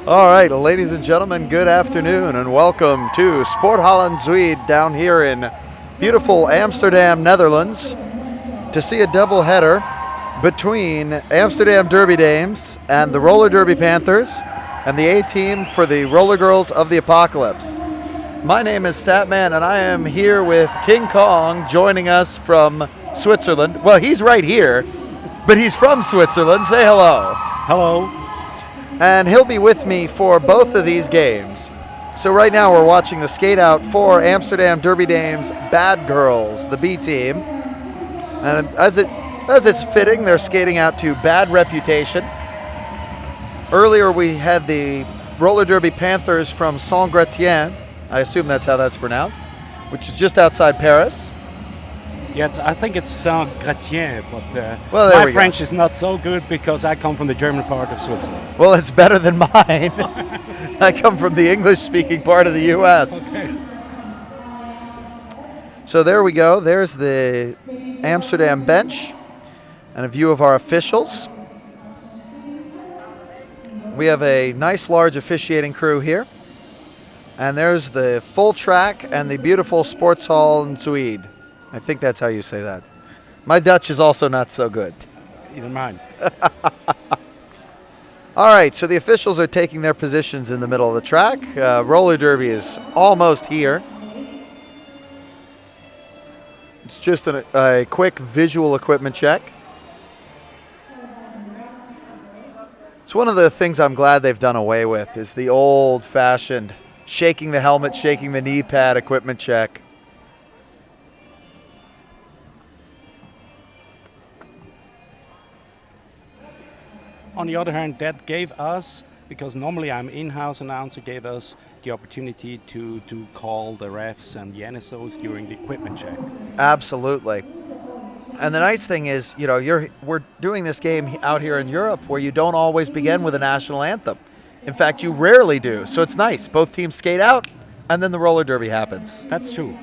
All right, ladies and gentlemen, good afternoon and welcome to Sporthallen Zuid down here in beautiful Amsterdam, Netherlands, to see a doubleheader between Amsterdam Derby Dames and the Roller Derby Panthers and the A-team for the Roller Girls of the Apocalypse. My name is Statman and I am here with King Kong joining us from Switzerland. Well, he's right here, but he's from Switzerland. Say hello. Hello. And he'll be with me for both of these games. So right now we're watching the skate out for Amsterdam Derby Dames Bad Girls, the B team. And as it's fitting, they're skating out to Bad Reputation. Earlier we had the Roller Derby Panthers from Saint-Gratien, I assume that's how that's pronounced, which is just outside Paris. Yeah, I think it's Saint-Gratien, but well, my French is not so good because I come from the German part of Switzerland. Well, it's better than mine. I come from the English-speaking part of the U.S. Okay. So there we go. There's the Amsterdam bench and a view of our officials. We have a nice, large officiating crew here. And there's the full track and the beautiful sports hall in Zuid. I think that's how you say that. My Dutch is also not so good. Either mine. All right, so the officials are taking their positions in the middle of the track. Roller derby is almost here. It's just a quick visual equipment check. It's one of the things I'm glad they've done away with is the old-fashioned shaking the helmet, shaking the knee pad equipment check. On the other hand, that gave us, because normally I'm in-house announcer, gave us the opportunity to call the refs and the NSOs during the equipment check. Absolutely. And the nice thing is, you know, we're doing this game out here in Europe where you don't always begin with a national anthem. In fact, you rarely do. So it's nice. Both teams skate out and then the roller derby happens. That's true.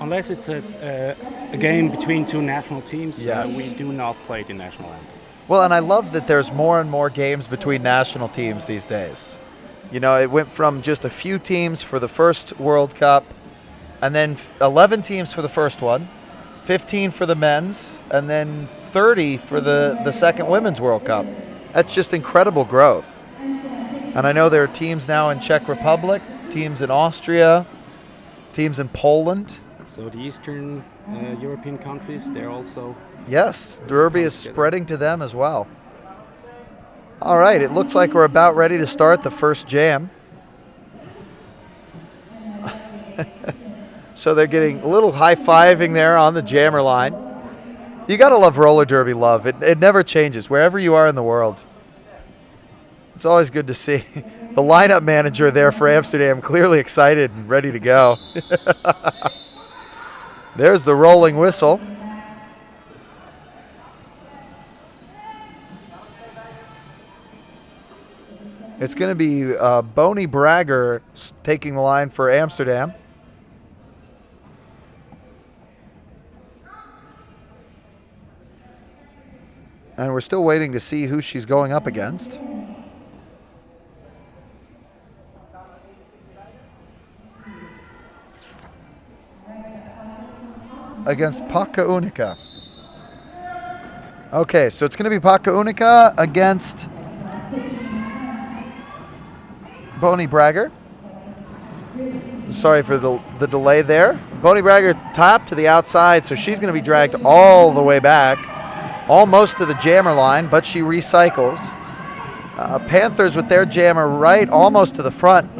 Unless it's a game between two national teams, yes. We do not play the national anthem. Well, and I love that there's more and more games between national teams these days. You know, it went from just a few teams for the first World Cup, and then 11 teams for the first one, 15 for the men's, and then 30 for the second Women's World Cup. That's just incredible growth. And I know there are teams now in Czech Republic, teams in Austria, teams in Poland. So the Eastern European countries, they're also... Yes, derby is spreading to them as well. All right, it looks like we're about ready to start the first jam. So they're getting a little high-fiving there on the jammer line. You got to love roller derby love. It never changes, wherever you are in the world. It's always good to see the lineup manager there for Amsterdam clearly excited and ready to go. There's the rolling whistle. It's going to be Bonnie Bragger taking the line for Amsterdam. And we're still waiting to see who she's going up against. Against Paka Unica. Okay, so it's going to be Paka Unica against Bonnie Bragger. Sorry for the delay there. Bonnie Bragger top to the outside, so she's going to be dragged all the way back, almost to the jammer line, but she recycles. Panthers with their jammer right almost to the front.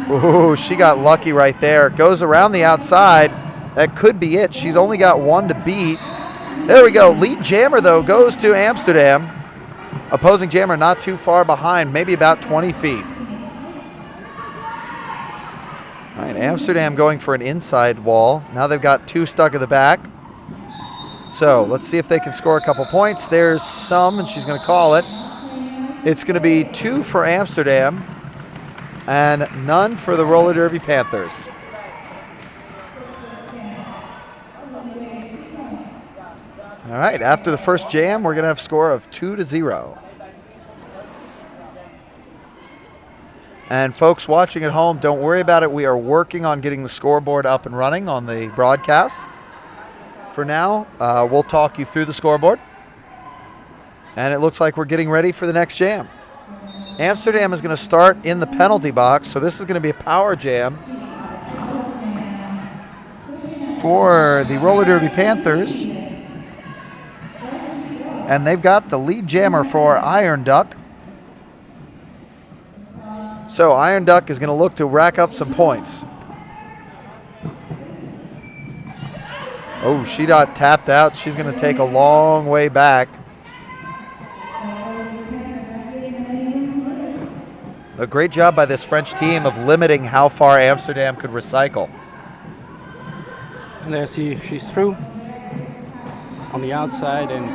Ooh, she got lucky right there. Goes around the outside. That could be it. She's only got one to beat. There we go. Lead jammer, though, goes to Amsterdam. Opposing jammer not too far behind, maybe about 20 feet. All right, Amsterdam going for an inside wall. Now they've got two stuck at the back. So let's see if they can score a couple points. There's some, and she's going to call it. It's going to be 2 for Amsterdam and none for the roller derby Panthers. All right, after the first jam, we're going to have a score of 2-0. And folks watching at home, don't worry about it. We are working on getting the scoreboard up and running on the broadcast. For now, we'll talk you through the scoreboard. And it looks like we're getting ready for the next jam. Amsterdam is going to start in the penalty box, so this is going to be a power jam for the roller derby Panthers. And they've got the lead jammer for Iron Duck. So Iron Duck is going to look to rack up some points. Oh, she got tapped out. She's going to take a long way back. A great job by this French team of limiting how far Amsterdam could recycle. And there she's through on the outside, and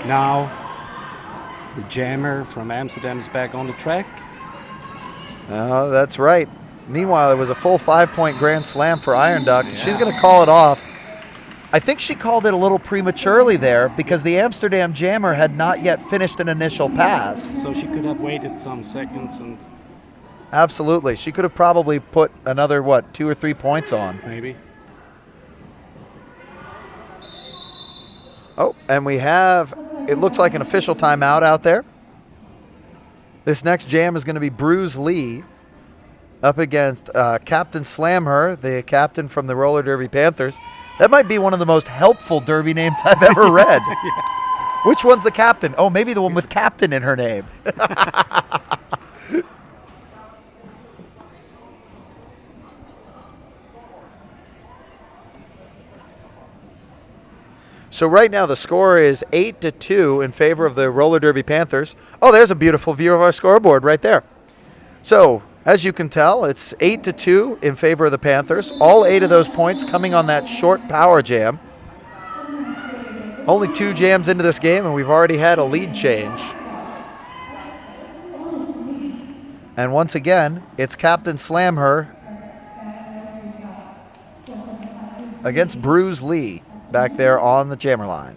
now the jammer from Amsterdam is back on the track. Oh, that's right. Meanwhile, it was a full 5-point grand slam for Iron Duck. Yeah. She's going to call it off. I think she called it a little prematurely there because the Amsterdam jammer had not yet finished an initial pass. So she could have waited some seconds and... Absolutely. She could have probably put another, 2 or 3 points on. Maybe. Oh, and we have, it looks like an official timeout out there. This next jam is going to be Bruce Lee up against Captain Slamher, the captain from the roller derby Panthers. That might be one of the most helpful derby names I've ever read. Yeah. Which one's the captain? Oh, maybe the one with captain in her name. So right now the score is 8-2 in favor of the roller derby Panthers. Oh, there's a beautiful view of our scoreboard right there. So as you can tell, it's 8-2 in favor of the Panthers. All 8 of those points coming on that short power jam. Only 2 jams into this game, and we've already had a lead change. And once again, it's Captain Slamher against Bruce Lee back there on the jammer line.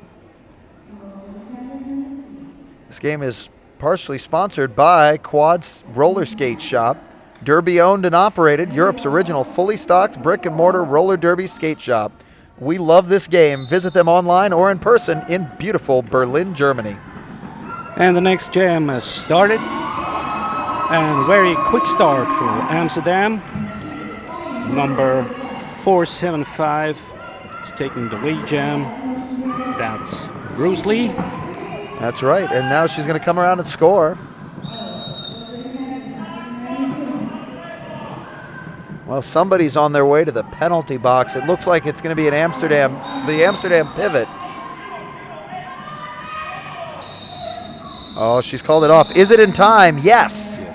This game is partially sponsored by Quad's Roller Skate Shop, Derby owned and operated, Europe's original fully stocked brick and mortar roller derby skate shop. We love this game. Visit them online or in person in beautiful Berlin, Germany. And the next jam has started. And very quick start for Amsterdam. Number 475 is taking the lead jam. That's Bruce Lee. That's right. And now she's going to come around and score. Well, somebody's on their way to the penalty box. It looks like it's going to be the Amsterdam pivot. Oh, she's called it off. Is it in time? Yes.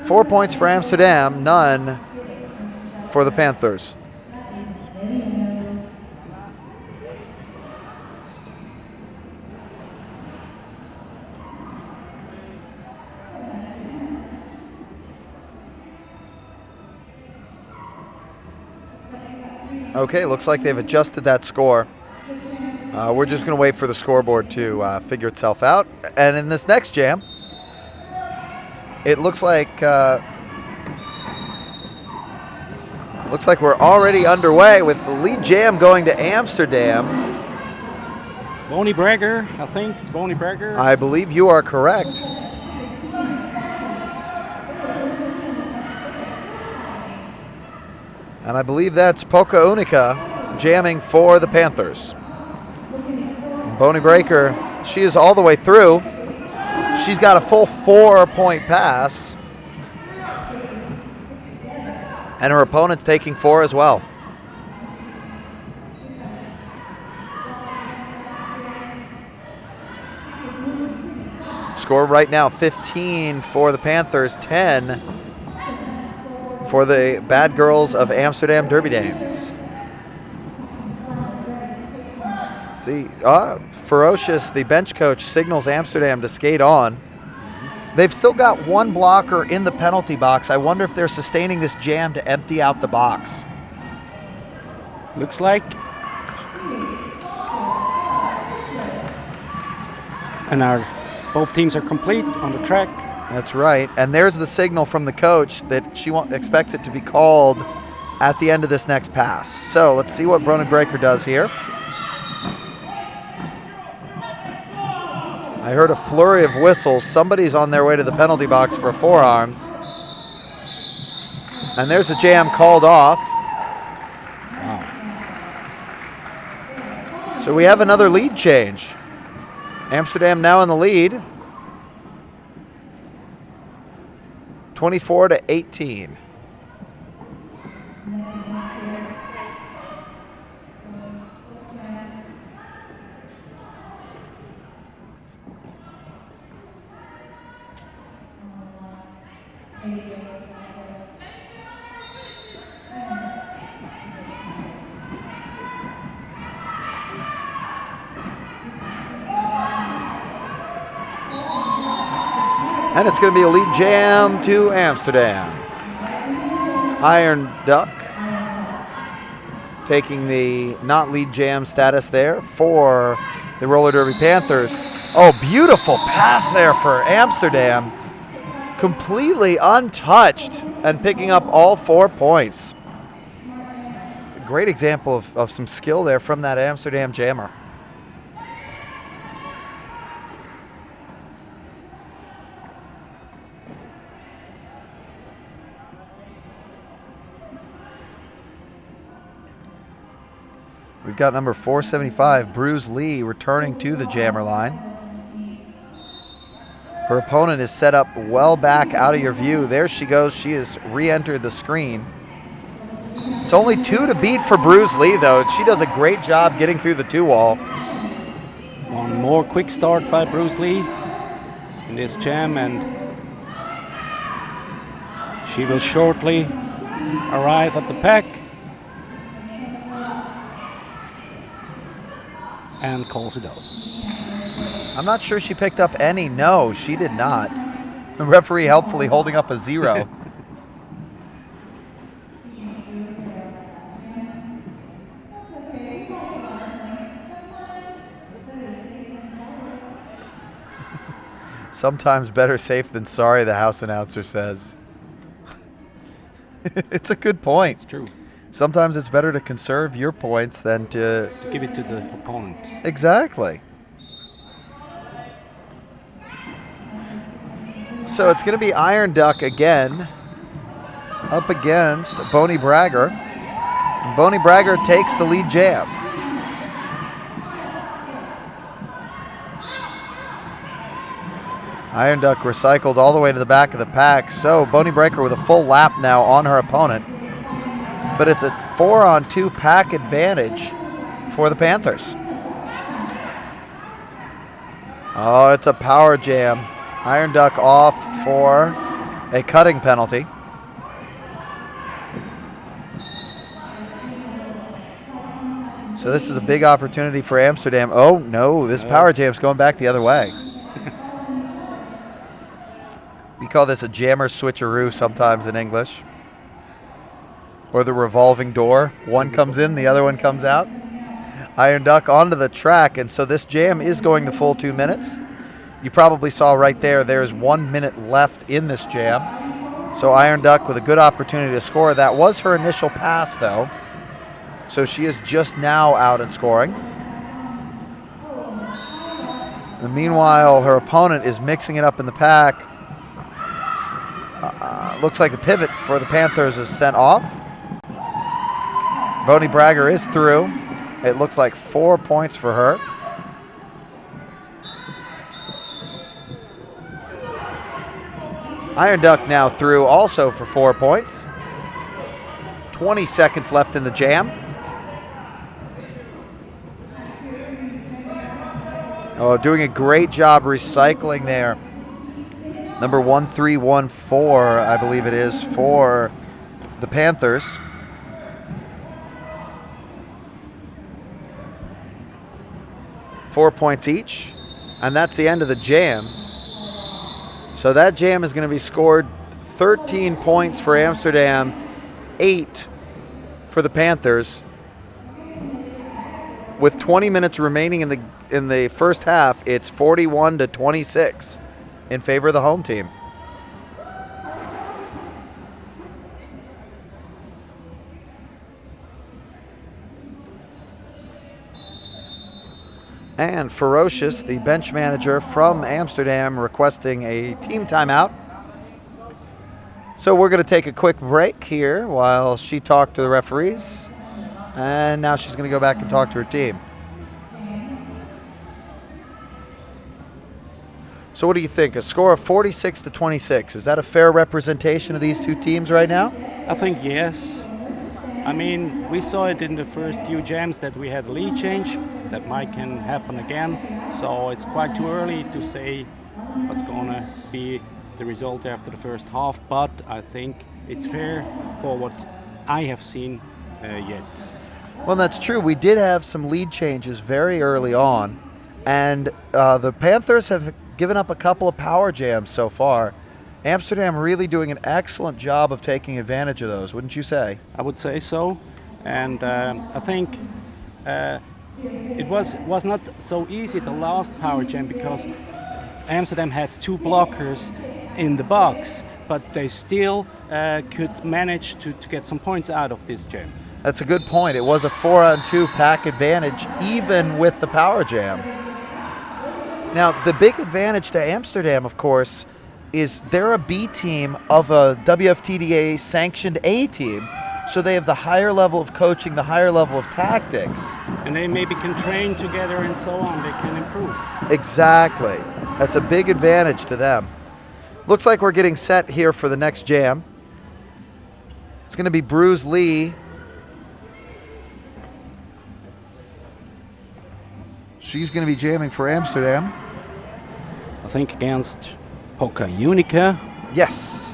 4 points for Amsterdam, none for the Panthers. Okay, looks like they've adjusted that score. We're just going to wait for the scoreboard to figure itself out. And in this next jam, it looks like we're already underway with the lead jam going to Amsterdam. Bonnie Bragger, I think it's Bonnie Bragger. I believe you are correct. And I believe that's Polka Unica jamming for the Panthers. Bonnie Breaker, she is all the way through. She's got a full 4-point pass. And her opponent's taking 4 as well. Score right now 15 for the Panthers, 10 for the Bad Girls of Amsterdam Derby Dames. See, Ferocious, the bench coach, signals Amsterdam to skate on. They've still got 1 blocker in the penalty box. I wonder if they're sustaining this jam to empty out the box. Looks like. And both teams are complete on the track. That's right. And there's the signal from the coach that she expects it to be called at the end of this next pass. So let's see what Bonnie Breaker does here. I heard a flurry of whistles. Somebody's on their way to the penalty box for forearms. And there's a jam called off. Wow. So we have another lead change. Amsterdam now in the lead. 24-18. And it's going to be a lead jam to Amsterdam. Iron Duck taking the not lead jam status there for the roller derby Panthers. Oh, beautiful pass there for Amsterdam. Completely untouched and picking up all 4 points. It's a great example of some skill there from that Amsterdam jammer. We've got number 475, Bruce Lee, returning to the jammer line. Her opponent is set up well back out of your view. There she goes. She has re-entered the screen. It's only 2 to beat for Bruce Lee, though. She does a great job getting through the 2-wall. One more quick start by Bruce Lee in this jam, and she will shortly arrive at the pack and calls it off. I'm not sure she picked up any. No, she did not. The referee helpfully holding up a 0. Sometimes better safe than sorry, the house announcer says. It's a good point. It's true. Sometimes it's better to conserve your points than to give it to the opponent. Exactly. So it's going to be Iron Duck again up against Bonnie Bragger. And Bonnie Bragger takes the lead jam. Iron Duck recycled all the way to the back of the pack. So Bonnie Bragger with a full lap now on her opponent. But it's a 4-on-2 pack advantage for the Panthers. Oh, it's a power jam. Iron Duck off for a cutting penalty. So this is a big opportunity for Amsterdam. Oh, no, this power jam's going back the other way. We call this a jammer switcheroo sometimes in English. Or the revolving door. One comes in, the other one comes out. Iron Duck onto the track, and so this jam is going the full 2 minutes. You probably saw right there, there's 1 minute left in this jam. So Iron Duck with a good opportunity to score. That was her initial pass, though. So she is just now out and scoring. And meanwhile, her opponent is mixing it up in the pack. Looks like the pivot for the Panthers is sent off. Bonnie Bragger is through. It looks like 4 points for her. Iron Duck now through also for 4 points. 20 seconds left in the jam. Oh, doing a great job recycling there. Number 1314, I believe it is, for the Panthers. Four points each, and that's the end of the jam. So that jam is going to be scored 13 points for Amsterdam, 8 for the Panthers. With 20 minutes remaining in the first half, it's 41-26 in favor of the home team. And Ferocious, the bench manager from Amsterdam, requesting a team timeout. So we're going to take a quick break here while she talked to the referees. And now she's going to go back and talk to her team. So what do you think? A score of 46-26. Is that a fair representation of these two teams right now? I think yes. I mean, we saw it in the first few jams that we had a lead change. That might can happen again. So it's quite too early to say what's going to be the result after the first half. But I think it's fair for what I have seen yet. Well, that's true. We did have some lead changes very early on. And the Panthers have given up a couple of power jams so far. Amsterdam really doing an excellent job of taking advantage of those, wouldn't you say? I would say so. And I think it was not so easy the last power jam because Amsterdam had two blockers in the box, but they still could manage to get some points out of this jam. That's a good point. It was a 4-on-2 pack advantage even with the power jam. Now, the big advantage to Amsterdam, of course, is they're a B team of a WFTDA sanctioned A team. So they have the higher level of coaching, the higher level of tactics. And they maybe can train together and so on. They can improve. Exactly. That's a big advantage to them. Looks like we're getting set here for the next jam. It's going to be Bruce Lee. She's going to be jamming for Amsterdam. I think against Poca Unica. Yes.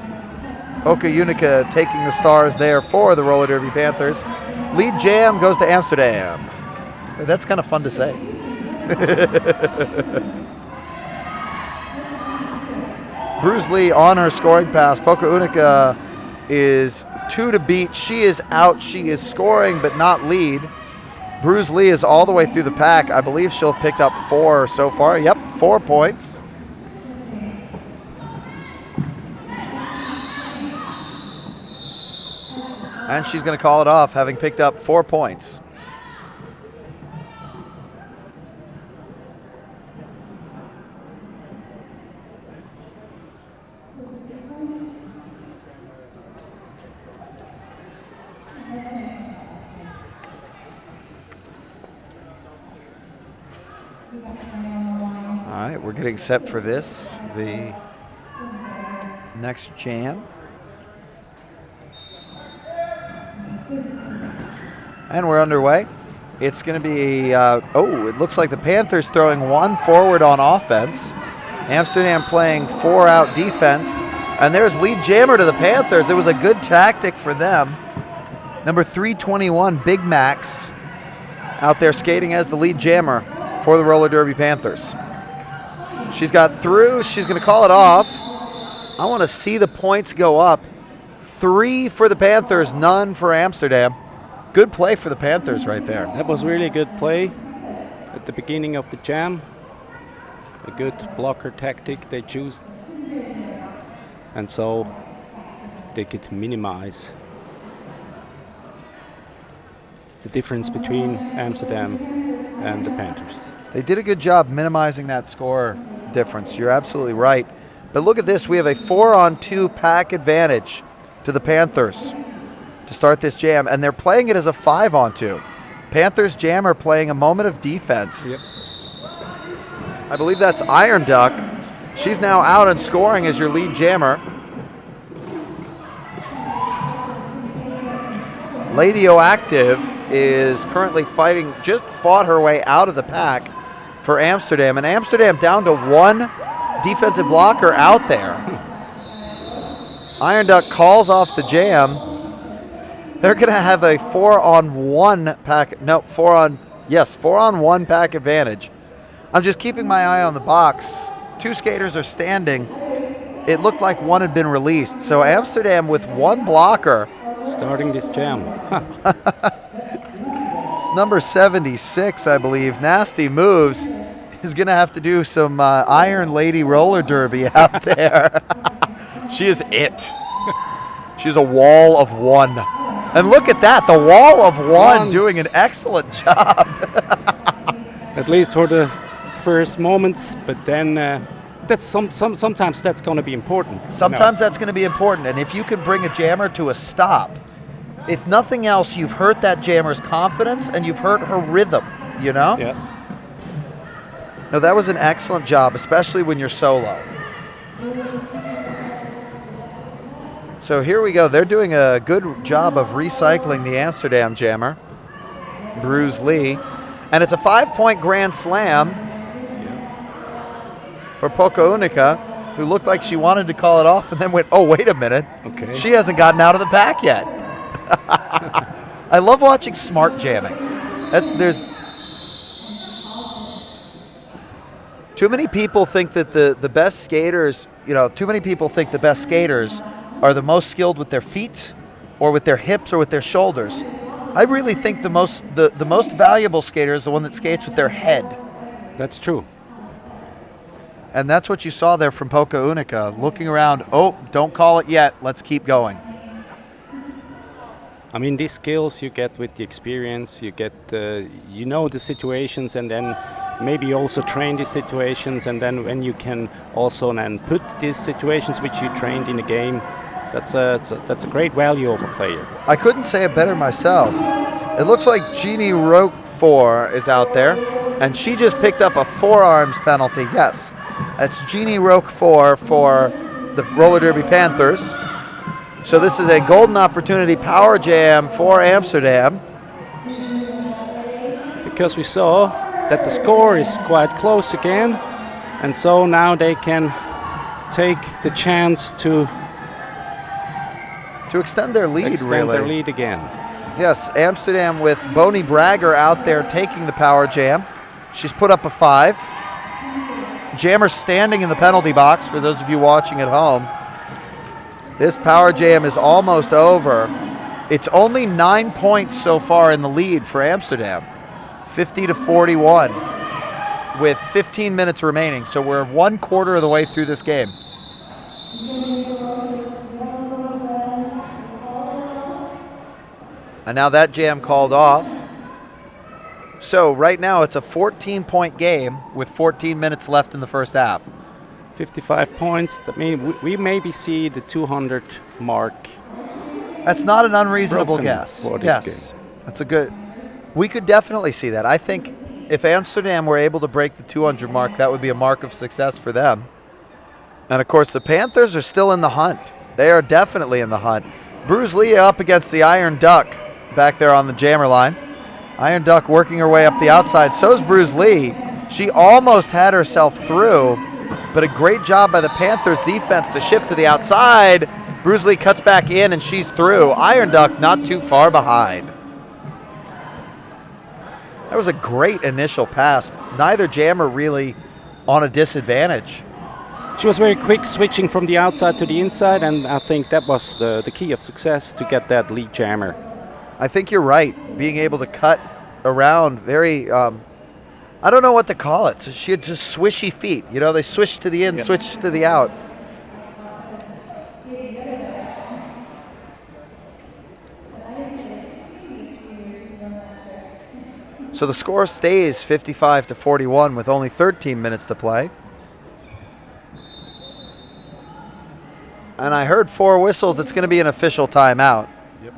Poca Unica taking the stars there for the Roller Derby Panthers. Lead jam goes to Amsterdam. That's kind of fun to say. Bruce Lee on her scoring pass. Poca Unica is 2 to beat. She is out. She is scoring but not lead. Bruce Lee is all the way through the pack. I believe she'll have picked up 4 so far. Yep, 4 points. And she's going to call it off, having picked up 4 points. All right, we're getting set for this, the next jam. And we're underway. It's going to be, it looks like the Panthers throwing 1 forward on offense. Amsterdam playing 4 out defense. And there's lead jammer to the Panthers. It was a good tactic for them. Number 321, Big Max, out there skating as the lead jammer for the Roller Derby Panthers. She's got through. She's going to call it off. I want to see the points go up. 3 for the Panthers, none for Amsterdam. Good play for the Panthers right there. That was really a good play at the beginning of the jam. A good blocker tactic they chose. And so they could minimize the difference between Amsterdam and the Panthers. They did a good job minimizing that score difference. You're absolutely right. But look at this. We have a 4-on-2 pack advantage to the Panthers to start this jam, and they're playing it as a 5-on-2. Panthers jammer playing a moment of defense. Yep. I believe that's Iron Duck. She's now out and scoring as your lead jammer. Radioactive is currently fighting, just fought her way out of the pack for Amsterdam. And Amsterdam down to one defensive blocker out there. Iron Duck calls off the jam. They're going to have a 4-on-1 pack. No, 4-on-1 pack advantage. I'm just keeping my eye on the box. Two skaters are standing. It looked like one had been released. So Amsterdam with one blocker. Starting this jam. It's number 76, I believe. Nasty Moves is going to have to do some Iron Lady roller derby out there. She is it. She's a wall of one. And look at that, the wall of one doing an excellent job. At least for the first moments, but then that's sometimes that's going to be important. Sometimes that's going to be important, and if you can bring a jammer to a stop, if nothing else, you've hurt that jammer's confidence and you've hurt her rhythm, you know? Yeah. No, that was an excellent job, especially when you're solo. So here we go. They're doing a good job of recycling the Amsterdam jammer, Bruce Lee. And it's a 5-point grand slam for Poca Unica, who looked like she wanted to call it off and then went, oh, wait a minute. Okay. She hasn't gotten out of the pack yet. I love watching smart jamming. There's too many people think that the best skaters, too many people think the best skaters are the most skilled with their feet or with their hips or with their shoulders. I really think the most valuable skater is the one that skates with their head. That's true. And that's what you saw there from Poca Unica, looking around, oh, don't call it yet, let's keep going. I mean, these skills you get with the experience, you get, the situations, and then maybe also train these situations, and then when you can also then put these situations which you trained in the game, that's a great value of a player. I couldn't say it better myself. It looks like Jeannie Roquefort is out there, and she just picked up a forearms penalty. Yes, that's Jeannie Roquefort for the Roller Derby Panthers. So this is a golden opportunity power jam for Amsterdam. Because we saw that the score is quite close again, and so now they can take the chance to extend their lead, their lead again. Yes, Amsterdam with Bonnie Bragger out there taking the power jam. She's put up a 5. Jammer standing in the penalty box for those of you watching at home. This power jam is almost over. It's only 9 points so far in the lead for Amsterdam. 50-41 with 15 minutes remaining. So we're 1/4 of the way through this game. And now that jam called off. So right now it's a 14-point game with 14 minutes left in the first half. 55 points. That means we maybe see the 200 mark. That's not an unreasonable guess. For this yes, game. That's a good. We could definitely see that. I think if Amsterdam were able to break the 200 mark, that would be a mark of success for them. And of course, the Panthers are still in the hunt. They are definitely in the hunt. Bruce Lee up against the Iron Duck back there on the jammer line. Iron Duck working her way up the outside. So's Bruce Lee. She almost had herself through, but a great job by the Panthers defense to shift to the outside. Bruce Lee cuts back in and she's through. Iron Duck not too far behind. That was a great initial pass. Neither jammer really on a disadvantage. She was very quick switching from the outside to the inside, and I think that was the key of success to get that lead jammer. I think you're right. Being able to cut around very, I don't know what to call it. So she had just swishy feet. They swish to the in, switch to the out. So the score stays 55-41 with only 13 minutes to play. And I heard 4 whistles. It's going to be an official timeout. Yep.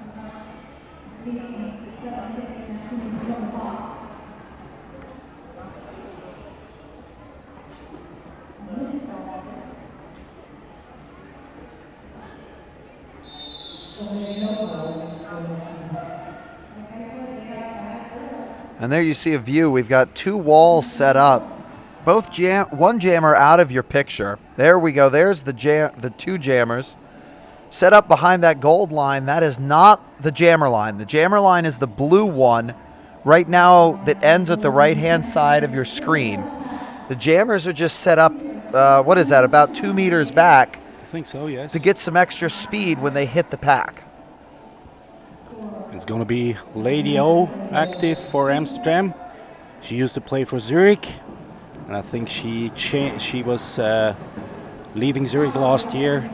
And there you see a view. We've got 2 walls set up. One jammer out of your picture. There we go. There's the 2 jammers set up behind that gold line. That is not the jammer line. The jammer line is the blue one right now that ends at the right-hand side of your screen. The jammers are just set up, what is that, about 2 meters back? I think so, yes. To get some extra speed when they hit the pack. It's going to be Lady O active for Amsterdam. She used to play for Zurich, and I think she was leaving Zurich last year,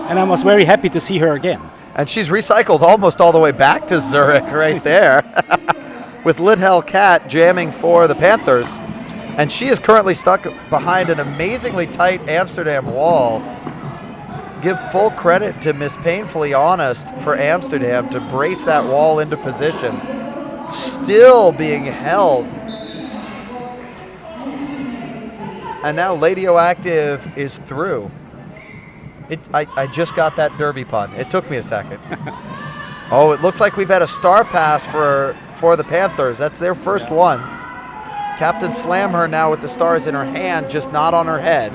and I was very happy to see her again. And she's recycled almost all the way back to Zurich right there with Lidhel Cat jamming for the Panthers. And she is currently stuck behind an amazingly tight Amsterdam wall. Give full credit to Miss Painfully Honest for Amsterdam to brace that wall into position. Still being held. And now Ladio Active is through. I just got that derby pun. It took me a second. Oh, it looks like we've had a star pass for the Panthers. That's their first one. Captain Slamher now with the stars in her hand, just not on her head.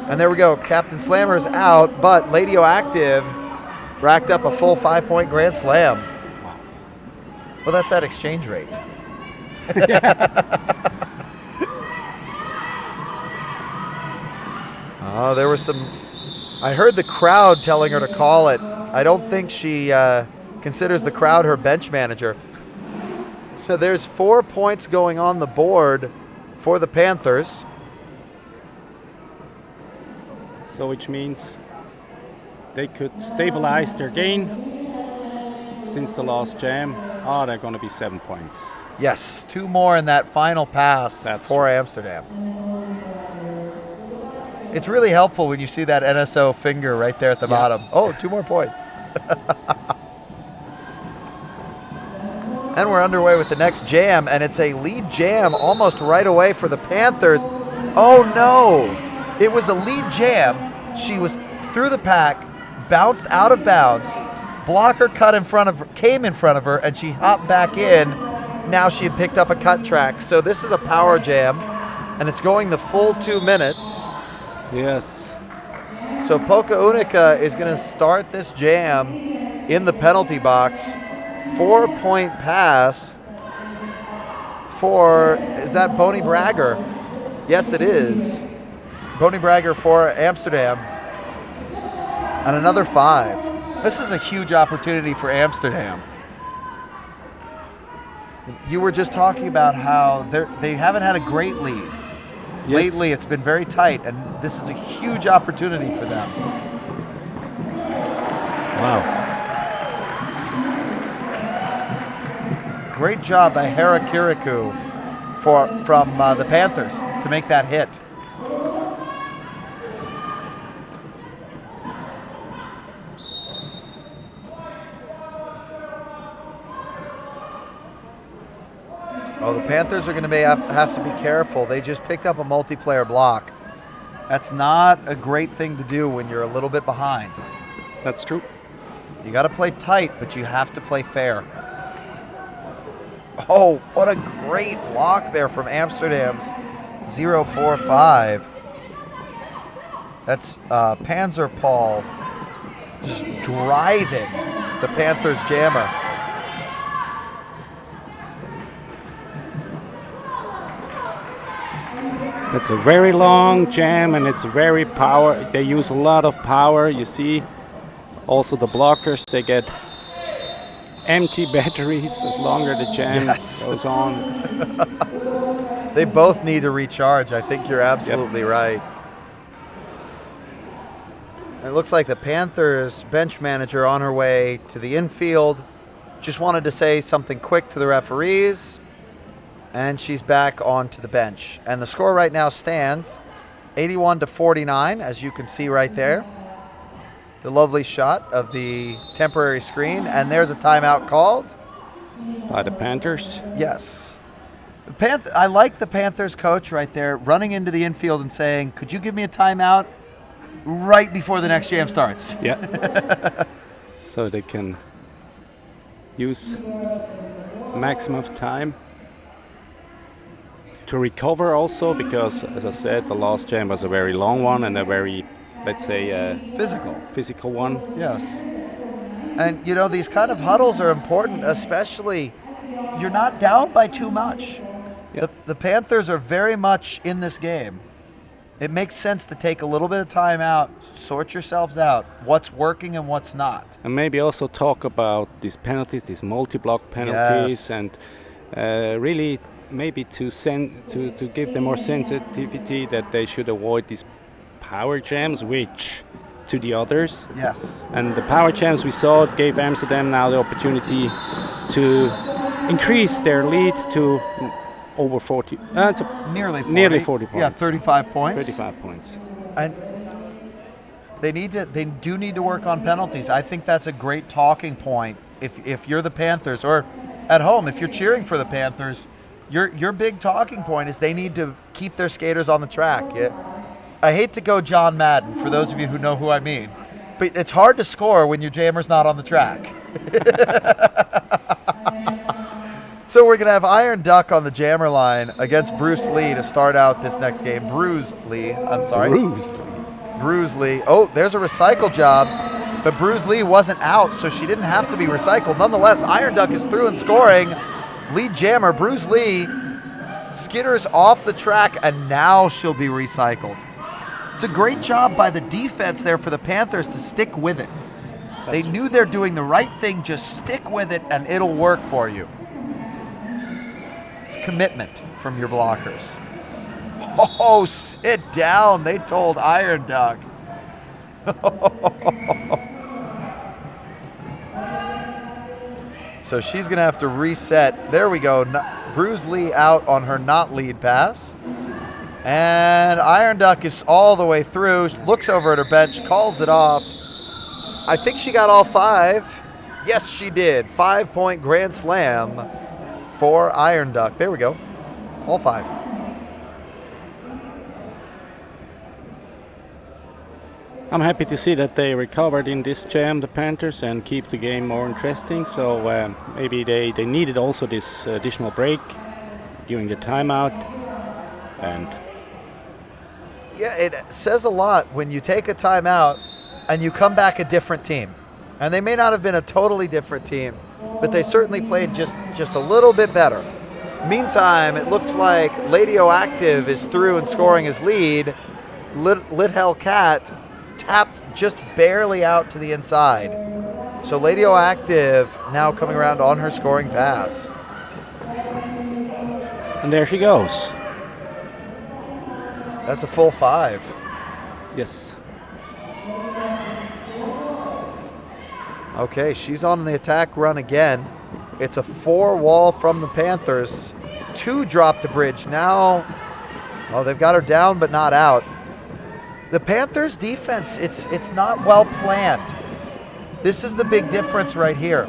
And there we go. Captain Slammer's out, but Ladio Active racked up a full 5-point grand slam. Wow. Well, that's that exchange rate. Oh, there was some... I heard the crowd telling her to call it. I don't think she considers the crowd her bench manager. So there's 4 points going on the board for the Panthers. So which means they could stabilize their gain since the last jam. Oh, they're going to be 7 points. Yes, 2 more in that final pass for Amsterdam. It's really helpful when you see that NSO finger right there at the bottom. Oh, 2 more points. And we're underway with the next jam, and it's a lead jam almost right away for the Panthers. Oh no, it was a lead jam. She was through the pack, bounced out of bounds, blocker cut in front of her, came in front of her, and she hopped back in. Now she had picked up a cut track. So this is a power jam, and it's going the full 2 minutes. Yes. So Polka Unica is going to start this jam in the penalty box. 4-point pass for, is that Boney Bragger? Yes, it is. Boney Bragger for Amsterdam. And another 5. This is a huge opportunity for Amsterdam. You were just talking about how they haven't had a great lead. Yes. Lately, it's been very tight, and this is a huge opportunity for them. Wow. Great job by Hera Kirikou from the Panthers to make that hit. Oh, the Panthers are going to have to be careful. They just picked up a multiplayer block. That's not a great thing to do when you're a little bit behind. That's true. You got to play tight, but you have to play fair. Oh, what a great block there from Amsterdam's 045. That's Panzer Paul just driving the Panthers jammer. It's a very long jam, and it's very power. They use a lot of power. You see also the blockers, they get empty batteries as longer the jam goes on. They both need to recharge. I think you're absolutely right. And it looks like the Panthers bench manager on her way to the infield just wanted to say something quick to the referees, and she's back onto the bench. And the score right now stands 81-49, as you can see right there. The lovely shot of the temporary screen, and there's a timeout called by the Panthers. Yes. I like the Panthers coach right there running into the infield and saying, could you give me a timeout right before the next jam starts? Yeah. So they can use maximum of time to recover also, because as I said, the last jam was a very long one and a very, let's say, physical one. Yes. And you know, these kind of huddles are important, especially you're not down by too much. Yep. The Panthers are very much in this game. It makes sense to take a little bit of time out, sort yourselves out, what's working and what's not. And maybe also talk about these penalties, these multi-block penalties, Yes. and really maybe to give them more sensitivity that they should avoid these power jams, which to the others. Yes. And the power jams we saw gave Amsterdam now the opportunity to increase their lead to over 40. Nearly 40. Nearly 40 points. Yeah, 35 points. 35 points. And they do need to work on penalties. I think that's a great talking point if you're the Panthers, or at home if you're cheering for the Panthers. Your big talking point is they need to keep their skaters on the track. Yeah. I hate to go John Madden, for those of you who know who I mean, but it's hard to score when your jammer's not on the track. So we're going to have Iron Duck on the jammer line against Bruce Lee to start out this next game. Bruce Lee, I'm sorry. Bruce Lee. Oh, there's a recycle job, but Bruce Lee wasn't out, so she didn't have to be recycled. Nonetheless, Iron Duck is through and scoring. Lead jammer, Bruce Lee, skitters off the track, and now she'll be recycled. It's a great job by the defense there for the Panthers to stick with it. They knew they're doing the right thing, just stick with it and it'll work for you. It's commitment from your blockers. Oh, sit down, they told Iron Duck. So she's going to have to reset. There we go. Bruce Lee out on her not lead pass. And Iron Duck is all the way through. Looks over at her bench, calls it off. I think she got all 5. Yes, she did. 5-point grand slam for Iron Duck. There we go. All 5. I'm happy to see that they recovered in this jam, the Panthers, and keep the game more interesting. So maybe they needed also this additional break during the timeout. And yeah, it says a lot when you take a timeout and you come back a different team. And they may not have been a totally different team, but they certainly played just a little bit better. Meantime, it looks like Ladioactive is through and scoring his lead. Lit Hell Cat tapped just barely out to the inside. So Ladioactive now coming around on her scoring pass. And there she goes. That's a full 5. Yes. Okay, she's on the attack run again. It's a 4-wall from the Panthers. 2 drop to bridge. Now, oh, they've got her down but not out. The Panthers defense, it's not well planned. This is the big difference right here.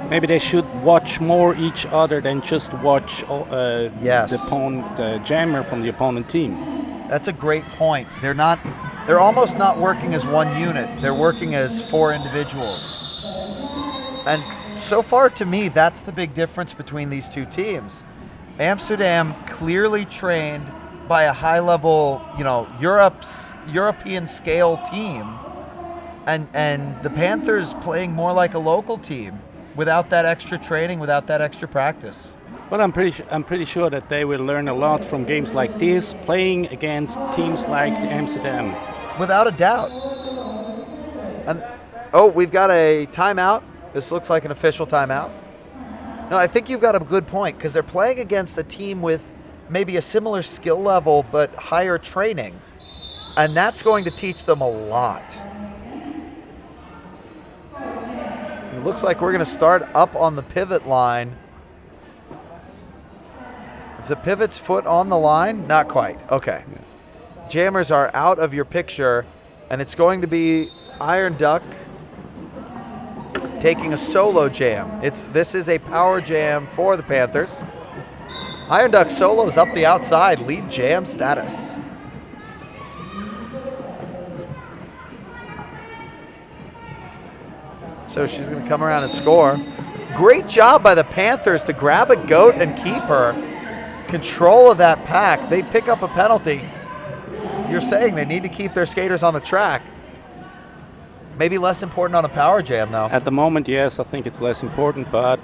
Maybe they should watch more each other than just watch Yes. the opponent jammer from the opponent team. That's a great point. They're almost not working as one unit. They're working as 4 individuals. And so far to me, that's the big difference between these two teams. Amsterdam clearly trained by a high-level, European scale team, and the Panthers playing more like a local team without that extra training, without that extra practice. But I'm pretty sure that they will learn a lot from games like this, playing against teams like Amsterdam. Without a doubt. And we've got a timeout. This looks like an official timeout. No, I think you've got a good point, because they're playing against a team with maybe a similar skill level but higher training, and that's going to teach them a lot. It looks like we're going to start up on the pivot line. Is the pivot's foot on the line? Not quite. Okay. Jammers are out of your picture, and it's going to be Iron Duck taking a solo jam. This is a power jam for the Panthers. Iron Duck solos up the outside, lead jam status. So she's going to come around and score. great job by the Panthers to grab a goat and keep her. Control of that pack. They pick up a penalty. You're saying they need to keep their skaters on the track. Maybe less important on a power jam, though. At the moment, yes, I think it's less important, but...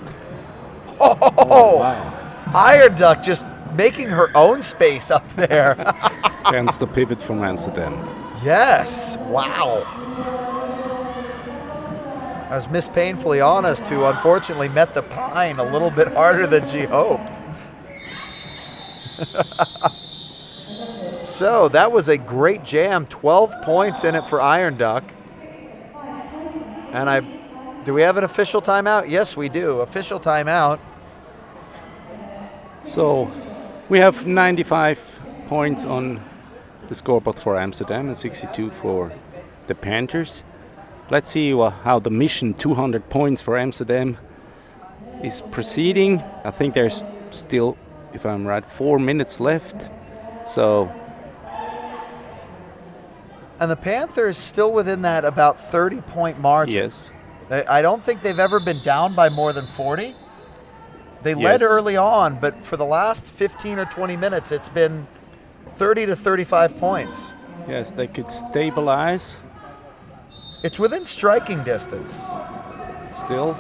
Oh, wow. Iron Duck just making her own space up there. Hence the pivot from Amsterdam. Yes, wow. I was Miss Painfully Honest, who unfortunately met the pine a little bit harder than she hoped. So that was a great jam. 12 points in it for Iron Duck. And do we have an official timeout? Yes, we do. Official timeout. So we have 95 points on the scoreboard for Amsterdam and 62 for the Panthers. Let's see how the mission 200 points for Amsterdam is proceeding. I think there's still, if I'm right, 4 minutes left. So. And the Panthers still within that about 30-point margin. Yes. I don't think they've ever been down by more than 40. They led early on, but for the last 15 or 20 minutes, it's been 30 to 35 points. Yes, they could stabilize. It's within striking distance. Still.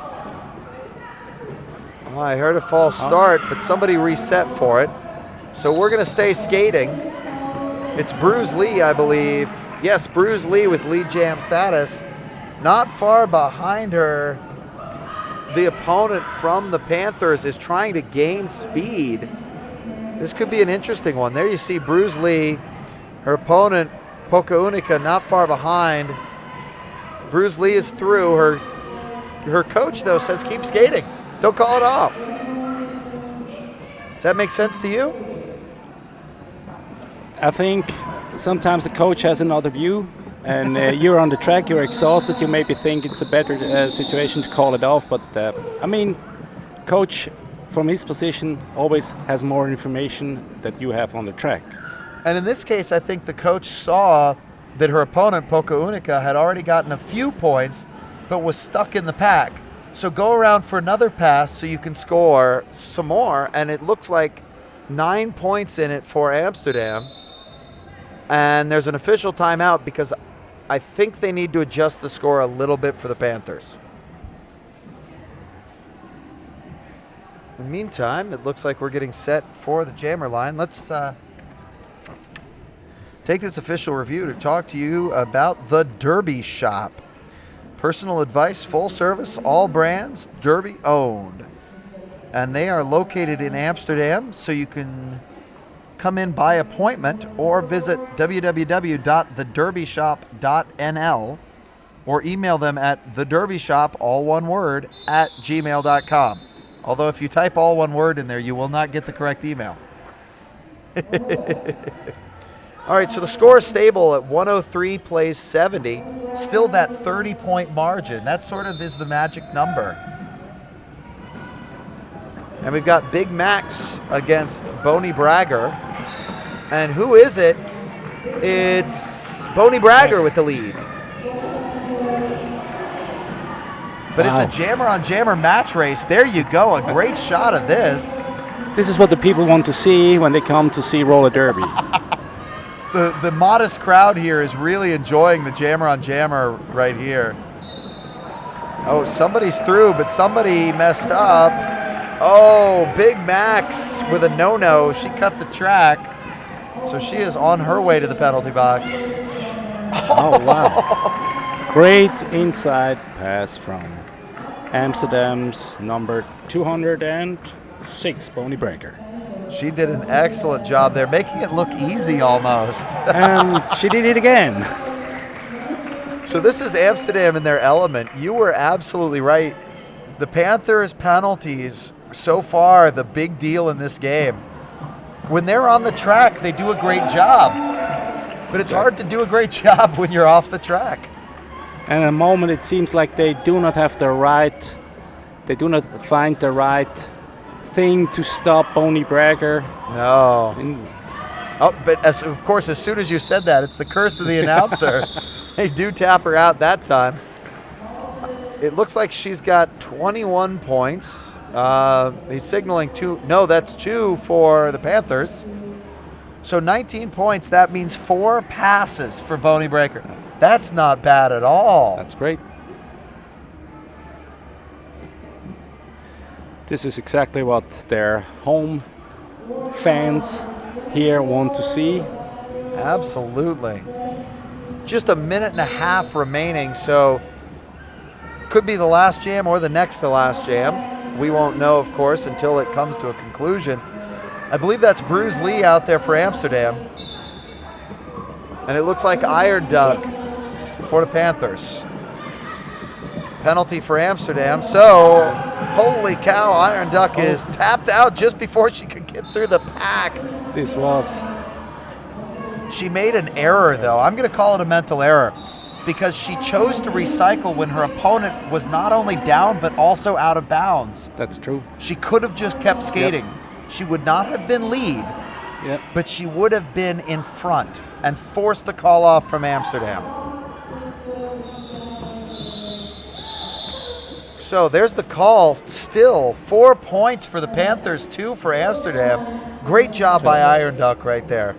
Oh, I heard a false start, but somebody reset for it. So we're going to stay skating. It's Bruce Lee, I believe. Yes, Bruce Lee with lead jam status. Not far behind her, the opponent from the Panthers is trying to gain speed. This could be an interesting one. There you see Bruce Lee, her opponent, Pokaunika, not far behind. Bruce Lee is through. Her coach, though, says keep skating. Don't call it off. Does that make sense to you? I think sometimes the coach has another view, and you're on the track, you're exhausted, you maybe think it's a better situation to call it off, but I mean, coach from his position always has more information that you have on the track. And in this case, I think the coach saw that her opponent, Pokaunika, had already gotten a few points, but was stuck in the pack. So go around for another pass so you can score some more, and it looks like 9 points in it for Amsterdam. And there's an official timeout because I think they need to adjust the score a little bit for the Panthers. In the meantime, it looks like we're getting set for the jammer line. Let's take this official review to talk to you about the Derby Shop. Personal advice, full service, all brands, Derby owned. And they are located in Amsterdam, so you can come in by appointment or visit www.thederbyshop.nl or email them at thederbyshop, all one word, @gmail.com. Although if you type all one word in there, you will not get the correct email. All right, so the score is stable at 103 plays 70. Still that 30-point margin. That sort of is the magic number. And we've got Big Max against Boney Bragger. And who is it? It's Boney Bragger with the lead. But It's a jammer-on-jammer match race. There you go, a great shot of this. This is what the people want to see when they come to see roller derby. The modest crowd here is really enjoying the jammer-on-jammer right here. Oh, somebody's through, but somebody messed up. Oh, Big Max with a no-no. She cut the track. So she is on her way to the penalty box. Oh, wow. Great inside pass from Amsterdam's number 206, Boney Bragger. She did an excellent job there, making it look easy almost. And she did it again. So this is Amsterdam in their element. You were absolutely right. The Panthers' penalties, so far, the big deal in this game. When they're on the track, they do a great job. But it's hard to do a great job when you're off the track. And at the moment, it seems like they do not find the right thing to stop Boney Bragger. No. Oh, but of course, as soon as you said that, it's the curse of the announcer. They do tap her out that time. It looks like she's got 21 points. He's signaling two. No, that's 2 for the Panthers. So 19 points. That means 4 passes for Boney Breaker. That's not bad at all. That's great. This is exactly what their home fans here want to see. Absolutely. Just a minute and a half remaining, so could be the last jam or the next to last jam. We won't know, of course, until it comes to a conclusion. I believe that's Bruce Lee out there for Amsterdam. And it looks like Iron Duck for the Panthers. Penalty for Amsterdam. So, holy cow, Iron Duck is tapped out just before she could get through the pack. This was... She made an error, though. I'm going to call it a mental error because she chose to recycle when her opponent was not only down but also out of bounds. That's true. She could have just kept skating. Yep. She would not have been lead, Yep. but she would have been in front and forced the call off from Amsterdam. So there's the call. Still 4 points for the Panthers, 2 for Amsterdam. Great job by Iron Duck right there.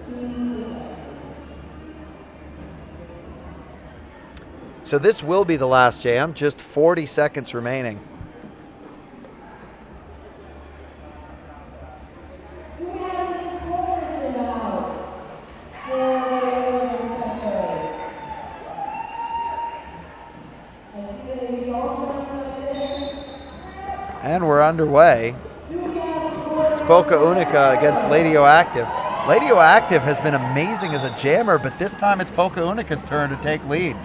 So this will be the last jam, just 40 seconds remaining. And we're underway. It's Boca Unica against Ladio Active. Ladio Active has been amazing as a jammer, but this time it's Boca Unica's turn to take lead.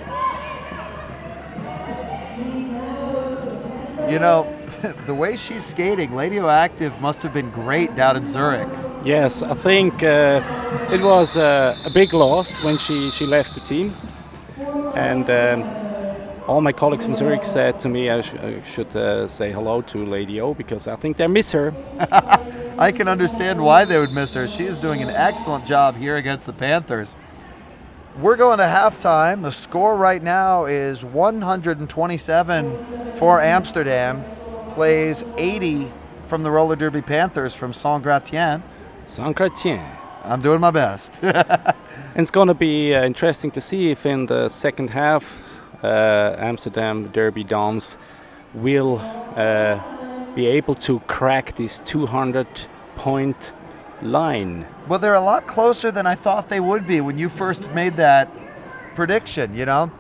You know, the way she's skating, Ladio Active must have been great down in Zurich. Yes, I think it was a big loss when she left the team. And all my colleagues from Zurich said to me I should say hello to Lady O because I think they miss her. I can understand why they would miss her. She is doing an excellent job here against the Panthers. We're going to halftime. The score right now is 127 for Amsterdam. Plays 80 from the roller derby Panthers from Saint-Gratien. Saint-Gratien. I'm doing my best. And it's going to be interesting to see if in the second half Amsterdam Derby Dames will be able to crack this 200-point line. Well, they're a lot closer than I thought they would be when you first made that prediction, you know?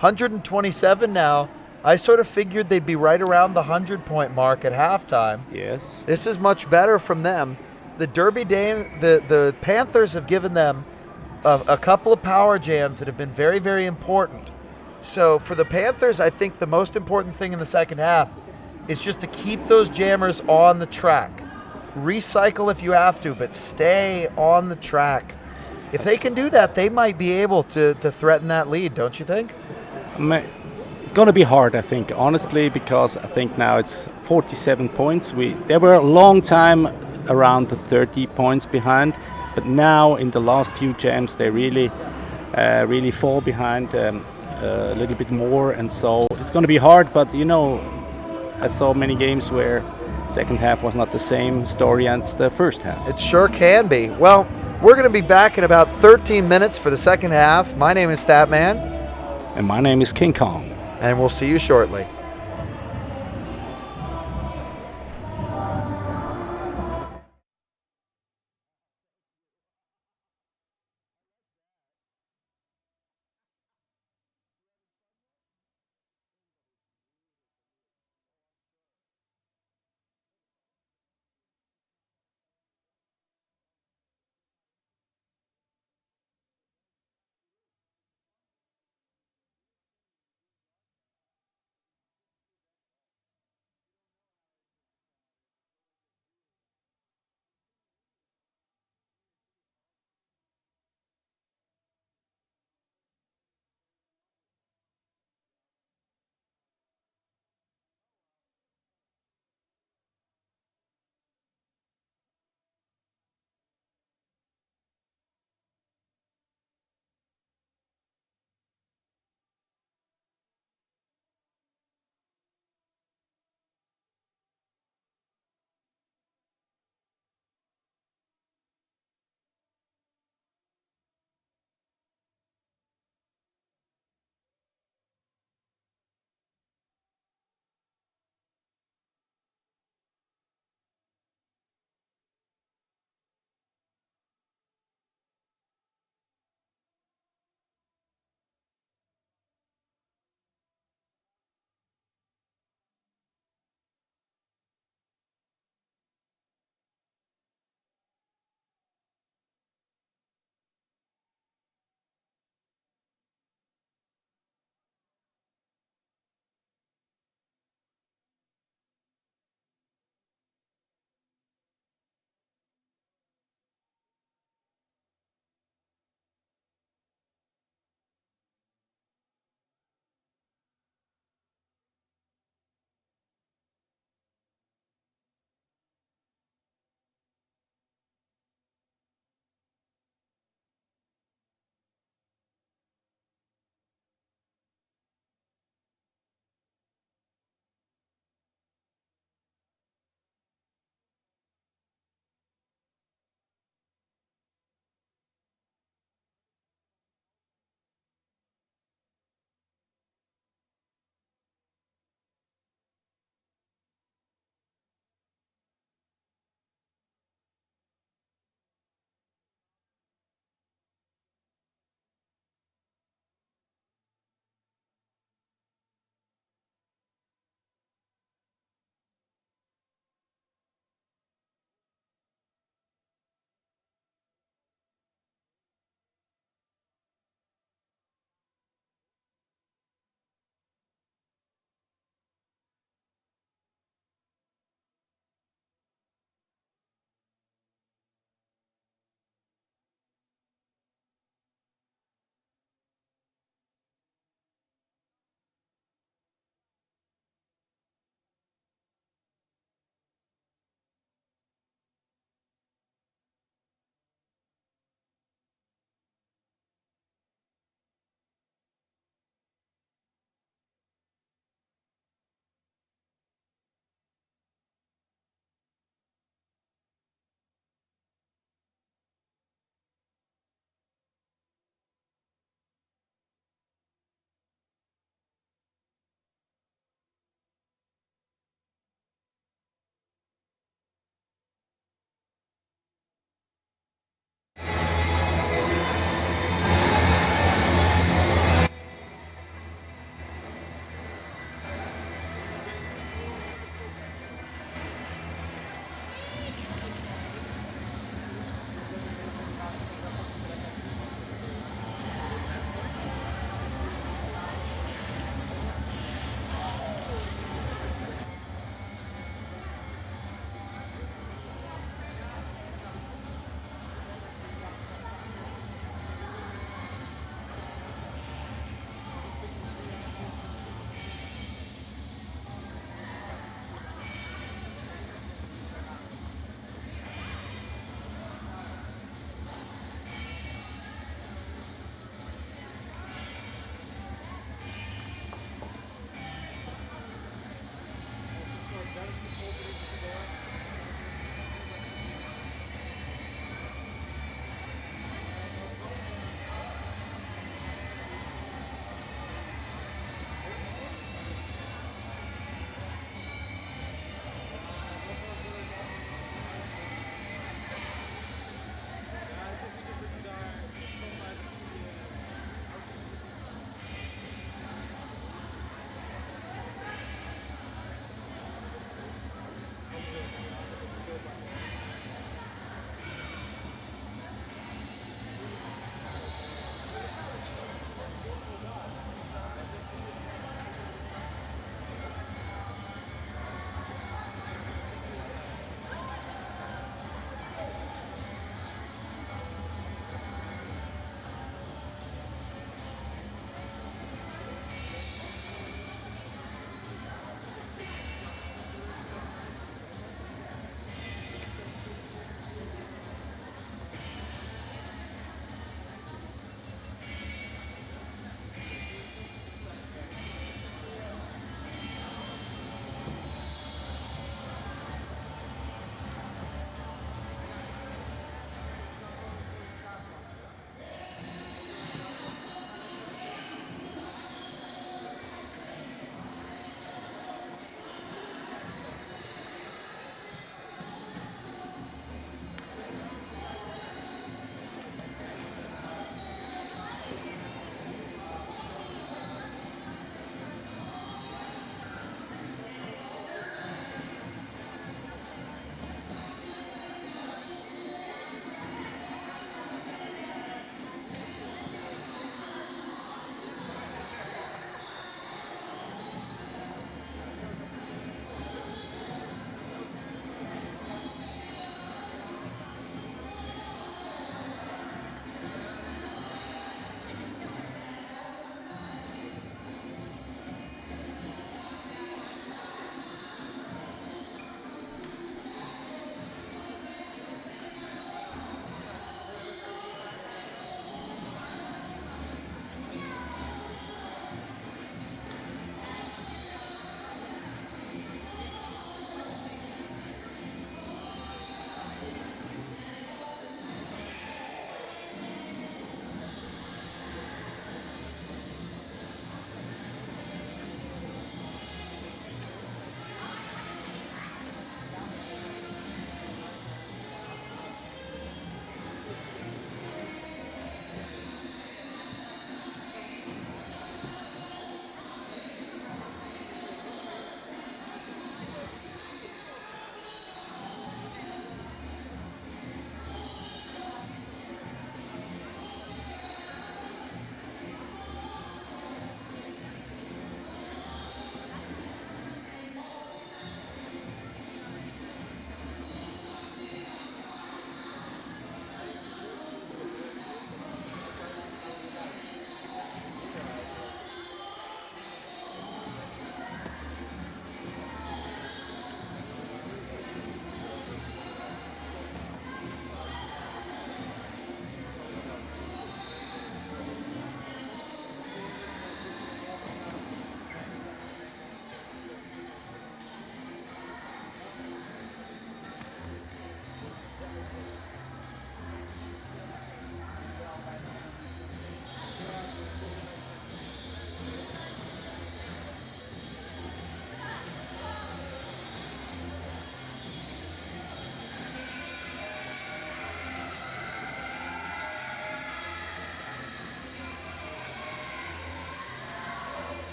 127 now. I sort of figured they'd be right around the 100-point mark at halftime. Yes. This is much better from them. The Derby Dame, the Panthers have given them a couple of power jams that have been very, very important. So for the Panthers, I think the most important thing in the second half is just to keep those jammers on the track. Recycle if you have to, but stay on the track. If they can do that, they might be able to threaten that lead, don't you think? It's going to be hard, I think, honestly, because I think now it's 47 points. They were a long time around the 30 points behind, but now in the last few jams they really fall behind a little bit more, and so it's going to be hard. But you know, I saw many games where second half was not the same story as the first half. It sure can be. Well, we're going to be back in about 13 minutes for the second half. My name is Statman. And my name is King Kong. And we'll see you shortly.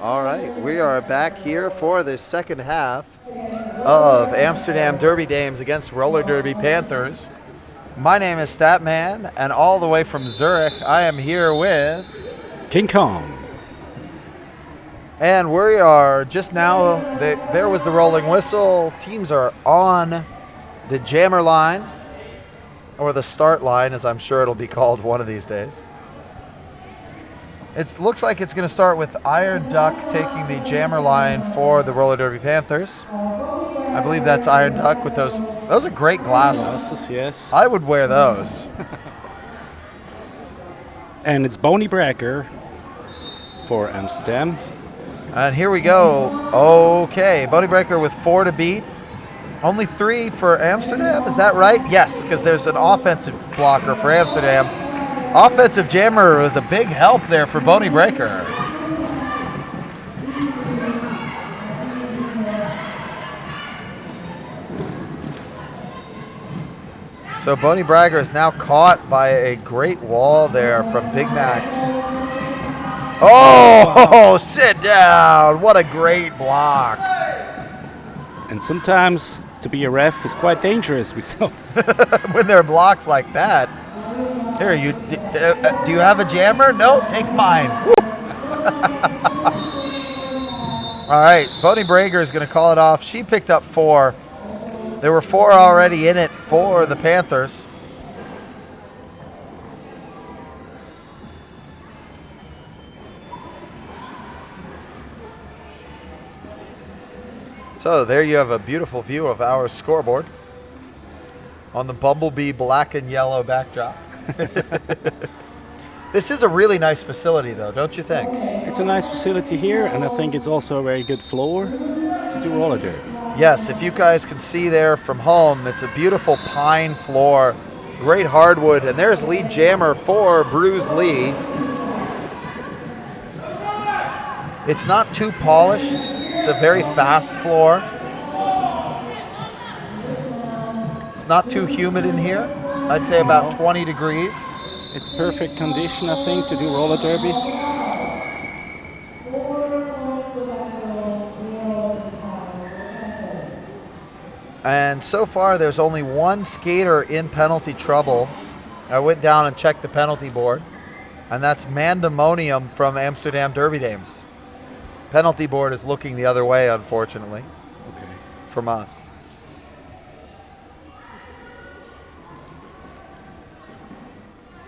All right, we are back here for the second half of Amsterdam Derby Dames against Roller Derby Panthers. My name is Statman, and all the way from Zurich, I am here with King Kong. And we are just now, there was the rolling whistle. Teams are on the jammer line, or the start line, as I'm sure it'll be called one of these days. It looks like it's going to start with Iron Duck taking the jammer line for the Roller Derby Panthers. I believe that's Iron Duck with those. Those are great glasses. Glasses, yes. I would wear those. And it's Bonnie Brecker for Amsterdam. And here we go. Okay, Bonnie Brecker with 4 to beat. Only 3 for Amsterdam, is that right? Yes, because there's an offensive blocker for Amsterdam. Offensive jammer was a big help there for Bonnie Brecker. So Bonnie Brecker is now caught by a great wall there from Big Max. Oh, sit down. What a great block. And sometimes to be a ref is quite dangerous. We saw when there are blocks like that. Here, do you have a jammer? No, take mine. All right, Bonnie Brecker is going to call it off. She picked up 4. There were 4 already in it for the Panthers. So there you have a beautiful view of our scoreboard on the Bumblebee black and yellow backdrop. This is a really nice facility, though, don't you think? it's a nice facility here, and I think it's also a very good floor to do roller derby. Yes, if you guys can see there from home, it's a beautiful pine floor, great hardwood, and there's lead jammer for Bruce Lee. It's not too polished. It's a very fast floor. It's not too humid in here. I'd say about 20 degrees. It's perfect condition, I think, to do roller derby. And so far, there's only 1 skater in penalty trouble. I went down and checked the penalty board, and that's Mandemonium from Amsterdam Derby Dames. Penalty board is looking the other way, unfortunately, from us.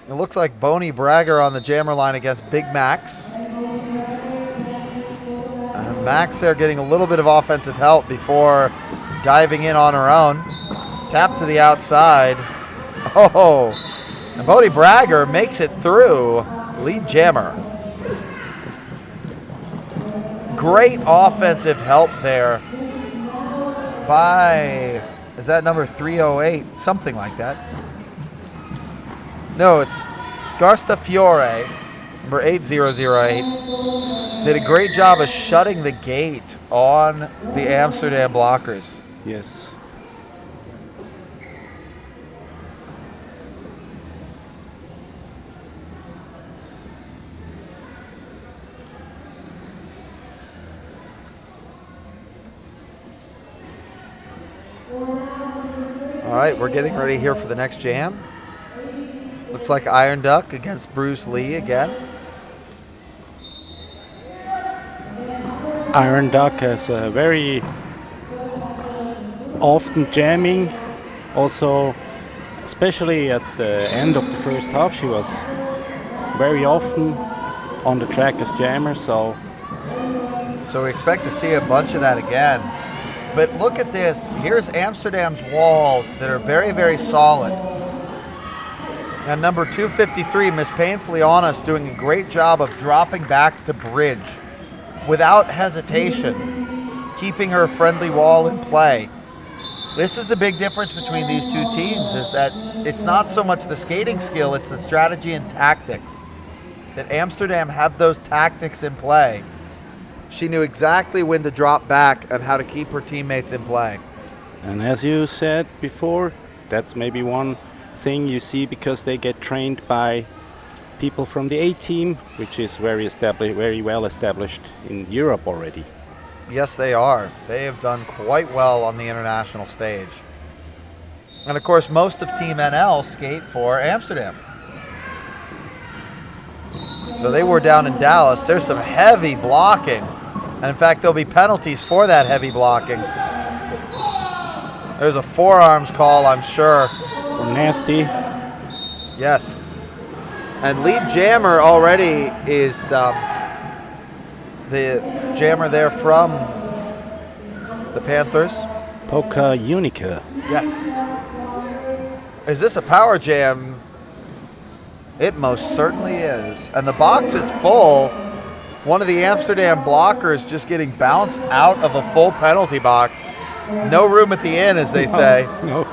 It looks like Bonnie Brecker on the jammer line against Big Max. And Max there getting a little bit of offensive help before diving in on her own. Tap to the outside. Oh, and Bonnie Brecker makes it through. Lead jammer. Great offensive help there by, is that number 308? Something like that. No, it's Garsta Fiore, number 8008. Did a great job of shutting the gate on the Amsterdam blockers. Yes. All right, we're getting ready here for the next jam. Looks like Iron Duck against Bruce Lee again. Iron Duck has a very often jamming. Also, especially at the end of the first half, she was very often on the track as jammer. So we expect to see a bunch of that again. But look at this. Here's Amsterdam's walls that are very, very solid. And number 253, Miss Painfully Honest, doing a great job of dropping back to bridge without hesitation, keeping her friendly wall in play. This is the big difference between these two teams, is that it's not so much the skating skill, it's the strategy and tactics. That Amsterdam had those tactics in play. She knew exactly when to drop back and how to keep her teammates in play. And as you said before, that's maybe one thing you see because they get trained by people from the A team, which is very well established in Europe already. Yes, they are. They have done quite well on the international stage. And of course, most of Team NL skate for Amsterdam. So they were down in Dallas. There's some heavy blocking. And in fact, there'll be penalties for that heavy blocking. There's a forearms call, I'm sure. Nasty. Yes. And lead jammer already is the jammer there from the Panthers. Poca Unica. Yes. Is this a power jam? It most certainly is. And the box is full. One of the Amsterdam blockers just getting bounced out of a full penalty box. No room at the inn, as they say. No.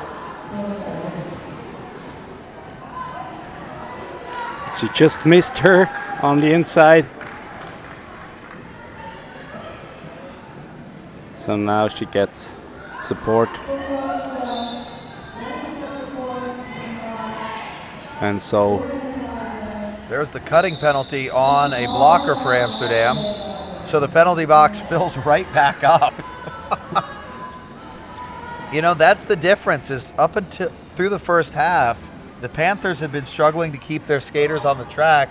She just missed her on the inside. So now she gets support. And so there's the cutting penalty on a blocker for Amsterdam. So the penalty box fills right back up. You know, that's the difference, is up until through the first half, the Panthers have been struggling to keep their skaters on the track.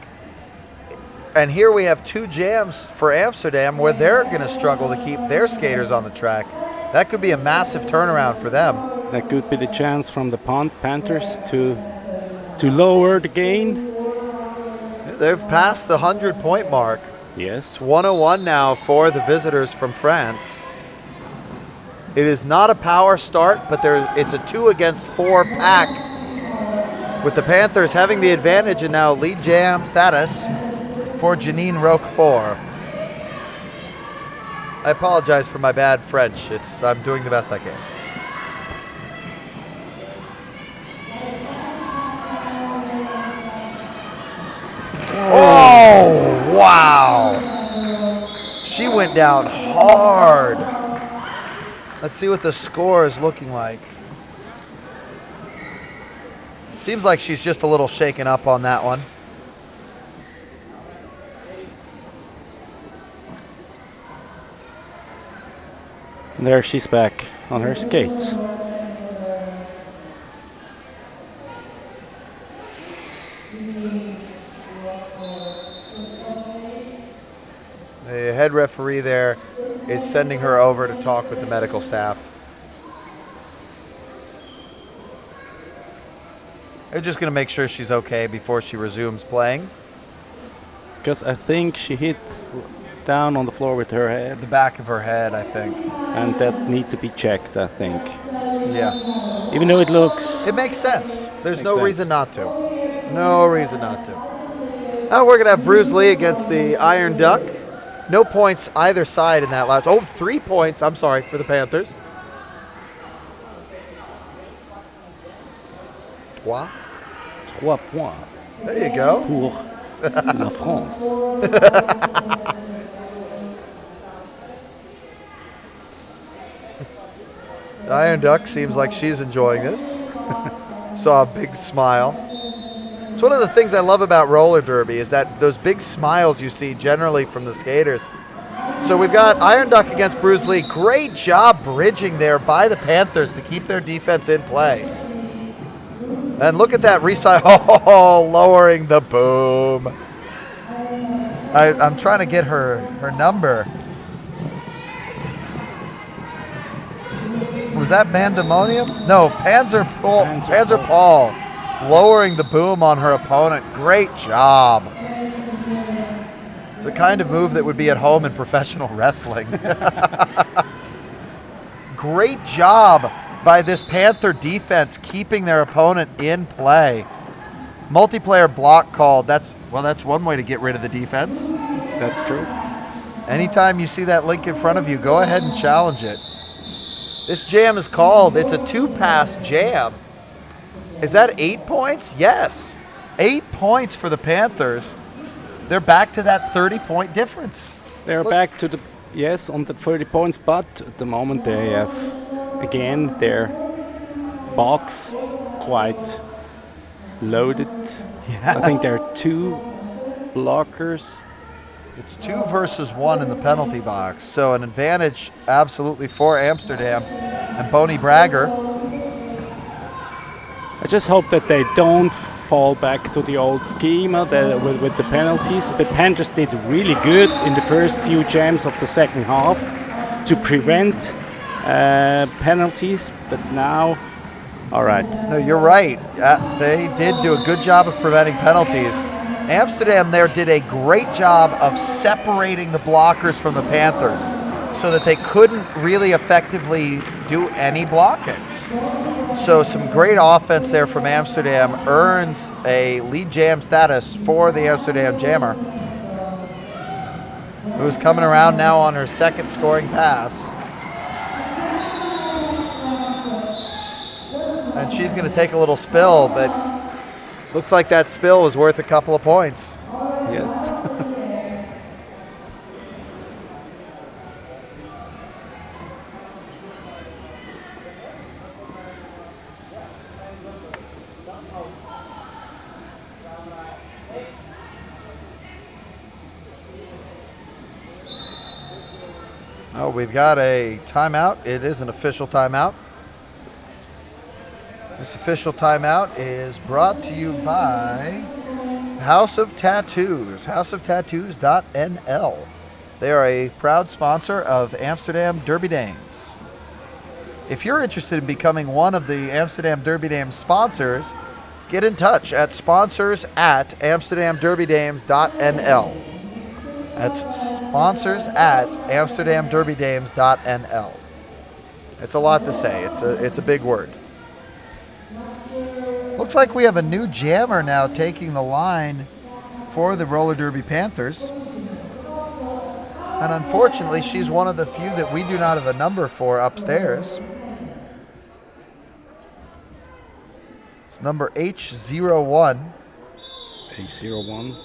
And here we have two jams for Amsterdam where they're going to struggle to keep their skaters on the track. That could be a massive turnaround for them. That could be the chance from the Panthers to lower the gain. They've passed the 100-point mark. Yes. It's 101 now for the visitors from France. It is not a power start, but it's a 2-against-4 pack, with the Panthers having the advantage and now lead jam status for Janine Roquefort. I apologize for my bad French. I'm doing the best I can. Oh, wow. She went down hard. Let's see what the score is looking like. Seems like she's just a little shaken up on that one. And there she's back on her skates. The head referee there is sending her over to talk with the medical staff. They're just going to make sure she's okay before she resumes playing. Because I think she hit down on the floor with her head. The back of her head, I think. And that need to be checked, I think. Yes. Even though it looks... It makes sense. There's no reason not to. No reason not to. Now we're going to have Bruce Lee against the Iron Duck. No points either side in that last. 3 points, I'm sorry, for the Panthers. 3 points. There you go. Pour la France. The Iron Duck seems like she's enjoying this. Saw a big smile. It's one of the things I love about roller derby is that those big smiles you see generally from the skaters. So we've got Iron Duck against Bruce Lee. Great job bridging there by the Panthers to keep their defense in play. And look at that lowering the boom. I'm trying to get her number. Was that Pandemonium? No, Panzer Paul. Lowering the boom on her opponent. Great job. It's the kind of move that would be at home in professional wrestling. Great job by this Panther defense keeping their opponent in play. Multiplayer block called. That's one way to get rid of the defense. That's true. Anytime you see that link in front of you, go ahead and challenge it. This jam is called, it's a 2-pass jam. Is that 8 points? Yes. 8 points for the Panthers. They're back to that 30-point difference. They're back to the, yes, on the 30 points, but at the moment they have, again, their box quite loaded. I think there are 2 blockers. It's 2 versus 1 in the penalty box, so an advantage absolutely for Amsterdam and Boney Bragger. I just hope that they don't fall back to the old schema with the penalties. The Panthers did really good in the first few jams of the second half to prevent penalties, but now, all right. No, you're right. They did do a good job of preventing penalties. Amsterdam there did a great job of separating the blockers from the Panthers so that they couldn't really effectively do any blocking. So some great offense there from Amsterdam earns a lead jam status for the Amsterdam Jammer, who's coming around now on her second scoring pass. And she's going to take a little spill, but looks like that spill was worth a couple of points. Yes. Oh, we've got a timeout. It is an official timeout. This official timeout is brought to you by House of Tattoos, houseoftattoos.nl. They are a proud sponsor of Amsterdam Derby Dames. If you're interested in becoming one of the Amsterdam Derby Dames sponsors, get in touch at sponsors@amsterdamderbydames.nl. That's sponsors@amsterdamderbydames.nl. It's a lot to say. It's a big word. Looks like we have a new jammer now taking the line for the Roller Derby Panthers. And unfortunately, she's one of the few that we do not have a number for upstairs. It's number H01. H01.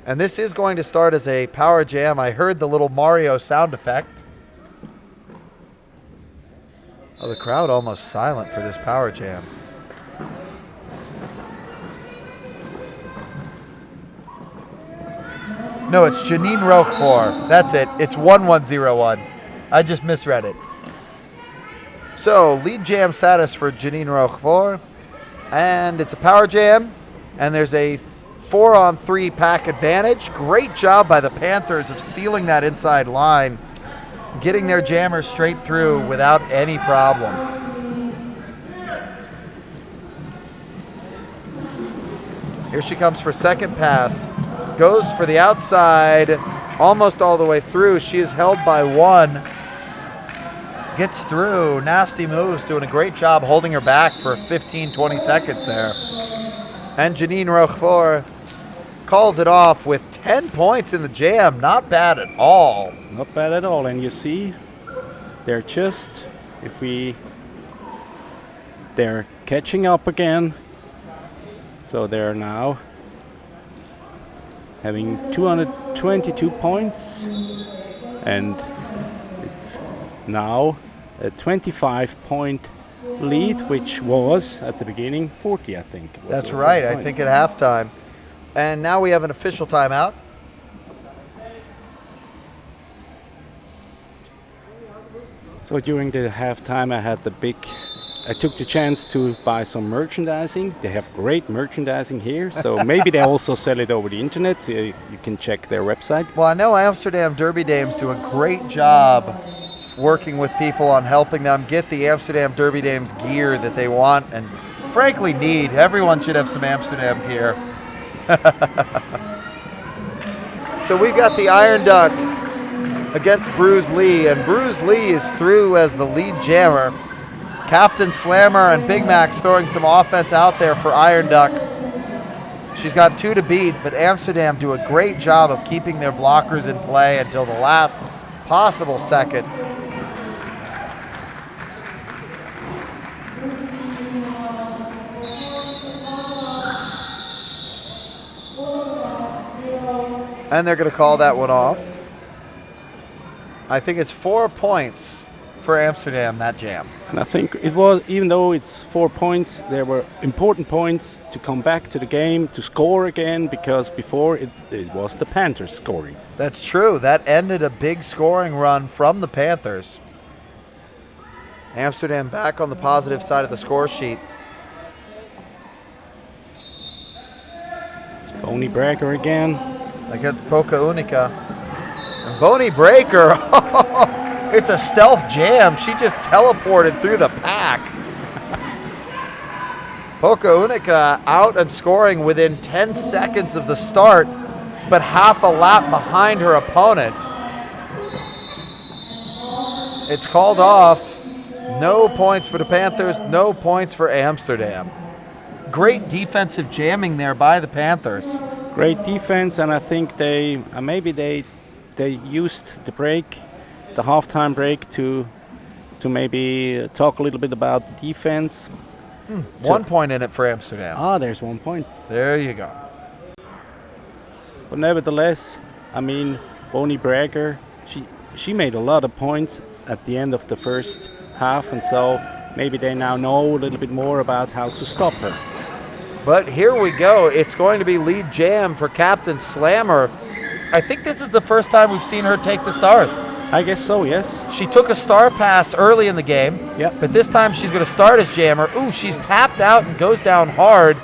And this is going to start as a power jam. I heard the little Mario sound effect. Oh, the crowd almost silent for this power jam. No, it's Janine Roquefort. That's it. It's 1101. I just misread it. So, lead jam status for Janine Roquefort. And it's a power jam. And there's a 4-on-3 pack advantage. Great job by the Panthers of sealing that inside line, getting their jammer straight through without any problem. Here she comes for second pass. Goes for the outside, almost all the way through. She is held by 1. Gets through. Nasty moves, doing a great job holding her back for 15, 20 seconds there. And Janine Roquefort calls it off with 10 points in the jam. Not bad at all. It's not bad at all. And you see, they're they're catching up again. So they're now having 222 points. And it's now a 25-point lead, which was at the beginning 40, I think. That's right. I think at halftime. And now we have an official timeout. So during the halftime, I took the chance to buy some merchandising. They have great merchandising here, so maybe they also sell it over the internet. You can check their website. Well, I know Amsterdam Derby Dames do a great job working with people on helping them get the Amsterdam Derby Dames gear that they want and frankly need. Everyone should have some Amsterdam gear. So we've got the Iron Duck against Bruce Lee, and Bruce Lee is through as the lead jammer. Captain Slammer and Big Mac's throwing some offense out there for Iron Duck. She's got 2 to beat, but Amsterdam do a great job of keeping their blockers in play until the last possible second. And they're going to call that one off. I think it's 4 points for Amsterdam, that jam. And I think it was, even though it's 4 points, there were important points to come back to the game, to score again, because before it was the Panthers scoring. That's true. That ended a big scoring run from the Panthers. Amsterdam back on the positive side of the score sheet. It's Bonnie Breaker again. Against Polka Unica. And Bonnie Breaker, it's a stealth jam. She just teleported through the pack. Polka Unica out and scoring within 10 seconds of the start, but half a lap behind her opponent. It's called off. No points for the Panthers, no points for Amsterdam. Great defensive jamming there by the Panthers. Great defense, and I think maybe they used the break, the halftime break, to maybe talk a little bit about the defense. 1 point in it for Amsterdam. There's 1 point. There you go. But nevertheless, I mean, Bonnie Breaker, she made a lot of points at the end of the first half, and so maybe they now know a little bit more about how to stop her. But here we go. It's going to be lead jam for Captain Slammer. I think this is the first time we've seen her take the stars. I guess so, yes. She took a star pass early in the game, Yep. but this time she's going to start as jammer. Ooh, she's tapped out and goes down hard.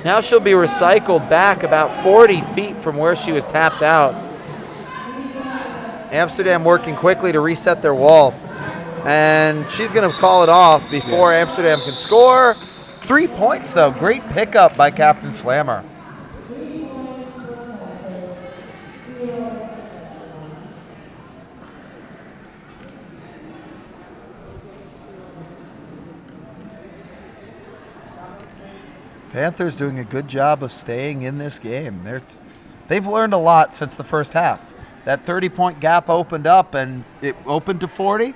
Now she'll be recycled back about 40 feet from where she was tapped out. Amsterdam working quickly to reset their wall. And she's going to call it off before Amsterdam can score. 3 points, though. Great pickup by Captain Slammer. Panthers doing a good job of staying in this game. They've learned a lot since the first half. That 30-point gap opened up, and it opened to 40,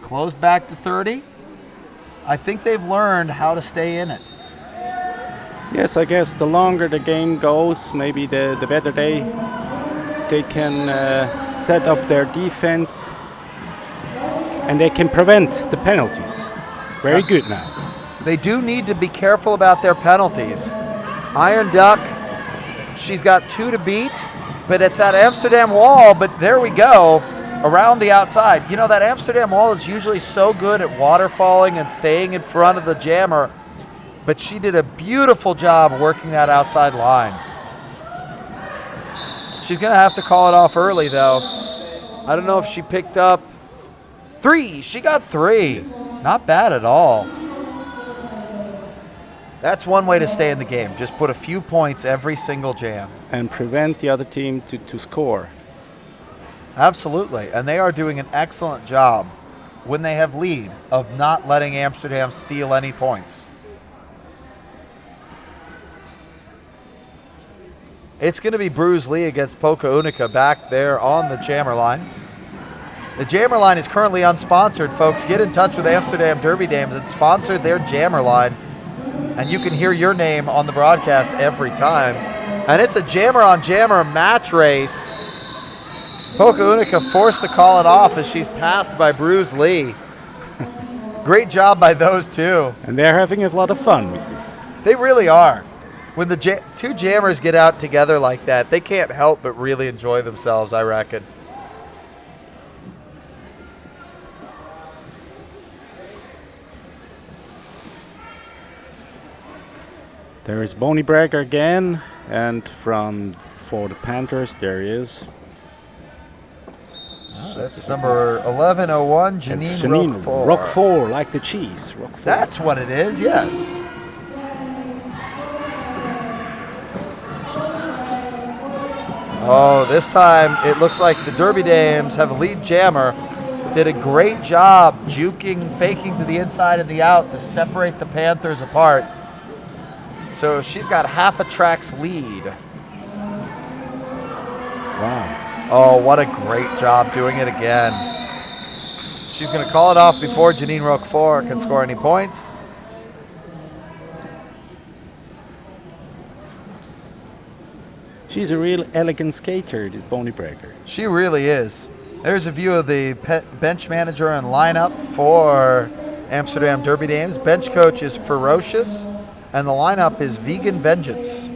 closed back to 30. I think they've learned how to stay in it. Yes, I guess the longer the game goes, maybe the better they can set up their defense, and they can prevent the penalties. Very good now. They do need to be careful about their penalties. Iron Duck, she's got 2 to beat, but it's that Amsterdam wall, but there we go, around the outside. You know, that Amsterdam wall is usually so good at waterfalling and staying in front of the jammer, but she did a beautiful job working that outside line. She's going to have to call it off early, though. I don't know if she picked up 3. She got 3. Not bad at all. That's one way to stay in the game. Just put a few points every single jam. And prevent the other team to score. Absolutely. And they are doing an excellent job when they have lead of not letting Amsterdam steal any points. It's going to be Bruce Lee against Polka Unica back there on the jammer line. The jammer line is currently unsponsored, folks. Get in touch with Amsterdam Derby Dames and sponsor their jammer line. And you can hear your name on the broadcast every time. And it's a jammer-on-jammer match race. Polka Unica forced to call it off as she's passed by Bruce Lee. Great job by those two. And they're having a lot of fun, we see. They really are. When the two jammers get out together like that, they can't help but really enjoy themselves, I reckon. There is Bonnie Breaker again, and for the Panthers, there is. That's number 1101, Janine Roquefort. Roquefort, like the cheese. Roquefort. That's what it is, yes. Oh, this time it looks like the Derby Dames have a lead jammer. Did a great job juking, faking to the inside and the out to separate the Panthers apart. So she's got half a track's lead. Wow. Oh, what a great job doing it again. She's going to call it off before Janine Roquefort can score any points. She's a real elegant skater, this Bonnie Breaker. She really is. There's a view of the bench manager and lineup for Amsterdam Derby Dames. Bench coach is Ferocious, and the lineup is Vegan Vengeance.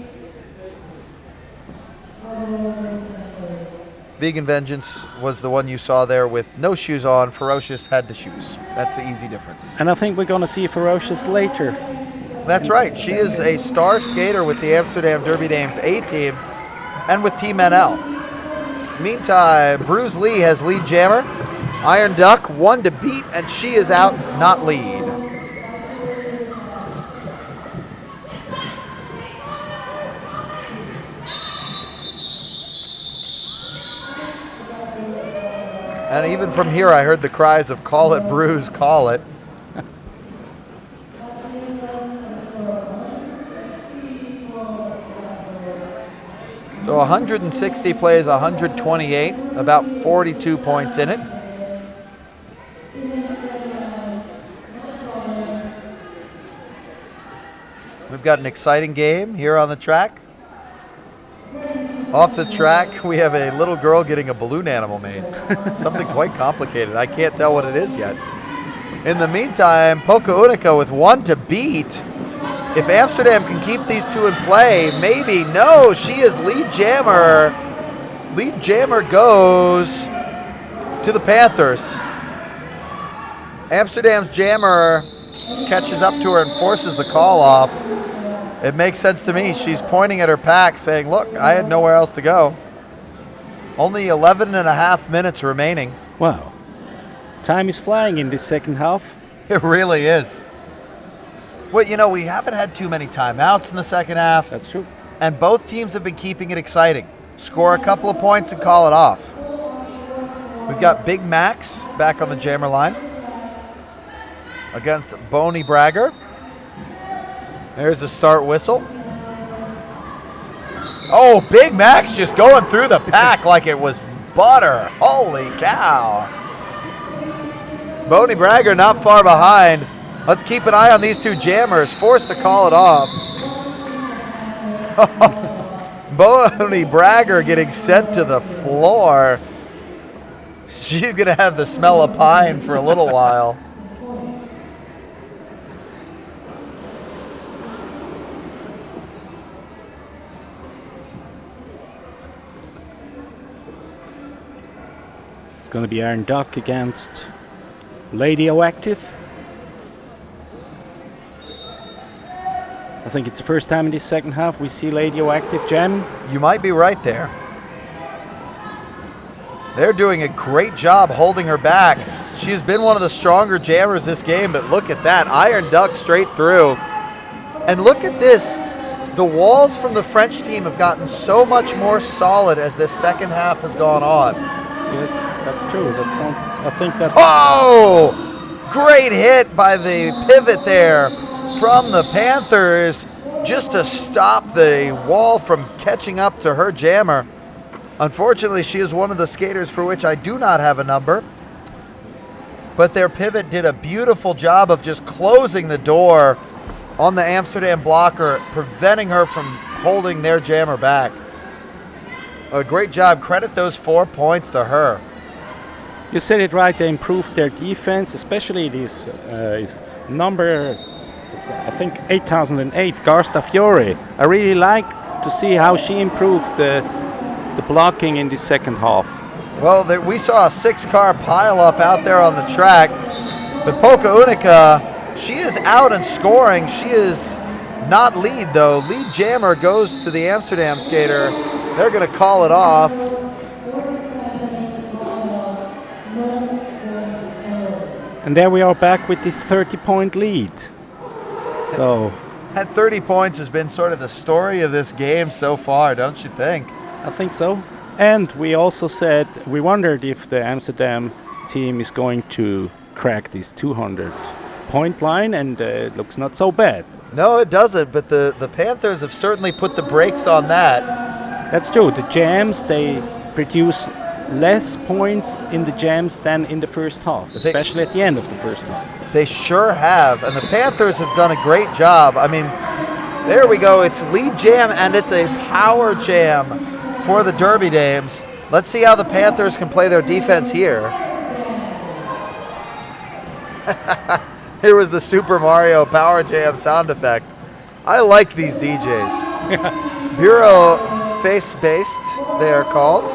Vegan Vengeance was the one you saw there with no shoes on. Ferocious had the shoes. That's the easy difference. And I think we're going to see Ferocious later. That's right. She is a star skater with the Amsterdam Derby Dames A team and with Team NL. Meantime, Bruce Lee has lead jammer. Iron Duck, 1 to beat, and she is out, not lead. And even from here, I heard the cries of "Call it, Bruce, call it." So 160 plays 128, about 42 points in it. We've got an exciting game here on the track. Off the track, we have a little girl getting a balloon animal made. Something quite complicated. I can't tell what it is yet. In the meantime, Poca Unica with 1 to beat. If Amsterdam can keep these two in play, maybe. No, she is lead jammer. Lead jammer goes to the Panthers. Amsterdam's jammer catches up to her and forces the call off. It makes sense to me. She's pointing at her pack saying, look, I had nowhere else to go. Only 11 and a half minutes remaining. Wow. Time is flying in this second half. It really is. Well, you know, we haven't had too many timeouts in the second half. That's true. And both teams have been keeping it exciting. Score a couple of points and call it off. We've got Big Max back on the jammer line against Boney Bragger. There's the start whistle. Oh, Big Max just going through the pack like it was butter. Holy cow. Boney Bragger not far behind. Let's keep an eye on these two jammers. Forced to call it off. Boney Bragger getting sent to the floor. She's going to have the smell of pine for a little while. It's going to be Iron Duck against Lady Oactive. I think it's the first time in this second half we see Lady Oactive jam. You might be right there. They're doing a great job holding her back. Yes. She's been one of the stronger jammers this game, but look at that. Iron Duck straight through. And look at this. The walls from the French team have gotten so much more solid as this second half has gone on. Yes, that's true. I think that's... Oh! Great hit by the pivot there from the Panthers just to stop the wall from catching up to her jammer. Unfortunately, she is one of the skaters for which I do not have a number. But their pivot did a beautiful job of just closing the door on the Amsterdam blocker, preventing her from holding their jammer back. A great job. Credit those 4 points to her. You said it right. They improved their defense, especially this is number, I think, 8008, Garsta Fiore. I really like to see how she improved the blocking in the second half. Well, we saw a 6-car pileup out there on the track, but Poca Unica, she is out and scoring. She is not lead, though. Lead jammer goes to the Amsterdam skater. They're going to call it off. And there we are back with this 30-point lead. So That 30 points has been sort of the story of this game so far, don't you think? I think so. And we also said we wondered if the Amsterdam team is going to crack this 200-point line, and it looks not so bad. No, it doesn't, but the Panthers have certainly put the brakes on that. That's true. The jams, they produce less points in the jams than in the first half, especially at the end of the first half. They sure have, and the Panthers have done a great job. I mean, there we go. It's lead jam, and it's a power jam for the Derby Dames. Let's see how the Panthers can play their defense here. Here was the Super Mario Power Jam sound effect. I like these DJs. Bureau face-based, they are called.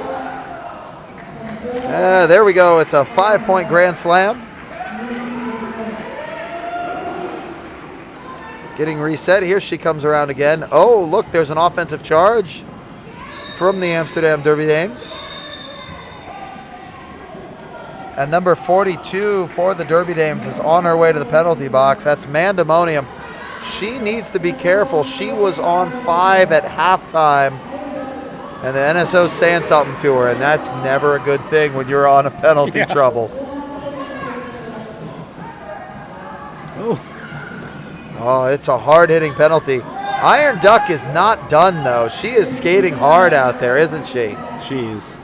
There we go. It's a 5-point grand slam. Getting reset. Here she comes around again. Oh, look, there's an offensive charge from the Amsterdam Derby Dames. And number 42 for the Derby Dames is on her way to the penalty box. That's Mandemonium. She needs to be careful. She was on 5 at halftime. And the NSO's saying something to her, and that's never a good thing when you're on a penalty trouble. Ooh. Oh, it's a hard-hitting penalty. Iron Duck is not done, though. She is skating hard out there, isn't she? She is.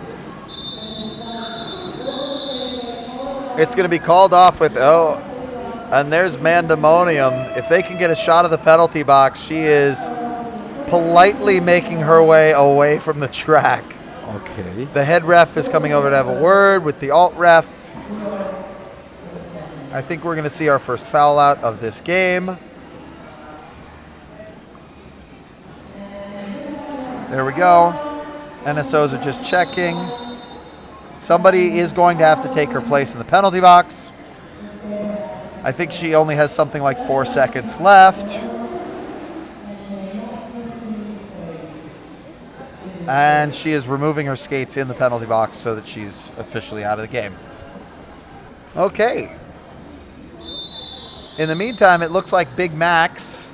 It's going to be called off with, and there's Mandemonium. If they can get a shot of the penalty box, she is politely making her way away from the track. Okay. The head ref is coming over to have a word with the alt ref. I think we're going to see our first foul out of this game. There we go. NSOs are just checking. Somebody is going to have to take her place in the penalty box. I think she only has something like 4 seconds left. And she is removing her skates in the penalty box so that she's officially out of the game. Okay. In the meantime, it looks like Big Max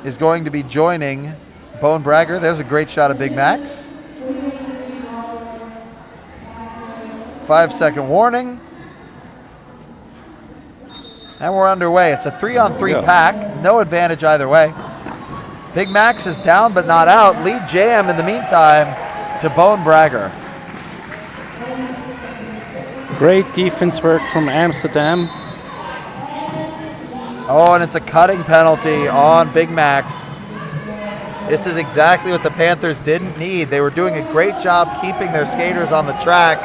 is going to be joining Bone Bragger. There's a great shot of Big Max. 5-second warning. And we're underway. It's a 3-on-3 pack. No advantage either way. Big Max is down but not out. Lead jam in the meantime to Bone Bragger. Great defense work from Amsterdam. Oh, and it's a cutting penalty on Big Max. This is exactly what the Panthers didn't need. They were doing a great job keeping their skaters on the track,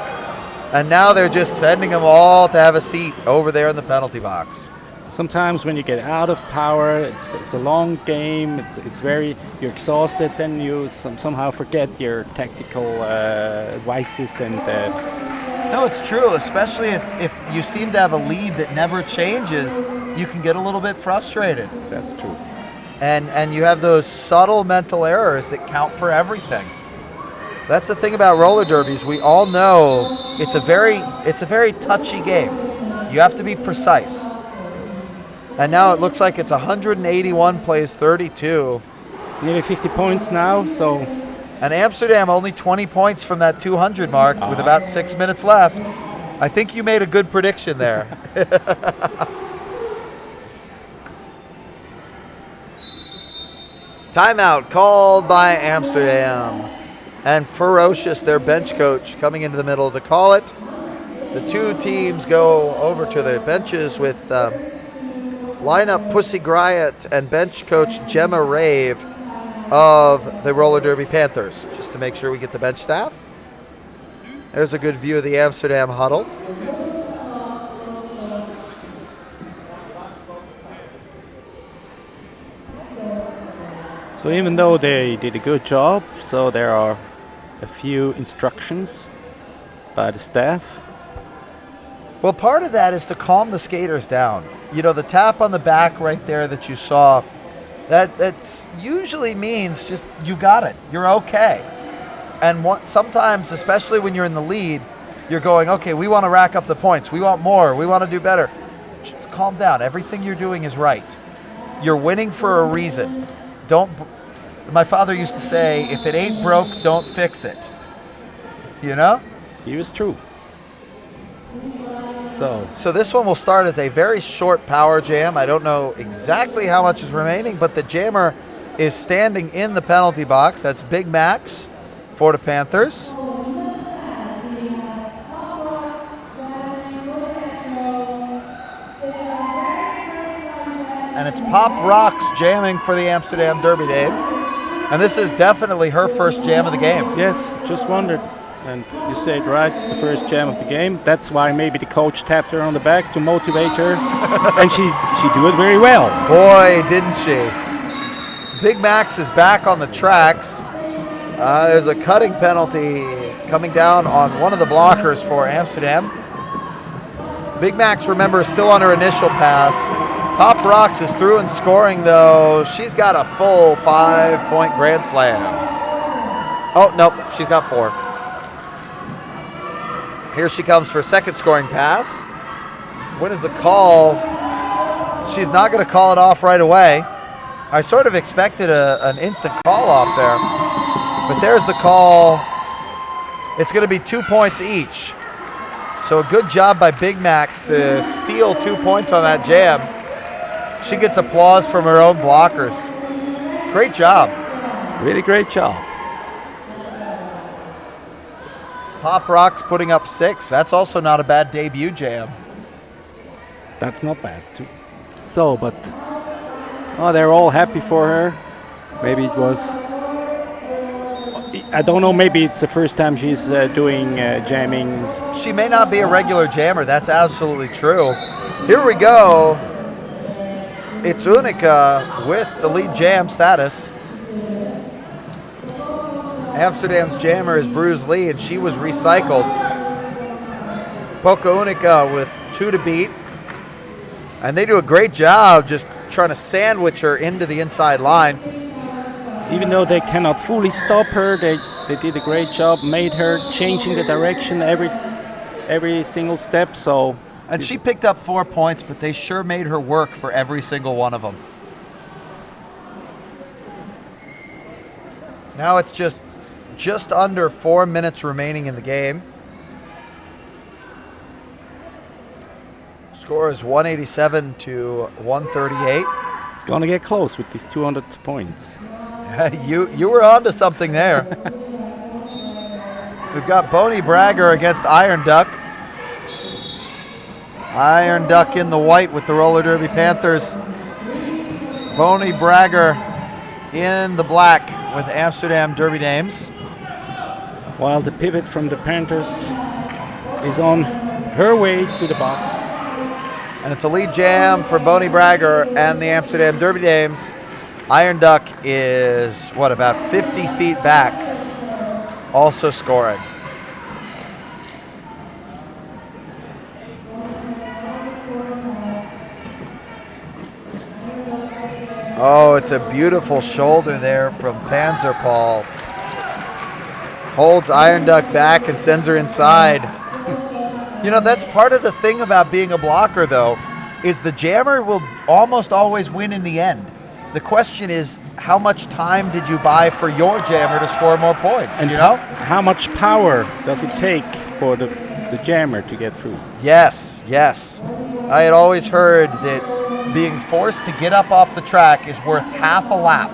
and now they're just sending them all to have a seat over there in the penalty box. Sometimes when you get out of power, it's a long game. It's very, you're exhausted. Then you somehow forget your tactical advices and. No, it's true. Especially if you seem to have a lead that never changes, you can get a little bit frustrated. That's true. And you have those subtle mental errors that count for everything. That's the thing about roller derbies. We all know it's a very touchy game. You have to be precise. And now it looks like it's 181 plays 32. It's nearly 50 points now, so. And Amsterdam only 20 points from that 200 mark with about 6 minutes left. I think you made a good prediction there. Timeout called by Amsterdam. And Ferocious, their bench coach, coming into the middle to call it. The two teams go over to their benches with lineup Pussy Griot and bench coach Gemma Rave of the Roller Derby Panthers, just to make sure we get the bench staff. There's a good view of the Amsterdam huddle. So even though they did a good job, so there are a few instructions by the staff. Well, part of that is to calm the skaters down. You know, the tap on the back right there that you saw, that's usually means just you got it, you're okay. And sometimes, especially when you're in the lead, you're going, okay, we want to rack up the points, we want more, we want to do better. Just calm down. Everything you're doing is right. You're winning for a reason. My father used to say, if it ain't broke, don't fix it. You know? He was true. So this one will start as a very short power jam. I don't know exactly how much is remaining, but the jammer is standing in the penalty box. That's Big Max for the Panthers. And it's Pop Rocks jamming for the Amsterdam Derby Dames. And this is definitely her first jam of the game. Yes, just wondered. And you said right, it's the first jam of the game. That's why maybe the coach tapped her on the back to motivate her. And she do it very well. Boy, didn't she. Big Max is back on the tracks. There's a cutting penalty coming down on one of the blockers for Amsterdam. Big Max, remember, is still on her initial pass. Pop Rocks is through and scoring, though. She's got a full 5-point grand slam. Oh, nope, she's got 4. Here she comes for a second scoring pass. When is the call? She's not going to call it off right away. I sort of expected an instant call off there. But there's the call. It's going to be 2 points each. So a good job by Big Max to steal 2 points on that jam. She gets applause from her own blockers. Great job. Really great job. Pop Rocks putting up 6. That's also not a bad debut jam. That's not bad too. So, but they're all happy for her. Maybe it was, I don't know, maybe it's the first time she's doing jamming. She may not be a regular jammer. That's absolutely true. Here we go. It's Unica with the lead jam status. Amsterdam's jammer is Bruce Lee, and she was recycled. Boca Unica with 2 to beat. And they do a great job just trying to sandwich her into the inside line. Even though they cannot fully stop her, they did a great job, made her changing the direction every single step. So, and she picked up 4 points, but they sure made her work for every single one of them. Now it's just under 4 minutes remaining in the game. Score is 187 to 138. It's going to get close with these 200 points. You were onto something there. We've got Boney Bragger against Iron Duck. Iron Duck in the white with the roller derby Panthers. Boney Bragger in the black with Amsterdam Derby Dames. While the pivot from the Panthers is on her way to the box. And it's a lead jam for Boney Bragger and the Amsterdam Derby Dames. Iron Duck is, about 50 feet back, also scoring. Oh, it's a beautiful shoulder there from Panzerpaul. Holds Iron Duck back and sends her inside. You know, that's part of the thing about being a blocker, though, is the jammer will almost always win in the end. The question is, how much time did you buy for your jammer to score more points? And you know? How much power does it take for the jammer to get through? Yes. I had always heard that being forced to get up off the track is worth half a lap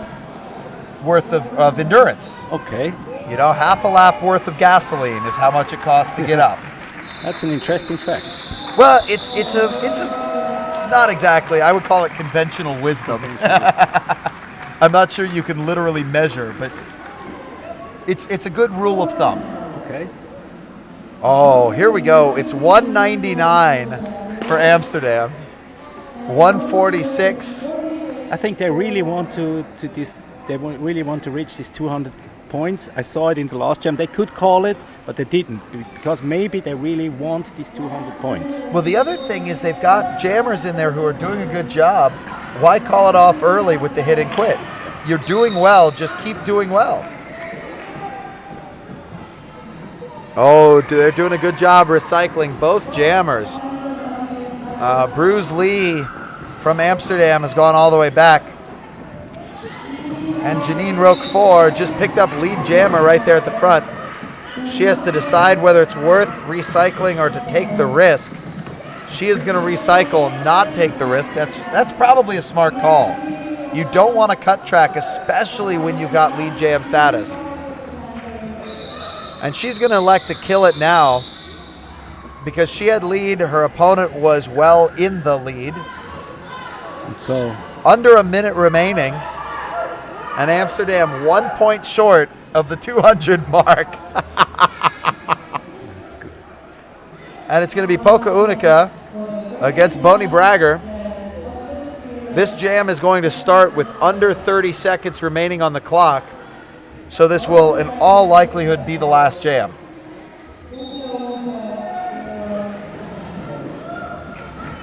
worth of endurance. Okay. You know, half a lap worth of gasoline is how much it costs to get up. That's an interesting fact. Well, it's a not exactly. I would call it conventional wisdom. I'm not sure you can literally measure, but it's a good rule of thumb. Okay. Oh, here we go. It's 199 for Amsterdam. 146. I think they really want they really want to reach these 200 points. I saw it in the last jam. They could call it, but they didn't, because maybe they really want these 200 points. Well, the other thing is they've got jammers in there who are doing a good job. Why call it off early with the hit and quit? You're doing well. Just keep doing well. Oh, they're doing a good job recycling both jammers. Bruce Lee from Amsterdam has gone all the way back. And Janine Roquefort just picked up lead jammer right there at the front. She has to decide whether it's worth recycling or to take the risk. She is going to recycle and not take the risk. That's probably a smart call. You don't want to cut track, especially when you've got lead jam status. And she's going to elect to kill it now because she had lead. Her opponent was well in the lead. And so under a minute remaining, and Amsterdam 1 point short of the 200 mark. and it's going to be Poca Unica against Bonnie Bragger. This jam is going to start with under 30 seconds remaining on the clock, so this will in all likelihood be the last jam.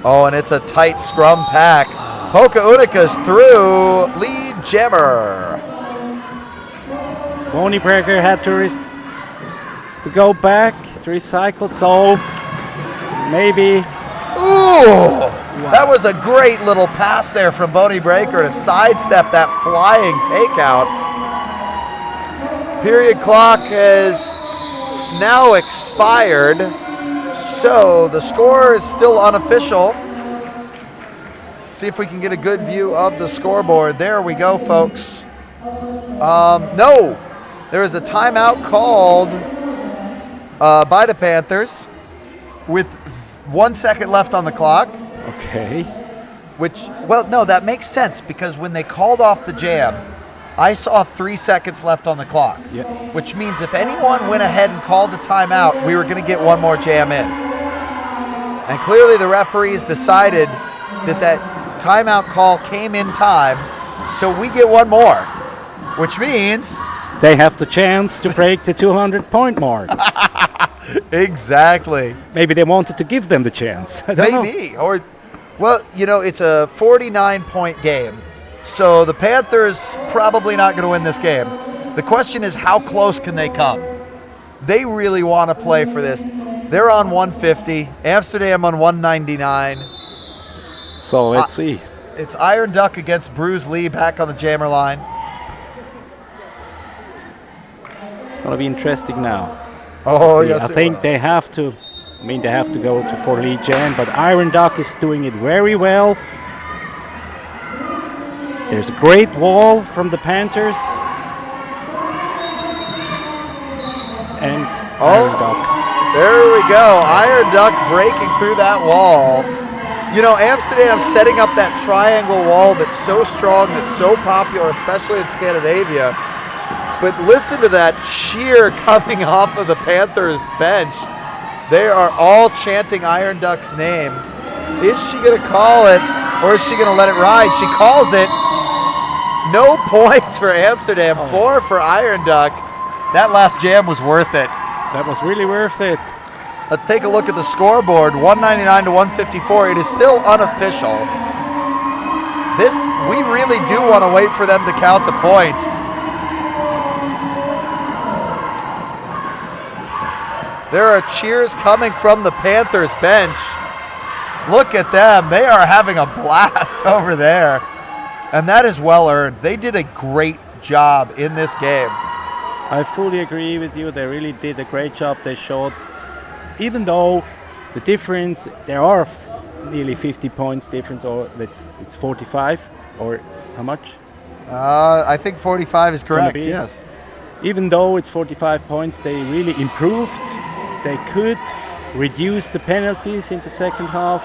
Oh, and it's a tight scrum pack. Poca Unica's through, lead jammer. Bonnie Bragger had to go back to recycle, so maybe. Ooh, that was a great little pass there from Bonnie Bragger to sidestep that flying takeout. Period clock has now expired, so the score is still unofficial. See if we can get a good view of the scoreboard. There we go, folks. No, there is a timeout called by the Panthers with 1 second left on the clock. Okay. Well, no, that makes sense because when they called off the jam, I saw 3 seconds left on the clock. Yeah. Which means if anyone went ahead and called the timeout, we were going to get one more jam in. And clearly the referees decided that timeout call came in time, so we get one more, which means they have the chance to break the 200-point mark. Exactly. Maybe they wanted to give them the chance. I don't know. Or, well, it's a 49-point game, so the Panthers probably not going to win this game. The question is, how close can they come? They really want to play for this. They're on 150, Amsterdam on 199. So let's see. It's Iron Duck against Bruce Lee back on the jammer line. It's going to be interesting now. Oh, yes. I think they have to. They have to go for lead jam, but Iron Duck is doing it very well. There's a great wall from the Panthers. And Iron Duck. There we go. Iron Duck breaking through that wall. Amsterdam's setting up that triangle wall that's so strong, that's so popular, especially in Scandinavia. But listen to that cheer coming off of the Panthers bench. They are all chanting Iron Duck's name. Is she going to call it, or is she going to let it ride? She calls it. No points for Amsterdam, 4 for Iron Duck. That last jam was worth it. That was really worth it. Let's take a look at the scoreboard, 199 to 154. It is still unofficial. We really do want to wait for them to count the points. There are cheers coming from the Panthers bench. Look at them. They are having a blast over there. And that is well earned. They did a great job in this game. I fully agree with you. They really did a great job. They showed, even though the difference, there are nearly 50 points difference, or it's 45, or how much? I think 45 is correct, yes. Even though it's 45 points, they really improved. They could reduce the penalties in the second half.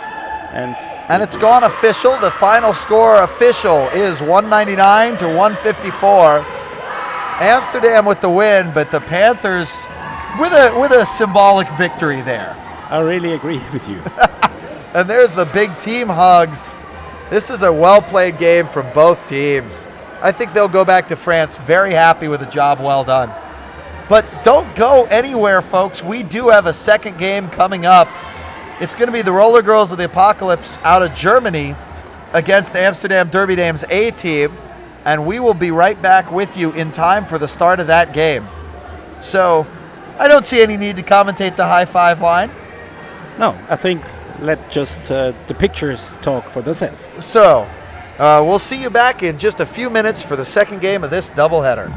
And it's gone official. The final score official is 199 to 154. Amsterdam with the win, but the Panthers with a symbolic victory there. I really agree with you. And there's the big team hugs. This is a well-played game from both teams. I think they'll go back to France very happy with a job well done. But don't go anywhere, folks. We do have a second game coming up. It's going to be the Roller Girls of the Apocalypse out of Germany against the Amsterdam Derby Dames A team. And we will be right back with you in time for the start of that game. So I don't see any need to commentate the high five line. No, I think let just the pictures talk for themselves. So we'll see you back in just a few minutes for the second game of this doubleheader.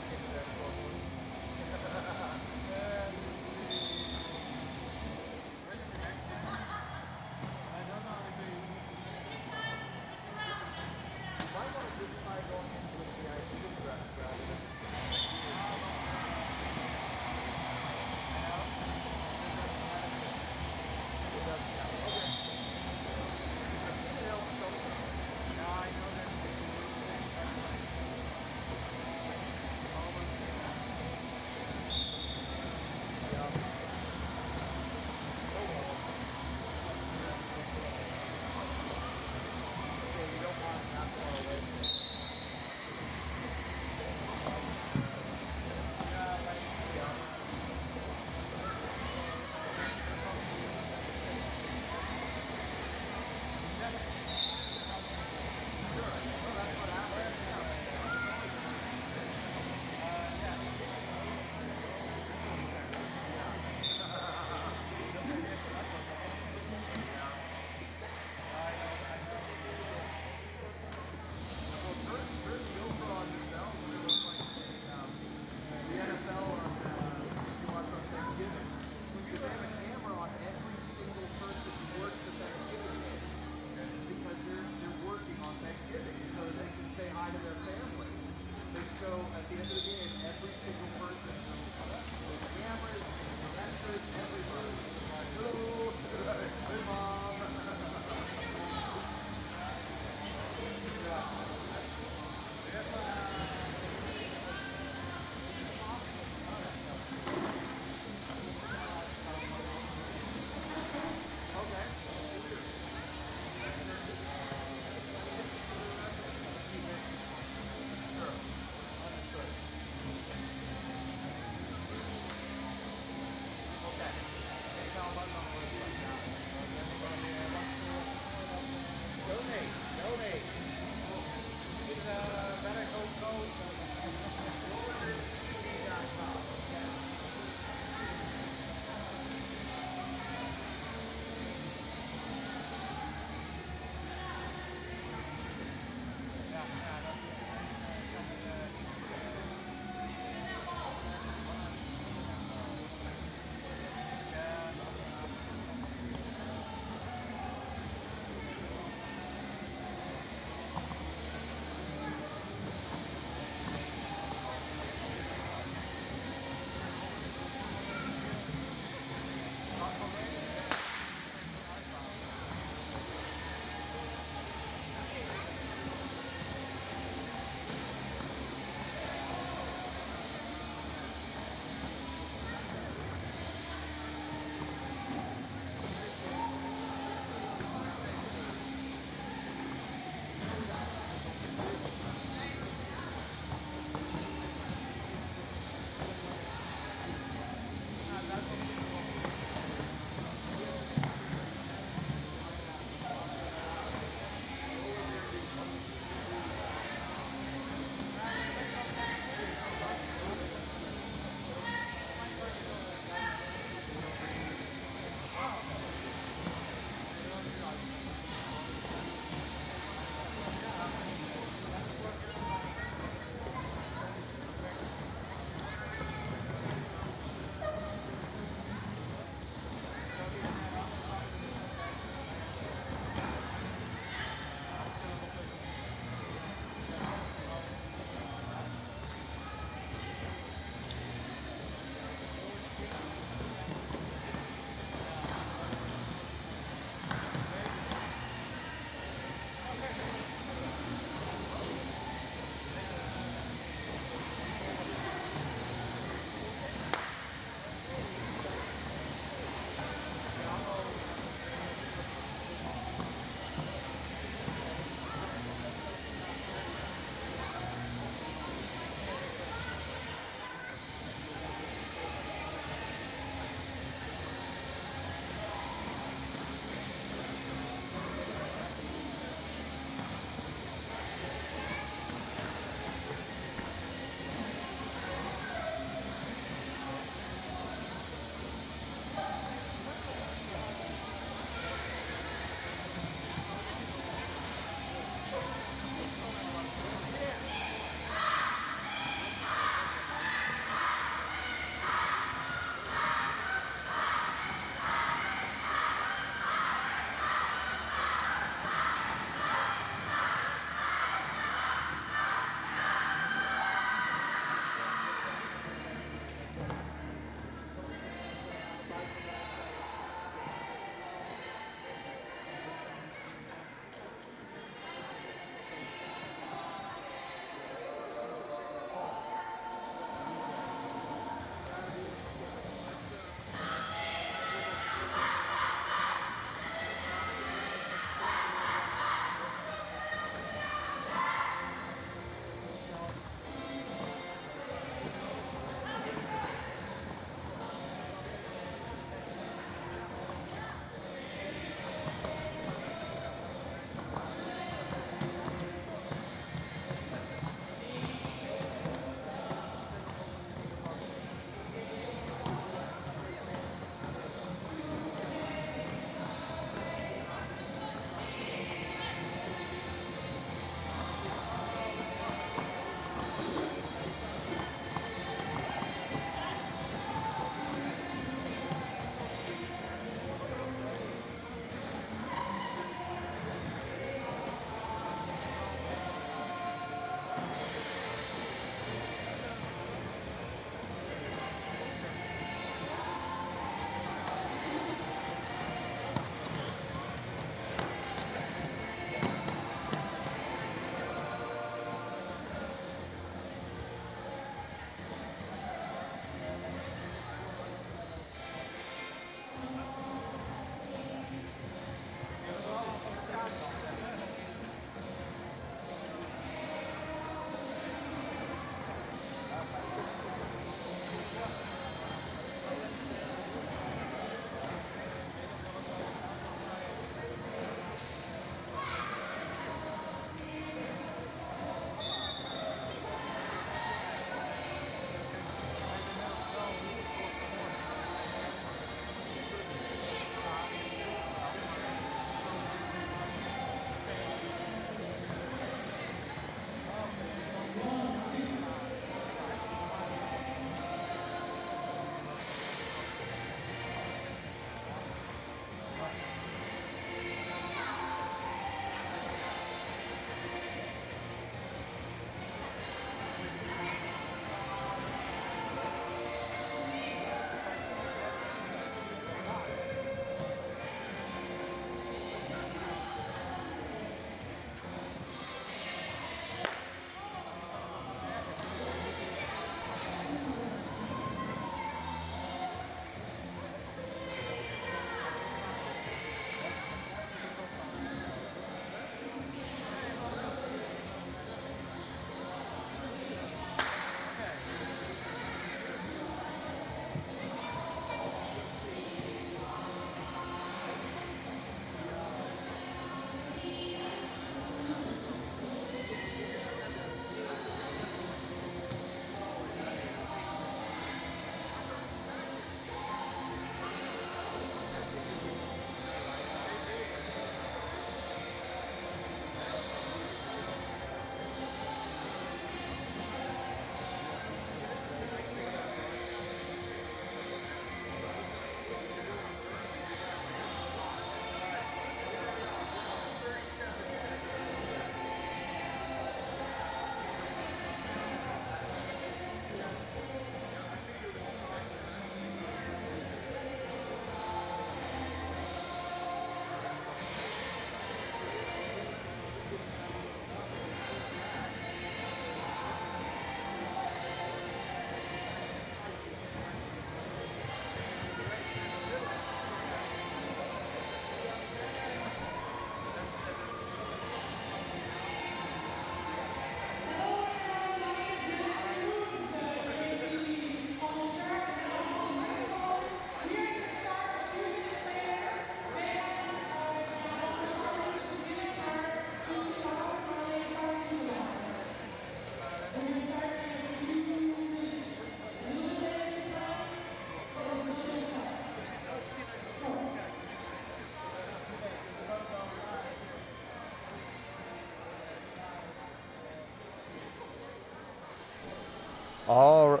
All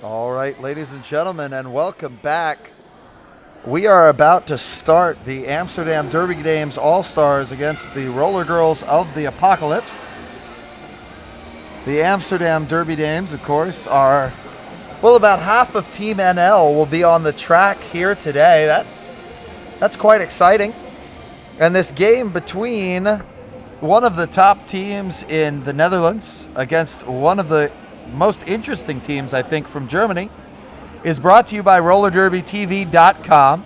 right, ladies and gentlemen, and welcome back. We are about to start the Amsterdam Derby Dames All-Stars against the Roller Girls of the Apocalypse. The Amsterdam Derby Dames, of course, are, well, about half of Team NL will be on the track here today. That's quite exciting. And this game between one of the top teams in the Netherlands against one of the most interesting teams, I think, from Germany, is brought to you by RollerDerbyTV.com.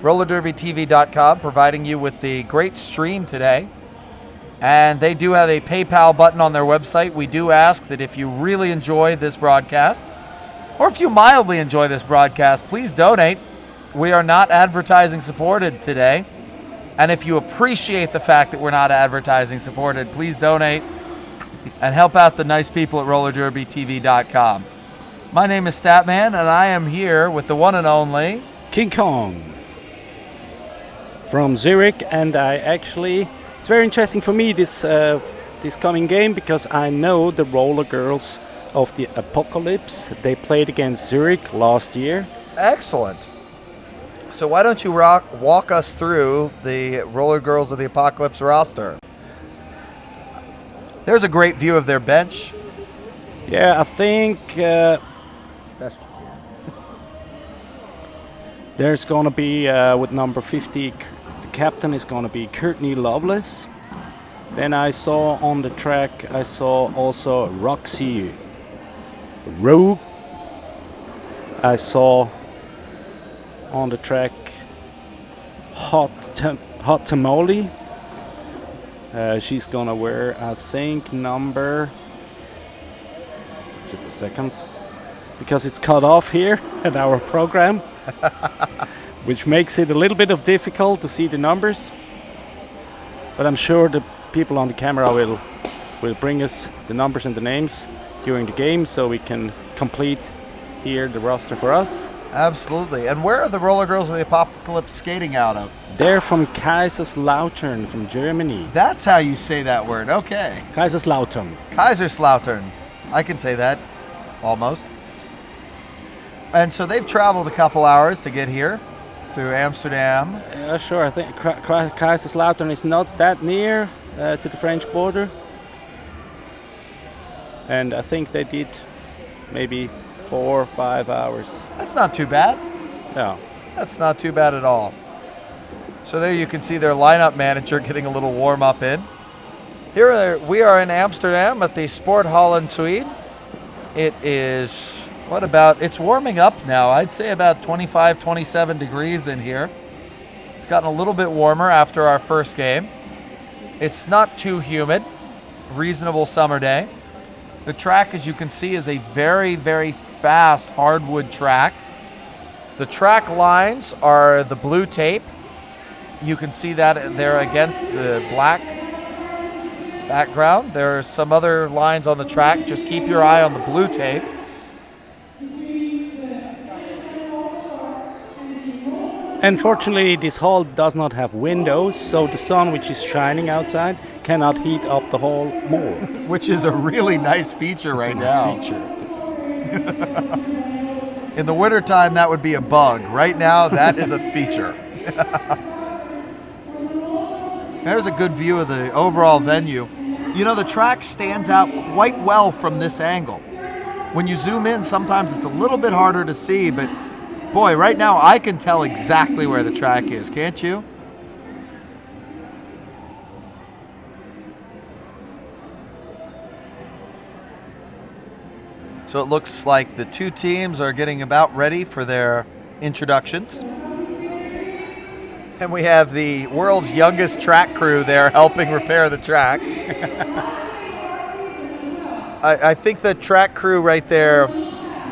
RollerDerbyTV.com providing you with the great stream today. And they do have a PayPal button on their website. We do ask that if you really enjoy this broadcast, or if you mildly enjoy this broadcast, please donate. We are not advertising supported today. And if you appreciate the fact that we're not advertising supported, please donate and help out the nice people at RollerDerbyTV.com. My name is Statman, and I am here with the one and only King Kong from Zurich, and it's very interesting for me this coming game because I know the Roller Girls of the Apocalypse. They played against Zurich last year. Excellent. So why don't you walk us through the Roller Girls of the Apocalypse roster? There's a great view of their bench. Yeah, I think Best you can. there's going to be, with number 50, the captain is going to be Courtney Loveless. Then I saw on the track, also Roxy Rowe. I saw on the track Hot Tamale. She's gonna wear, I think, number, just a second, because it's cut off here at our program, which makes it a little bit of difficult to see the numbers. But I'm sure the people on the camera will bring us the numbers and the names during the game, so we can complete here the roster for us. Absolutely. And where are the Roller Girls of the Apocalypse skating out of? They're from Kaiserslautern, from Germany. That's how you say that word. Okay. Kaiserslautern. Kaiserslautern. I can say that, almost. And so they've traveled a couple hours to get here to Amsterdam. Sure. I think Kaiserslautern is not that near to the French border. And I think they did maybe 4 or 5 hours. That's not too bad. No. That's not too bad at all. So there you can see their lineup manager getting a little warm up in. We are in Amsterdam at the Sport Holland Suite. It is, it's warming up now. I'd say about 25, 27 degrees in here. It's gotten a little bit warmer after our first game. It's not too humid, reasonable summer day. The track, as you can see, is a very, very fast hardwood track. The track lines are the blue tape. You can see that there against the black background. There are some other lines on the track. Just keep your eye on the blue tape. Unfortunately, this hall does not have windows, so the sun, which is shining outside, cannot heat up the hall more. Which is a really nice feature right now. Feature. In the wintertime, that would be a bug. Right now, that is a feature. There's a good view of the overall venue. You know, the track stands out quite well from this angle. When you zoom in, sometimes it's a little bit harder to see, but boy, right now I can tell exactly where the track is, can't you? So it looks like the two teams are getting about ready for their introductions. And we have the world's youngest track crew there helping repair the track. I think the track crew right there,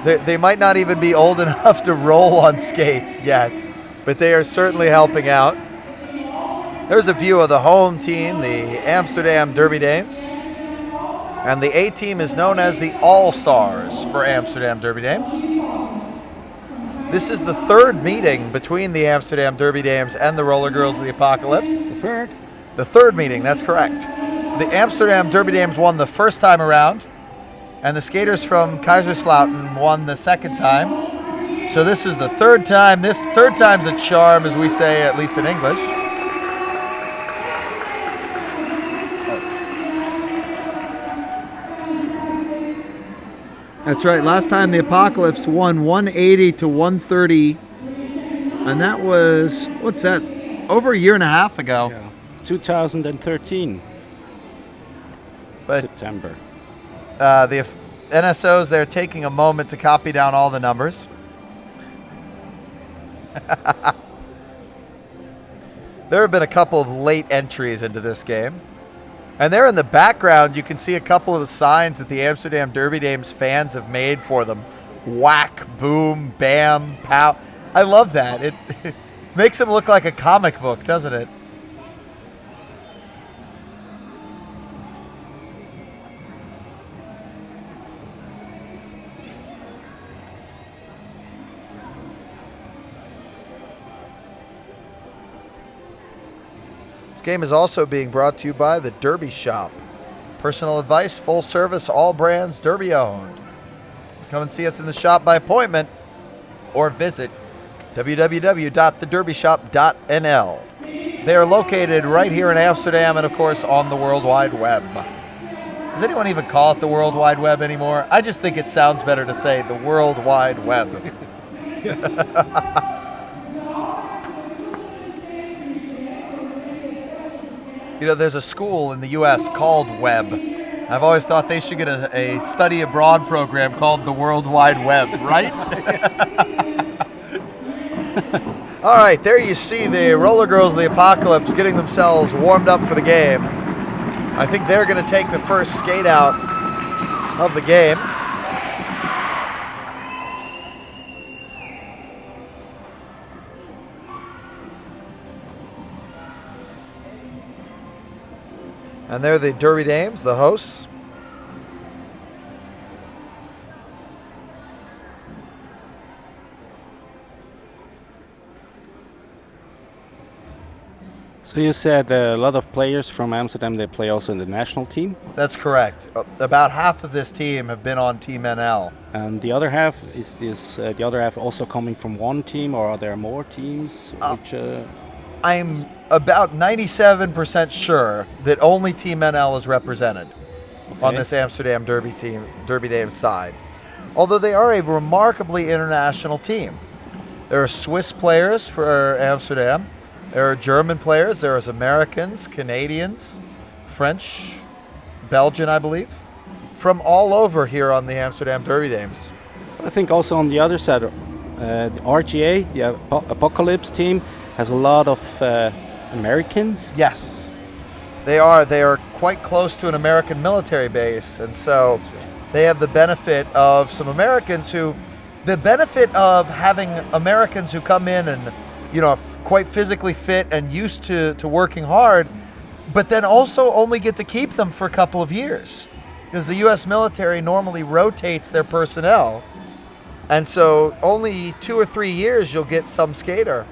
they might not even be old enough to roll on skates yet, but they are certainly helping out. There's a view of the home team, the Amsterdam Derby Dames. And the A team is known as the All-Stars for Amsterdam Derby Dames. This is the third meeting between the Amsterdam Derby Dames and the Roller Girls of the Apocalypse. The third? The third meeting, that's correct. The Amsterdam Derby Dames won the first time around, And the skaters from Kaiserslautern won the second time. So this is the third time. This third time's a charm, as we say, at least in English. That's right. Last time the Apocalypse won 180 to 130. And that was, what's that? Over a year and a half ago. Yeah. 2013. But September. the NSOs, they're taking a moment to copy down all the numbers. There have been a couple of late entries into this game. And there in the background, you can see a couple of the signs that the Amsterdam Derby Dames fans have made for them. Whack, boom, bam, pow. I love that. It makes them look like a comic book, doesn't it? This game is also being brought to you by the Derby Shop. Personal advice, full service, all brands, Derby owned. Come and see us in the shop by appointment or visit www.thederbyshop.nl. They are located right here in Amsterdam and, of course, on the World Wide Web. Does anyone even call it the World Wide Web anymore? I just think it sounds better to say the World Wide Web. You know, there's a school in the U.S. called Webb. I've always thought they should get a study abroad program called the World Wide Web, right? All right, there you see the Roller Girls of the Apocalypse getting themselves warmed up for the game. I think they're going to take the first skate out of the game. And they're the Derby Dames, the hosts. So you said a lot of players from Amsterdam, they play also in the national team? That's correct. About half of this team have been on Team NL. And the other half, is this the other half also coming from one team, or are there more teams? I'm about 97% sure that only Team NL is represented on this Amsterdam Derby Dames side. Although they are a remarkably international team. There are Swiss players for Amsterdam. There are German players. There are Americans, Canadians, French, Belgian, I believe, from all over here on the Amsterdam Derby Dames. I think also on the other side, the RGA, the Apocalypse team, has a lot of Americans. Yes, they are. They are quite close to an American military base, and so they have the benefit of some Americans who, the benefit of having Americans who come in and, you know, quite physically fit and used to working hard, but then also only get to keep them for a couple of years, because the U.S. military normally rotates their personnel, and so only 2 or 3 years you'll get some skater.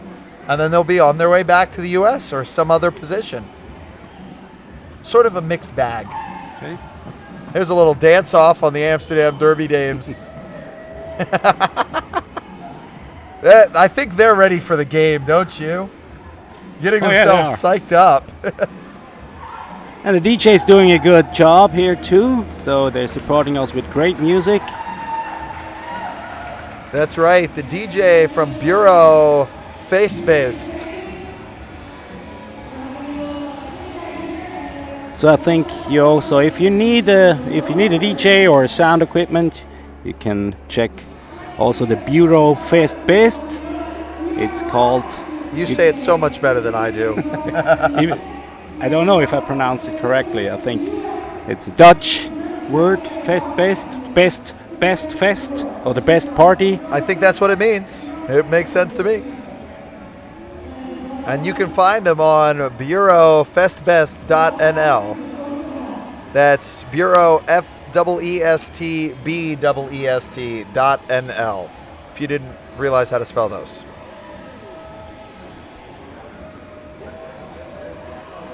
And then they'll be on their way back to the U.S. or some other position. Sort of a mixed bag. Okay. There's a little dance-off on the Amsterdam Derby Dames. I think they're ready for the game, don't you? Getting themselves psyched up. And the DJ's doing a good job here too. So they're supporting us with great music. That's right. The DJ from Bureau Face-Based. So I think you also, if you need a DJ or sound equipment, you can check also the Bureau Face-Based. It's called. You say it so much better than I do. I don't know if I pronounce it correctly. I think it's a Dutch word, Fest-Based, best fest, or the best party. I think that's what it means. It makes sense to me. And you can find them on bureaufestbest.nl. That's Bureau FEESTBEEST.nl. If you didn't realize how to spell those.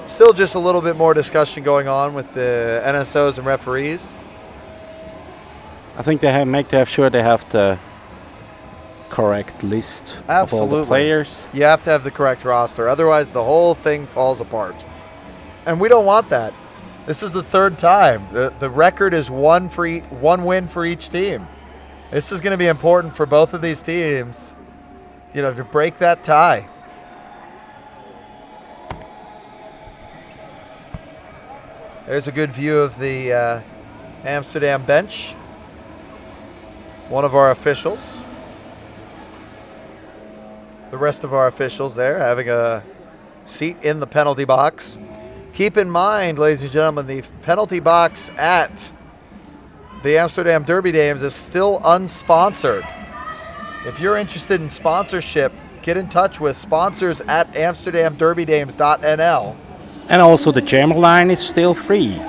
Still just a little bit more discussion going on with the NSOs and referees. I think they have sure they have the correct list of all Absolutely. the players. You have to have the correct roster. Otherwise, the whole thing falls apart. And we don't want that. This is the third time. The record is one win for each team. This is going to be important for both of these teams, to break that tie. There's a good view of the Amsterdam bench. One of our officials. The rest of our officials there having a seat in the penalty box. Keep in mind, ladies and gentlemen, the penalty box at the Amsterdam Derby Dames is still unsponsored. If you're interested in sponsorship, get in touch with sponsors at amsterdamderbydames.nl. And also the Jammer line is still free.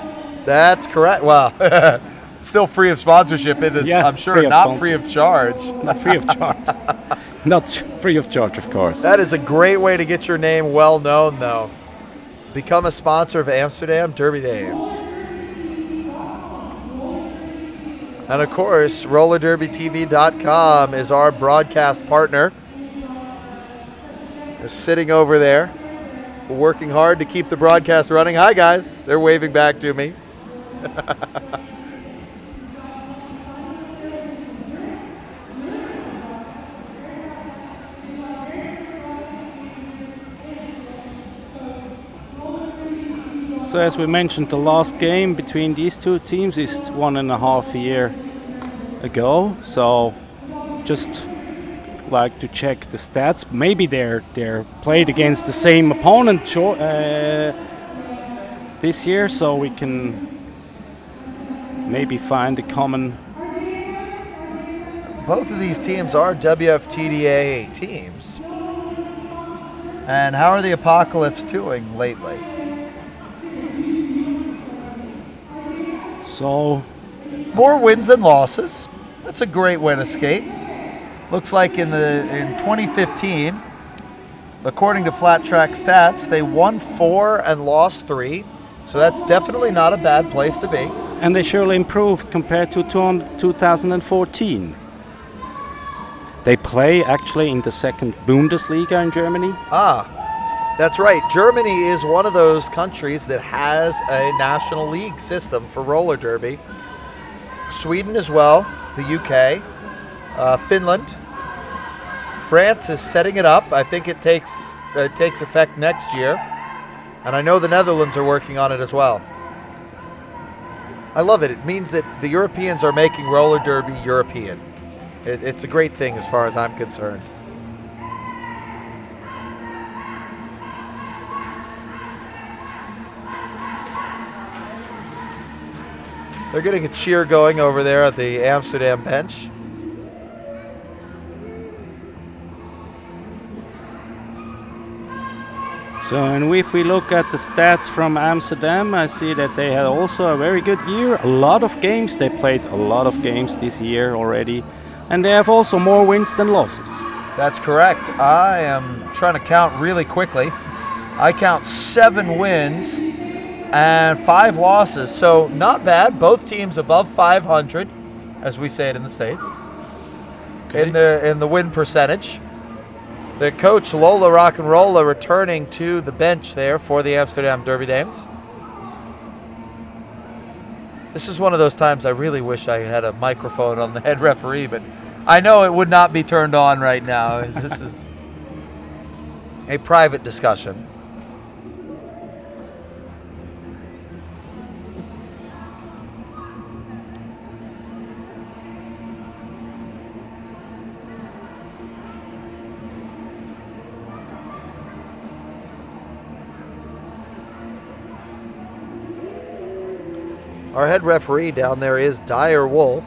That's correct. Well, still free of sponsorship. It is, Yeah, I'm sure, not free of charge. Not free of charge. Not free of charge, of course. That is a great way to get your name well known, though. Become a sponsor of Amsterdam Derby Dames. And of course, RollerDerbyTV.com is our broadcast partner. They're sitting over there, working hard to keep the broadcast running. Hi, guys. They're waving back to me. So as we mentioned, the last game between these two teams is 1.5 years ago. So just like to check the stats. Maybe they're played against the same opponent this year, so we can maybe find a common. Both of these teams are WFTDA teams. And how are the Apocalypse doing lately? So more wins than losses. That's a great win escape. Looks like in 2015, according to Flat Track Stats, they won 4 and lost 3. So that's definitely not a bad place to be. And they surely improved compared to 2014. They play actually in the second Bundesliga in Germany. That's right. Germany is one of those countries that has a national league system for roller derby. Sweden as well, the UK, Finland. France is setting it up. I think it takes effect next year. And I know the Netherlands are working on it as well. I love it. It means that the Europeans are making roller derby European. It's a great thing as far as I'm concerned. They're getting a cheer going over there at the Amsterdam bench. So, and if we look at the stats from Amsterdam, I see that they had also a very good year. A lot of games. They played a lot of games this year already. And they have also more wins than losses. That's correct. I am trying to count really quickly. I count 7 wins and 5 losses. So not bad. Both teams above 500, as we say it in the States, Okay. in the win percentage. The coach, Lola Rock'n'Rolla, returning to the bench there for the Amsterdam Derby Dames. This is one of those times I really wish I had a microphone on the head referee, but I know it would not be turned on right now, as this is a private discussion. Our head referee down there is Dyer Wolf,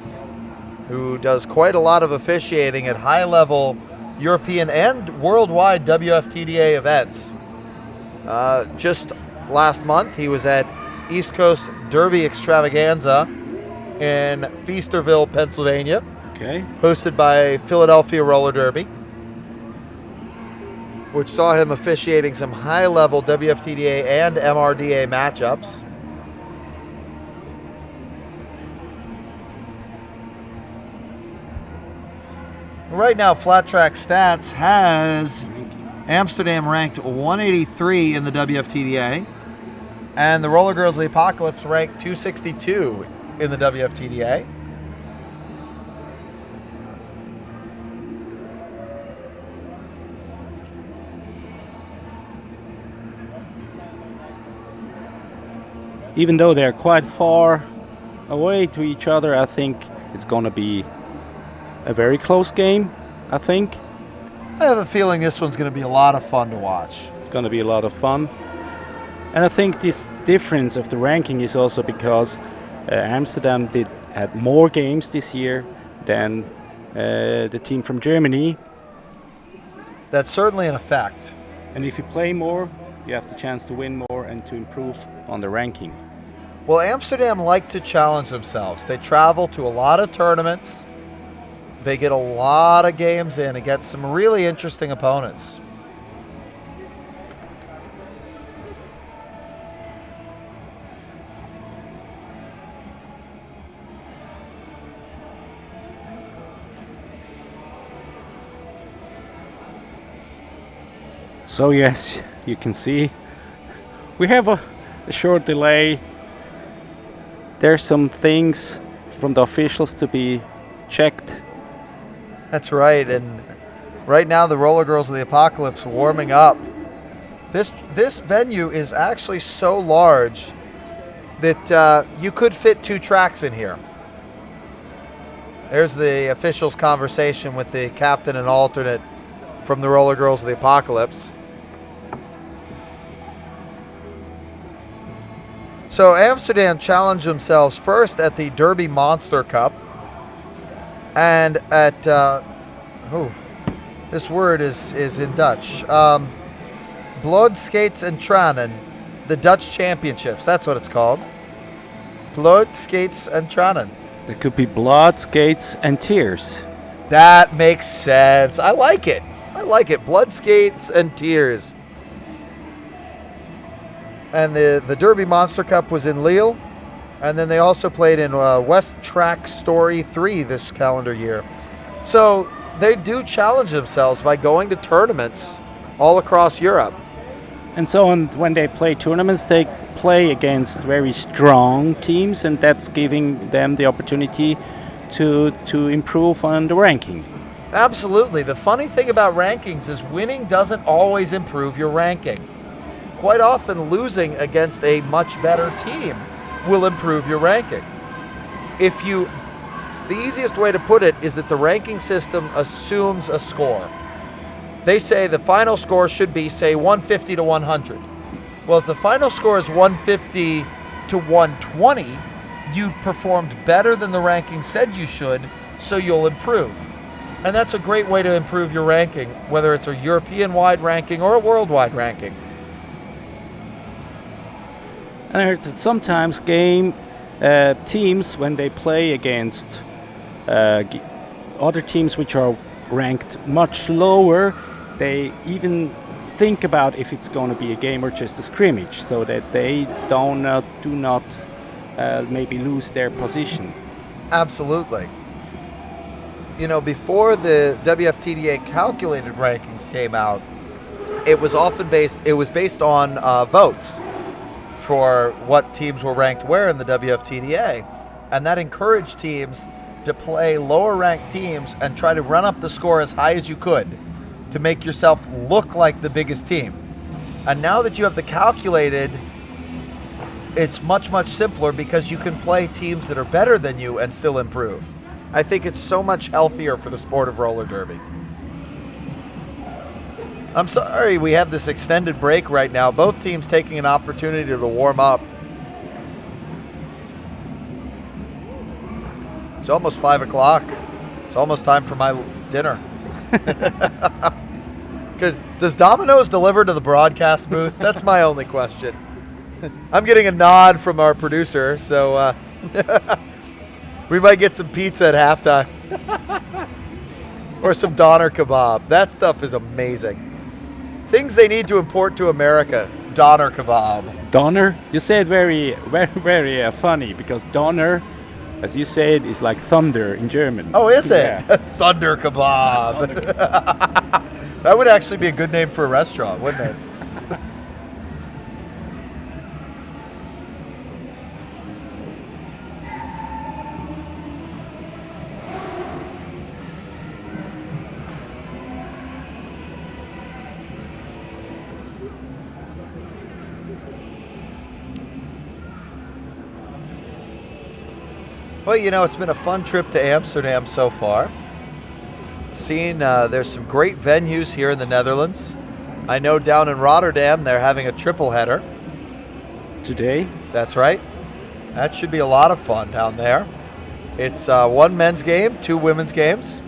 who does quite a lot of officiating at high-level European and worldwide WFTDA events. Just last month, he was at East Coast Derby Extravaganza in Feasterville, Pennsylvania, Okay. hosted by Philadelphia Roller Derby, which saw him officiating some high-level WFTDA and MRDA matchups. Right now, Flat Track Stats has Amsterdam ranked 183 in the WFTDA, and the Roller Girls of the Apocalypse ranked 262 in the WFTDA. Even though they're quite far away to each other, I think it's going to be a very close game, I think. I have a feeling this one's going to be a lot of fun to watch. It's going to be a lot of fun. And I think this difference of the ranking is also because Amsterdam had more games this year than the team from Germany. That's certainly an effect. And if you play more, you have the chance to win more and to improve on the ranking. Well, Amsterdam like to challenge themselves. They travel to a lot of tournaments. They get a lot of games in against some really interesting opponents. So yes, you can see we have a short delay. There's some things from the officials to be checked. That's right, and right now the Roller Girls of the Apocalypse warming up. This venue is actually so large that you could fit 2 tracks in here. There's the officials' conversation with the captain and alternate from the Roller Girls of the Apocalypse. So Amsterdam challenged themselves first at the Derby Monster Cup and at, this word is in Dutch. Blood, Skates, and Tranen, the Dutch Championships. That's what it's called. Blood, Skates, and Tranen. There could be blood, skates, and tears. That makes sense. I like it. Blood, Skates, and Tears. And the Derby Monster Cup was in Lille. And then they also played in West Track Story 3 this calendar year. So they do challenge themselves by going to tournaments all across Europe. And so when they play tournaments, they play against very strong teams, and that's giving them the opportunity to improve on the ranking. Absolutely. The funny thing about rankings is winning doesn't always improve your ranking. Quite often losing against a much better team will improve your ranking. The easiest way to put it is that the ranking system assumes a score. They say the final score should be, say, 150 to 100. Well, if the final score is 150 to 120, you performed better than the ranking said you should, so you'll improve. And that's a great way to improve your ranking, whether it's a European-wide ranking or a worldwide ranking. And I heard that sometimes teams, when they play against other teams which are ranked much lower, they even think about if it's going to be a game or just a scrimmage, so that they do not maybe lose their position. Absolutely. You know, before the WFTDA calculated rankings came out, it was based on votes for what teams were ranked where in the WFTDA, and that encouraged teams to play lower ranked teams and try to run up the score as high as you could to make yourself look like the biggest team. And now that you have the calculated, it's much, much simpler because you can play teams that are better than you and still improve. I think it's so much healthier for the sport of roller derby. I'm sorry we have this extended break right now. Both teams taking an opportunity to warm up. It's almost 5 o'clock. It's almost time for my dinner. Good. Does Domino's deliver to the broadcast booth? That's my only question. I'm getting a nod from our producer, so we might get some pizza at halftime. Or some doner kebab. That stuff is amazing. Things they need to import to America. Doner kebab. Doner? You say it very, very, very funny, because doner As you said, it's like thunder in German. Oh, is it? Yeah. Thunder Kebab. That would actually be a good name for a restaurant, wouldn't it? Well, you know, it's been a fun trip to Amsterdam so far. Seeing there's some great venues here in the Netherlands. I know down in Rotterdam they're having a triple header. Today? That's right. That should be a lot of fun down there. It's one men's game, two women's games.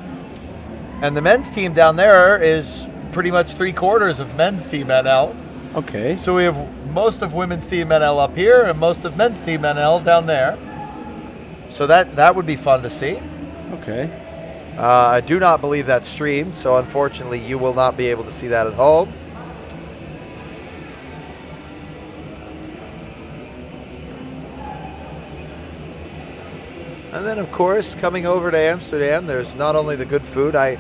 And the men's team down there is pretty much 3/4 of men's team NL. Okay. So we have most of women's team NL up here and most of men's team NL down there. So that would be fun to see. Okay. I do not believe that's streamed, so unfortunately you will not be able to see that at home. And then, of course, coming over to Amsterdam, there's not only the good food. I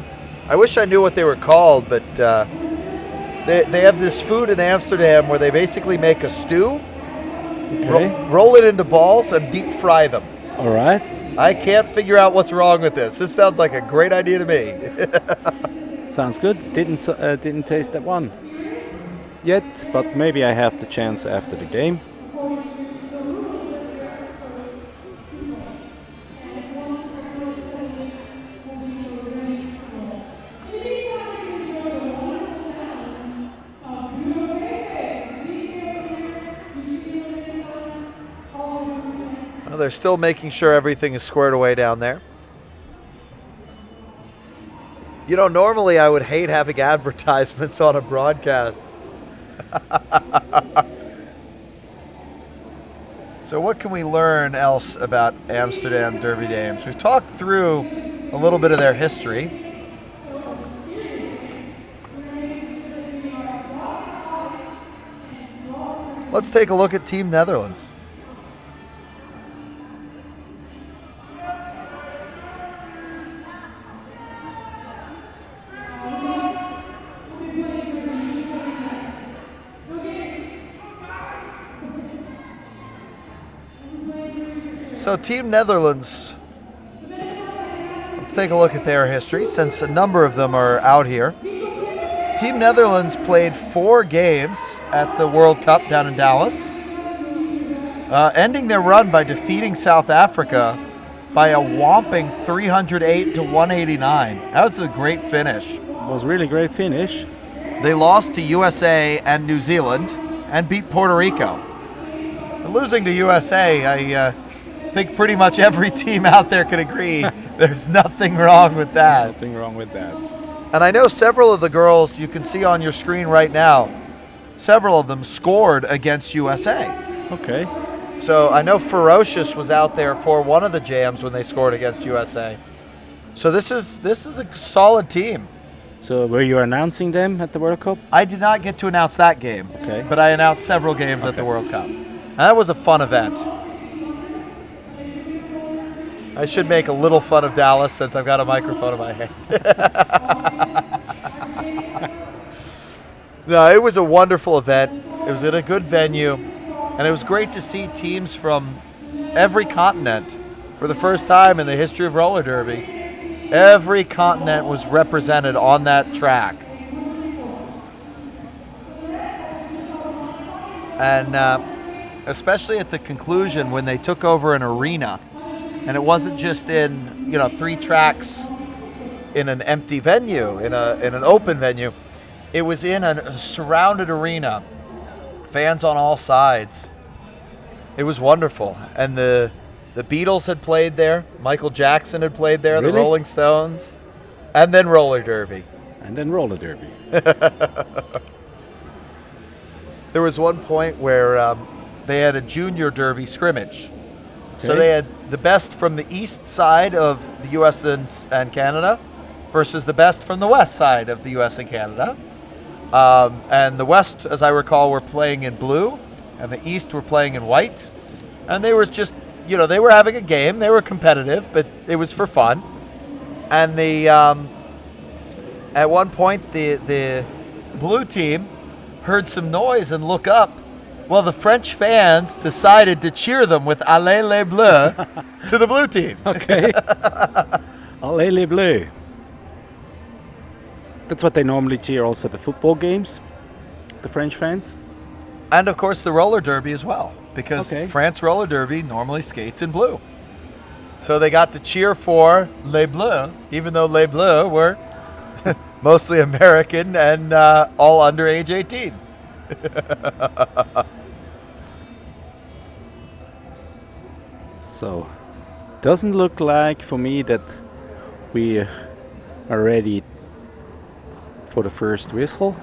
wish I knew what they were called, but they have this food in Amsterdam where they basically make a stew, Okay. roll it into balls, and deep fry them. All right. I can't figure out what's wrong with this. This sounds like a great idea to me. Sounds good. Didn't taste that one yet, but maybe I have the chance after the game. Well, they're still making sure everything is squared away down there. You know, normally I would hate having advertisements on a broadcast. So what can we learn else about Amsterdam Derby Dames? We've talked through a little bit of their history. Let's take a look at Team Netherlands. So Team Netherlands, let's take a look at their history since a number of them are out here. Team Netherlands played 4 games at the World Cup down in Dallas, ending their run by defeating South Africa by a whopping 308 to 189. That was a great finish. It was a really great finish. They lost to USA and New Zealand and beat Puerto Rico. Losing to USA, I think pretty much every team out there could agree there's nothing wrong with that. Nothing wrong with that. And I know several of the girls you can see on your screen right now, several of them scored against USA. Okay. So I know Ferocious was out there for one of the jams when they scored against USA. So this is a solid team. So were you announcing them at the World Cup? I did not get to announce that game, Okay. but I announced several games at the World Cup. And that was a fun event. I should make a little fun of Dallas since I've got a microphone in my hand. No, it was a wonderful event. It was in a good venue, and it was great to see teams from every continent for the first time in the history of roller derby. Every continent was represented on that track. And especially at the conclusion when they took over an arena, and it wasn't just in 3 tracks in an empty venue, in an open venue. It was in a surrounded arena, fans on all sides. It was wonderful, and the Beatles had played there, Michael Jackson had played there, Really? the Rolling Stones, and then roller derby. And then roller derby. There was one point where they had a junior derby scrimmage. So Okay. they had the best from the east side of the U.S. and Canada versus the best from the west side of the U.S. and Canada. And the west, as I recall, were playing in blue, and the east were playing in white. And they were just they were having a game. They were competitive, but it was for fun. And at one point, the blue team heard some noise and look up. Well, the French fans decided to cheer them with Allez les Bleus to the blue team. Okay. Allez les Bleus. That's what they normally cheer also at the football games, the French fans. And of course the roller derby as well, because Okay. France roller derby normally skates in blue. So they got to cheer for Les Bleus, even though Les Bleus were mostly American and all under age 18. So, doesn't look like for me that we are ready for the first whistle.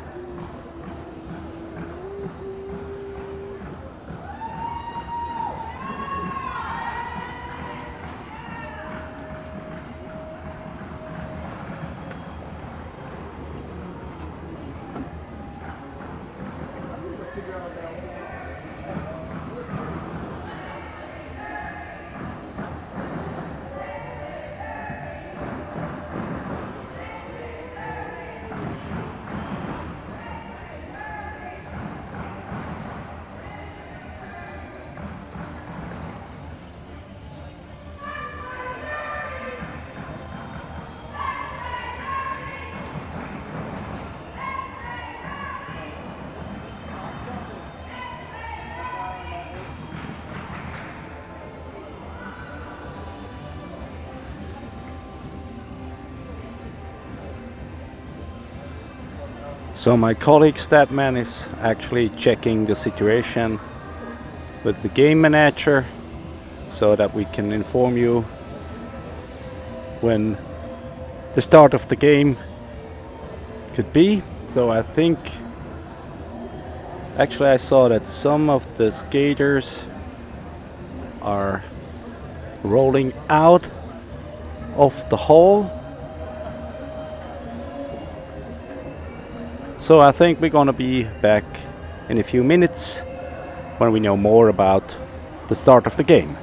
So my colleague Statman is actually checking the situation with the game manager so that we can inform you when the start of the game could be. So I think actually I saw that some of the skaters are rolling out of the hall. So I think we're gonna be back in a few minutes when we know more about the start of the game.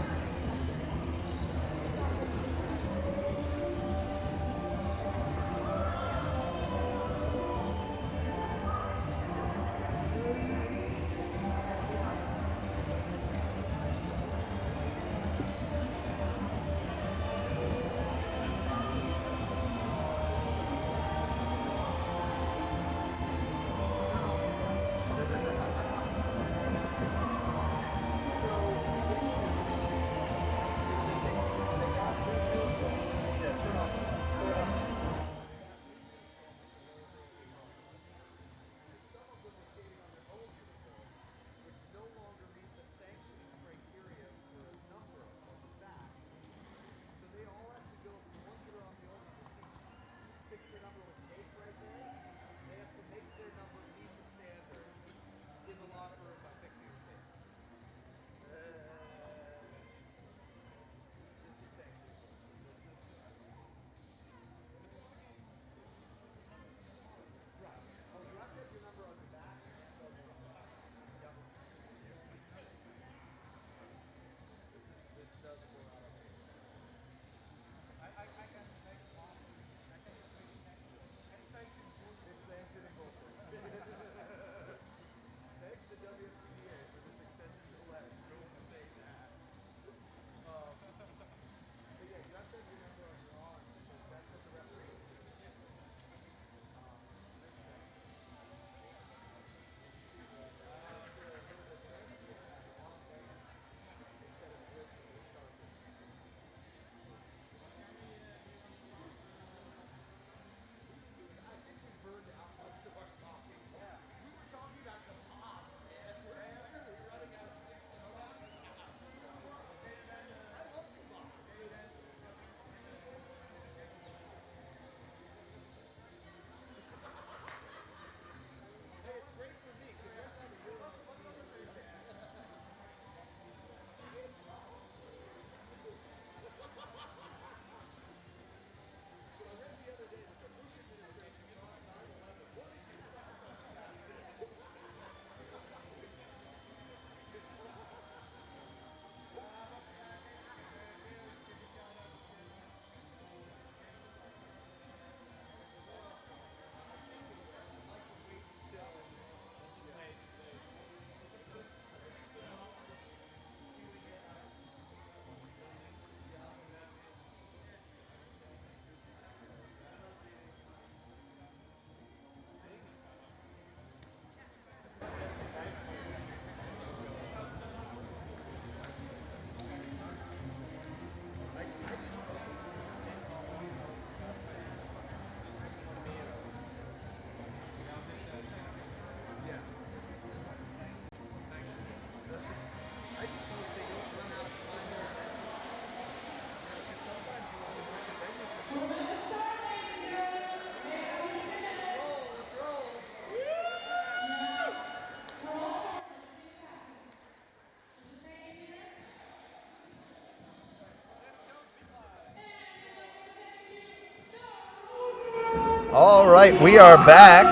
All right, we are back.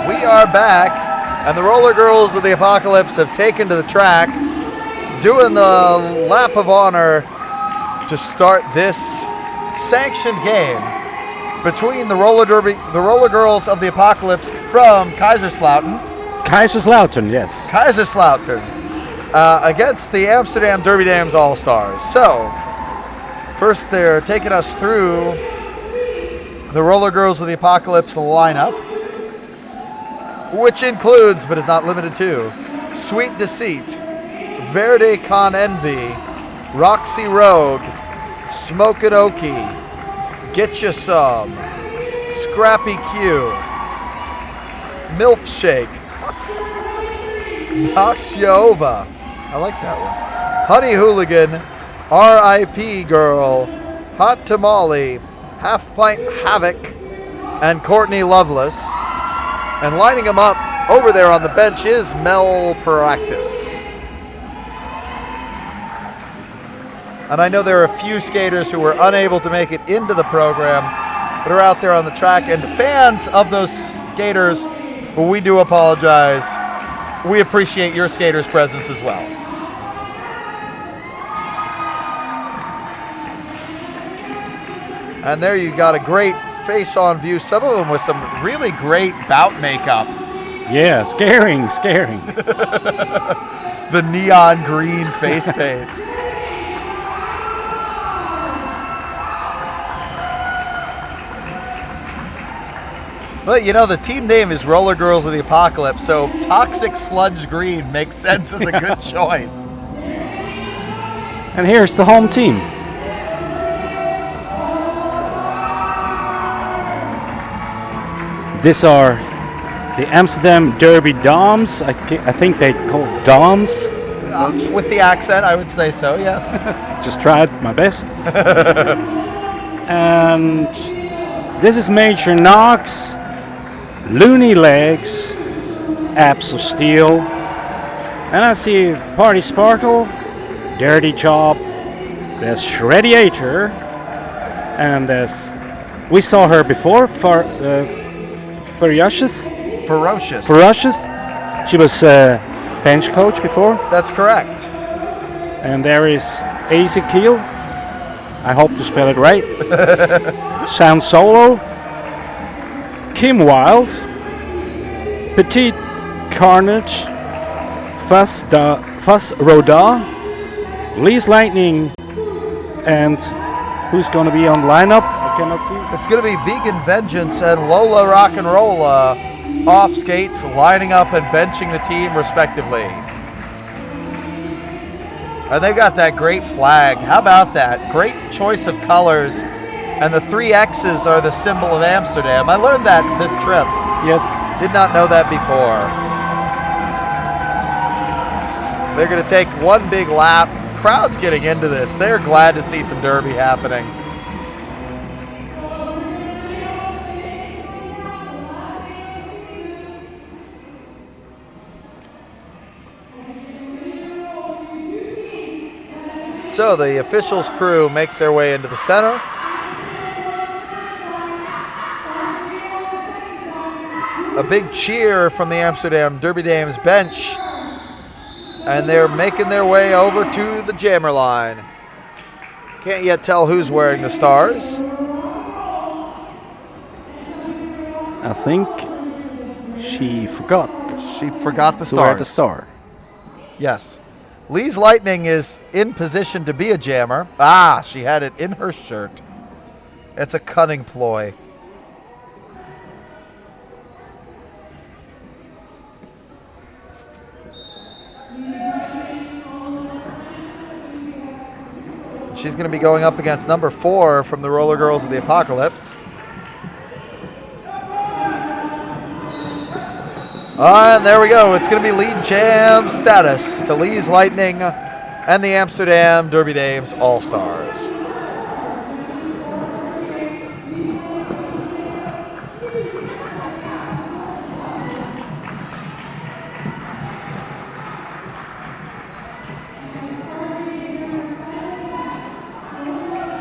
We are back. And the Roller Girls of the Apocalypse have taken to the track, doing the lap of honor to start this sanctioned game between the Roller Girls of the Apocalypse from Kaiserslautern. Kaiserslautern, yes. Kaiserslautern against the Amsterdam Derby Dames All-Stars. So, first they're taking us through the Roller Girls of the Apocalypse lineup, which includes, but is not limited to, Sweet Deceit, Verde Con Envy, Roxy Rogue, Smoke It Okie, Get Ya Some, Scrappy Q, Milf Shake, Nox Yeova, I like that one, Honey Hooligan, R.I.P. Girl, Hot Tamale, Half Pint Havoc, and Courtney Loveless. And lining them up over there on the bench is Mel Practice. And I know there are a few skaters who were unable to make it into the program, but are out there on the track. And fans of those skaters, well, we do apologize. We appreciate your skaters' presence as well. And there you got a great face-on view, some of them with some really great bout makeup. Yeah, scaring. The neon green face paint. Well, you know, the team name is Roller Girls of the Apocalypse, so Toxic Sludge Green makes sense as a good choice. And here's the home team. These are the Amsterdam Derby Dames. I think they call Dames. With the accent, I would say so, yes. Just tried my best. And this is Major Knox, Looney Legs, Abs of Steel. And I see Party Sparkle, Dirty Job, there's Shreddiator, and there's, we saw her before, Ferocious. She was bench coach before. That's correct. And there is Ezekiel. I hope to spell it right. Sound Solo. Kim Wilde. Petite Carnage. Fuss Roda. Lee's Lightning. And who's going to be on lineup? I cannot see. It's going to be Vegan Vengeance and Lola Rock and Rolla off skates, lining up and benching the team respectively. And they've got that great flag. How about that? Great choice of colors. And the 3 X's are the symbol of Amsterdam. I learned that this trip. Yes. Did not know that before. They're going to take one big lap. Crowd's getting into this. They're glad to see some derby happening. So the officials' crew makes their way into the center. A big cheer from the Amsterdam Derby Dames bench. And they're making their way over to the jammer line. Can't yet tell who's wearing the stars. I think she forgot. She forgot the to wear the stars. star. Yes. Lee's Lightning is in position to be a jammer. Ah, she had it in her shirt. It's a cunning ploy. She's going to be going up against number 4 from the Roller Girls of the Apocalypse. And there we go. It's going to be lead jam status to Lee's Lightning and the Amsterdam Derby Dames All-Stars.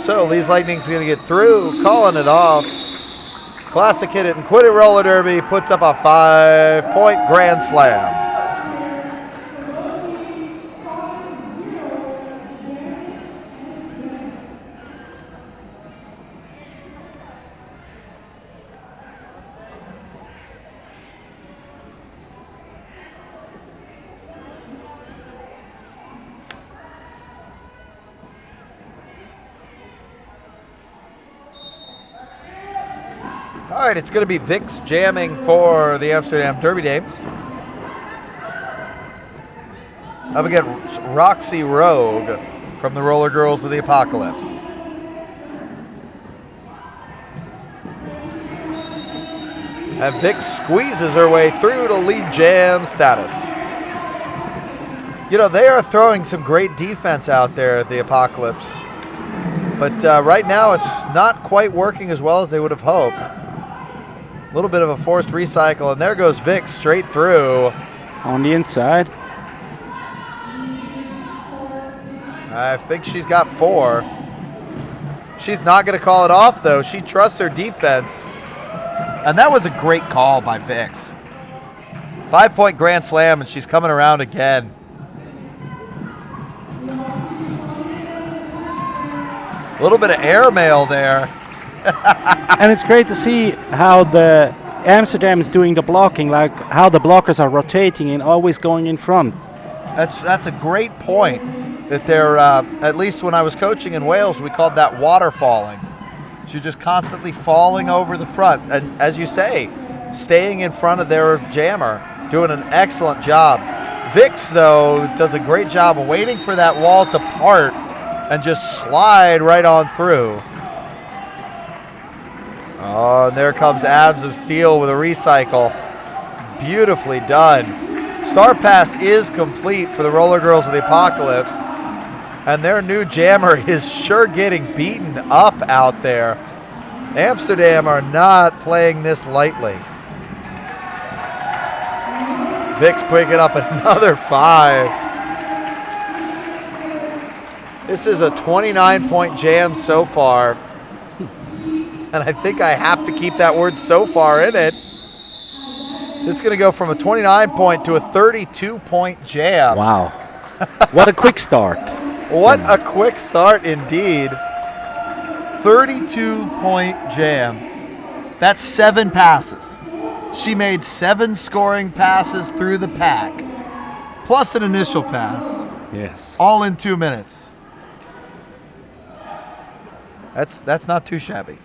So Lee's Lightning's going to get through, calling it off. Classic Hit It and Quit It roller derby puts up a 5-point grand slam. All right, it's going to be Vix jamming for the Amsterdam Derby Dames. Up against Roxy Rogue from the Roller Girls of the Apocalypse. And Vix squeezes her way through to lead jam status. You know, they are throwing some great defense out there at the Apocalypse. But right now, it's not quite working as well as they would have hoped. A little bit of a forced recycle, and there goes Vix straight through. On the inside. I think she's got 4. She's not going to call it off, though. She trusts her defense. And that was a great call by Vix. 5-point grand slam, and she's coming around again. A little bit of airmail there. And it's great to see how the Amsterdam is doing the blocking, like how the blockers are rotating and always going in front. That's a great point. That they're, at least when I was coaching in Wales, we called that waterfalling. So you're just constantly falling over the front. And as you say, staying in front of their jammer, doing an excellent job. Vix, though, does a great job of waiting for that wall to part and just slide right on through. Oh, and there comes Abs of Steel with a recycle. Beautifully done. Star Pass is complete for the Roller Girls of the Apocalypse. And their new jammer is sure getting beaten up out there. Amsterdam are not playing this lightly. Vix picking up another 5. This is a 29-point jam so far. And I think I have to keep that word "so far" in it. So it's going to go from a 29-point to a 32-point jam. Wow. What a quick start. What a quick start indeed. 32-point jam. That's 7 passes. She made 7 scoring passes through the pack, plus an initial pass. Yes. All in 2 minutes. That's not too shabby.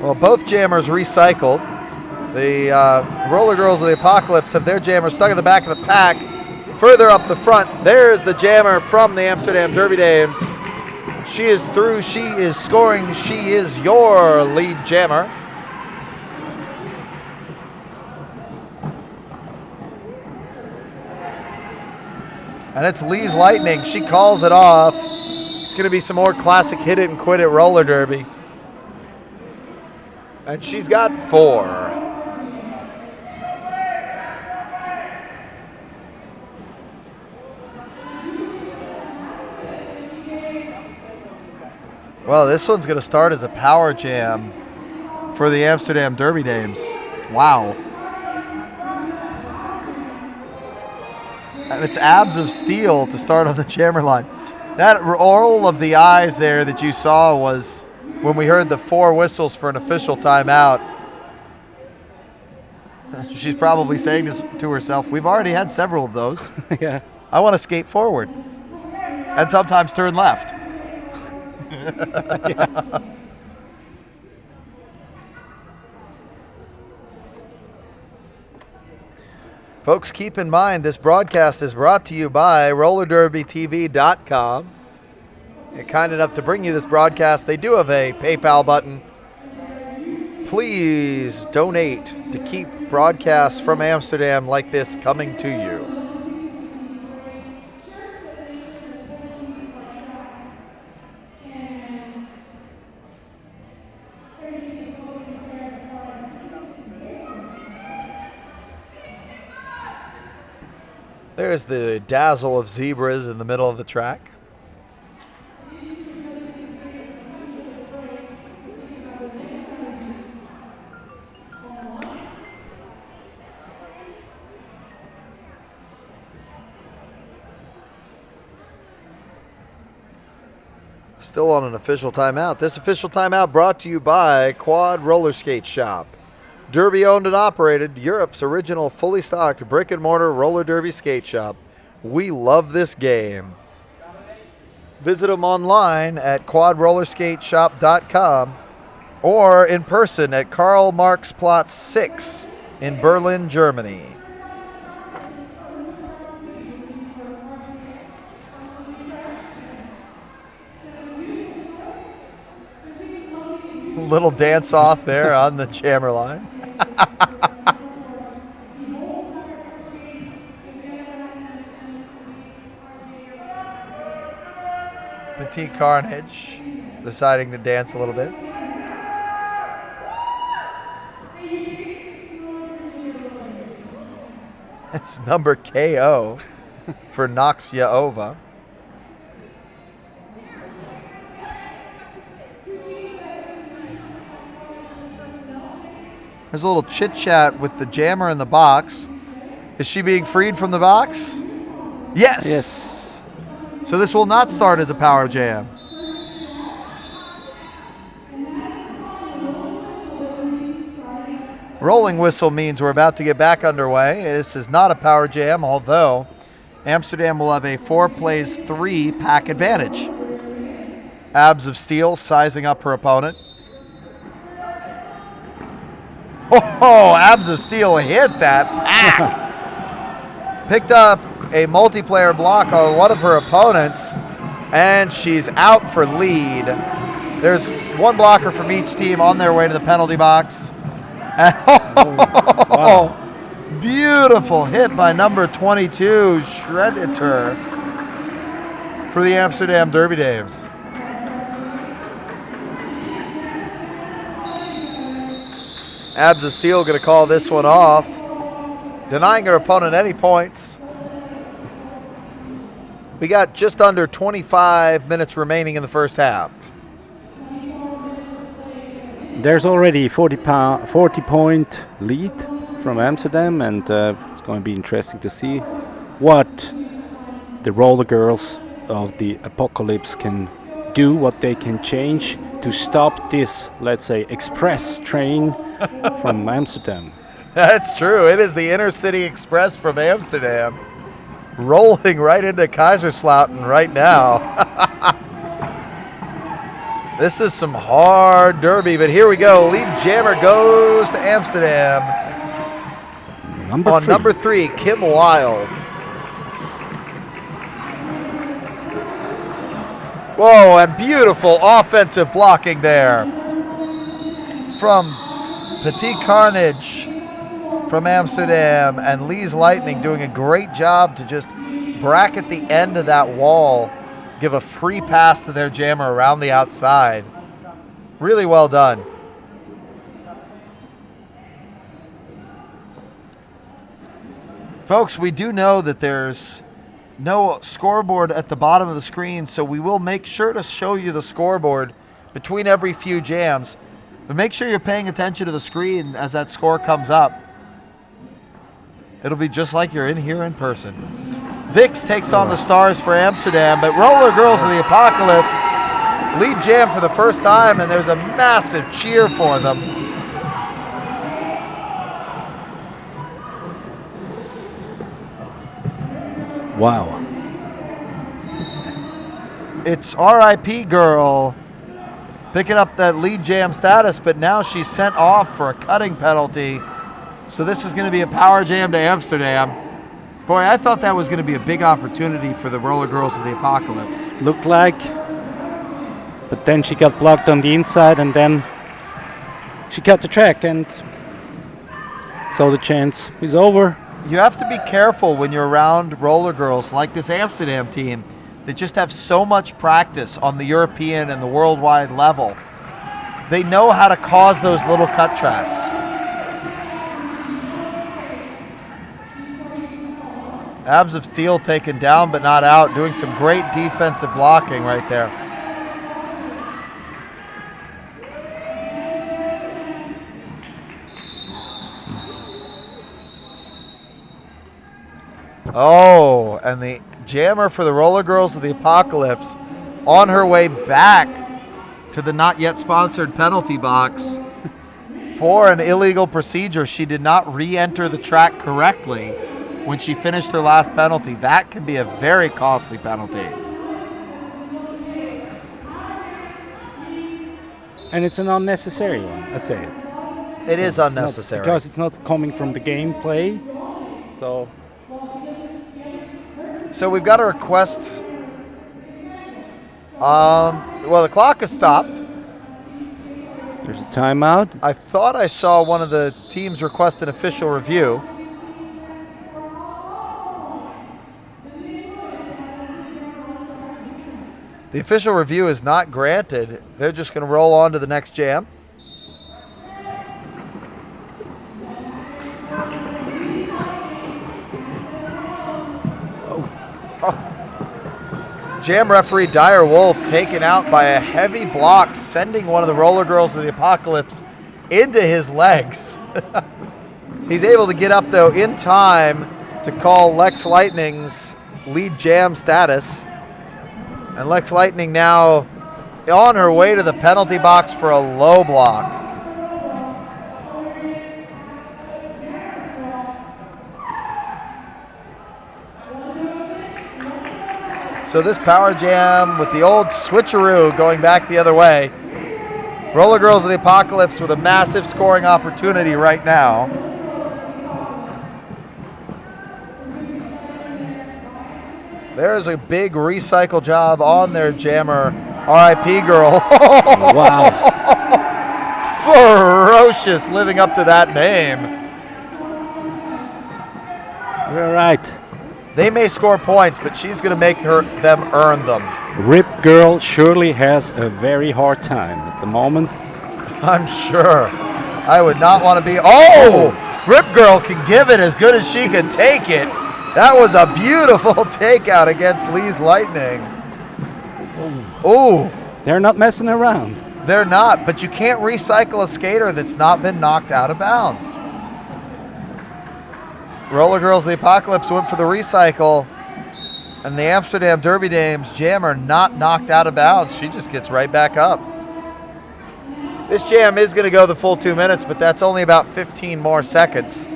Well, both jammers recycled. The Roller Girls of the Apocalypse have their jammer stuck in the back of the pack. Further up the front, there's the jammer from the Amsterdam Derby Dames. She is through. She is scoring. She is your lead jammer. And it's Lee's Lightning. She calls it off. It's going to be some more classic Hit It and Quit It roller derby. And she's got 4. Well, this one's going to start as a power jam for the Amsterdam Derby Dames. Wow. And it's Abs of Steel to start on the jammer line. That roll of the eyes there that you saw was when we heard the 4 whistles for an official timeout. She's probably saying this to herself, we've already had several of those. Yeah. I want to skate forward and sometimes turn left. Yeah. Folks, keep in mind this broadcast is brought to you by RollerDerbyTV.com. They're kind enough to bring you this broadcast. They do have a PayPal button. Please donate to keep broadcasts from Amsterdam like this coming to you. There's the dazzle of zebras in the middle of the track. Still on an official timeout. This official timeout brought to you by Quad Roller Skate Shop. Derby owned and operated, Europe's original fully stocked brick and mortar roller derby skate shop. We love this game. Visit them online at quadrollerskateshop.com or in person at Karl Marx Platz 6 in Berlin, Germany. Little dance off there on the jammer line. Petit Carnage deciding to dance a little bit. It's number KO for Noxyaova. There's a little chit chat with the jammer in the box. Is she being freed from the box? Yes. Yes. So this will not start as a power jam. Rolling whistle means we're about to get back underway. This is not a power jam, although Amsterdam will have a 4 plays 3 pack advantage. Abs of Steel sizing up her opponent. Oh, Abs of Steel hit that pack. Picked up a multiplayer block on one of her opponents, and she's out for lead. There's one blocker from each team on their way to the penalty box. Wow. Beautiful hit by number 22, shredded her for the Amsterdam Derby Dames. Abs of Steel going to call this one off, denying her opponent any points. We got just under 25 minutes remaining in the first half. There's already 40-point lead from Amsterdam, and it's going to be interesting to see what the roller girls of the apocalypse can do, what they can change to stop this, let's say, express train from Amsterdam. That's true. It is the Inner City Express from Amsterdam, rolling right into Kaiserslautern right now. This is some hard derby, but here we go. Lead jammer goes to Amsterdam. Number three, Kim Wilde. Whoa, and beautiful offensive blocking there from Petit Carnage from Amsterdam, and Lee's Lightning doing a great job to just bracket the end of that wall, give a free pass to their jammer around the outside. Really well done. Folks, we do know that there's no scoreboard at the bottom of the screen, so we will make sure to show you the scoreboard between every few jams. But make sure you're paying attention to the screen as that score comes up. It'll be just like you're in here in person. Vix takes on the Stars for Amsterdam, but Roller Girls of the Apocalypse lead jam for the first time, and there's a massive cheer for them. Wow. It's RIP Girl picking up that lead jam status, but now she's sent off for a cutting penalty. So this is going to be a power jam to Amsterdam. Boy, I thought that was going to be a big opportunity for the Roller Girls of the Apocalypse. Looked like, but then she got blocked on the inside, and then she cut the track, and so the chance is over. You have to be careful when you're around roller girls like this Amsterdam team. They just have so much practice on the European and the worldwide level. They know how to cause those little cut tracks. Abs of Steel taken down but not out, doing some great defensive blocking right there. Oh, and the jammer for the Roller Girls of the Apocalypse on her way back to the not yet sponsored penalty box for an illegal procedure. She did not re-enter the track correctly when she finished her last penalty. That can be a very costly penalty. And it's an unnecessary one, I'd say. It is unnecessary. Because it's not coming from the gameplay. So we've got a request. Well, the clock has stopped. There's a timeout. I thought I saw one of the teams request an official review. The official review is not granted. They're just going to roll on to the next jam. Jam referee Dire Wolf taken out by a heavy block, sending one of the Roller Girls of the Apocalypse into his legs. He's able to get up, though, in time to call Lex Lightning's lead jam status. And Lex Lightning now on her way to the penalty box for a low block. So this power jam with the old switcheroo going back the other way. Roller Girls of the Apocalypse with a massive scoring opportunity right now. There's a big recycle job on their jammer. R.I.P. girl. Wow. Ferocious living up to that name. You're right. They may score points, but she's going to make them earn them. Rip Girl surely has a very hard time at the moment. I'm sure. I would not want to be. Oh! Rip Girl can give it as good as she can take it. That was a beautiful takeout against Lee's Lightning. Oh. They're not messing around. They're not, but you can't recycle a skater that's not been knocked out of bounds. Roller Girls of the Apocalypse went for the recycle, and the Amsterdam Derby Dames jammer not knocked out of bounds. She just gets right back up. This jam is going to go the full 2 minutes, but that's only about 15 more seconds.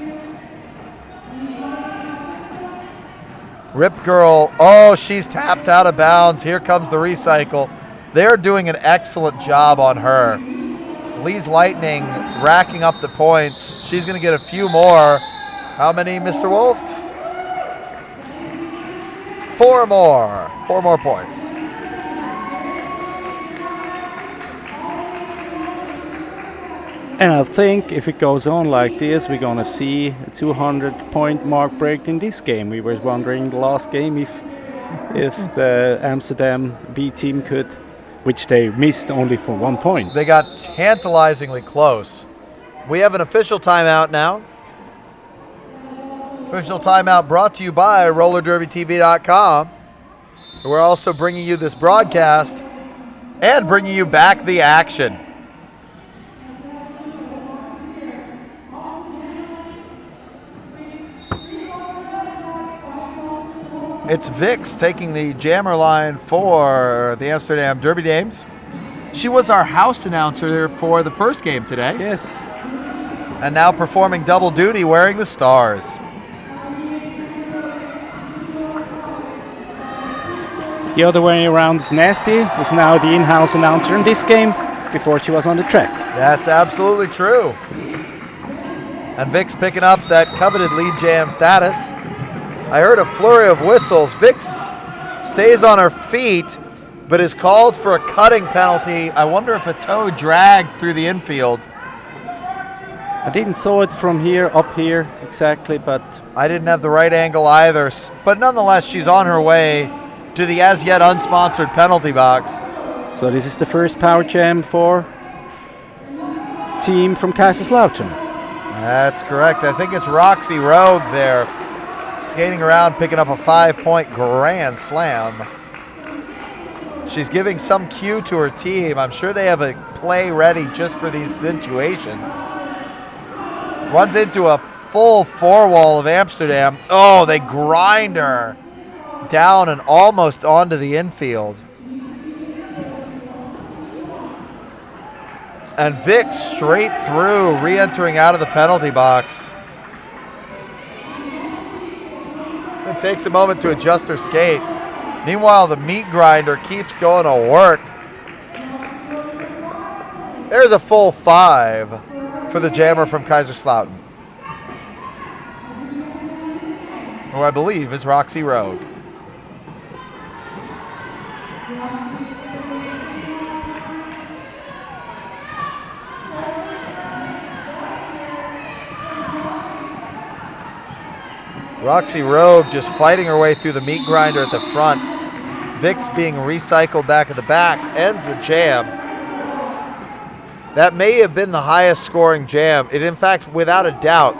Rip Girl, oh, she's tapped out of bounds. Here comes the recycle. They're doing an excellent job on her. Lee's Lightning racking up the points. She's going to get a few more. How many, Mr. Wolf? 4 more. 4 more points. And I think if it goes on like this, we're going to see a 200-point mark break in this game. We were wondering the last game if the Amsterdam B team could, which they missed only for 1 point. They got tantalizingly close. We have an official timeout now. Official timeout brought to you by RollerDerbyTV.com. We're also bringing you this broadcast and bringing you back the action. It's Vix taking the jammer line for the Amsterdam Derby Dames. She was our house announcer for the first game today. Yes. And now performing double duty wearing the stars. The other way around is Nasty, who's now the in-house announcer in this game before she was on the track. That's absolutely true. And Vic's picking up that coveted lead jam status. I heard a flurry of whistles. Vix stays on her feet, but is called for a cutting penalty. I wonder if a toe dragged through the infield. I didn't saw it from here, up here exactly, but I didn't have the right angle either. But nonetheless, she's on her way to the as yet unsponsored penalty box. So this is the first power jam for team from Kaiserslautern. That's correct. I think it's Roxy Rogue there skating around, picking up a 5-point grand slam. She's giving some cue to her team. I'm sure they have a play ready just for these situations. Runs into a full four wall of Amsterdam. Oh, they grind her down and almost onto the infield. And Vic straight through, re-entering out of the penalty box. It takes a moment to adjust her skate. Meanwhile, the meat grinder keeps going to work. There's a full 5 for the jammer from Kaiserslautern, who I believe is Roxy Rogue. Roxy Rogue just fighting her way through the meat grinder at the front. Vic's being recycled back at the back, ends the jam. That may have been the highest scoring jam. It, in fact, without a doubt,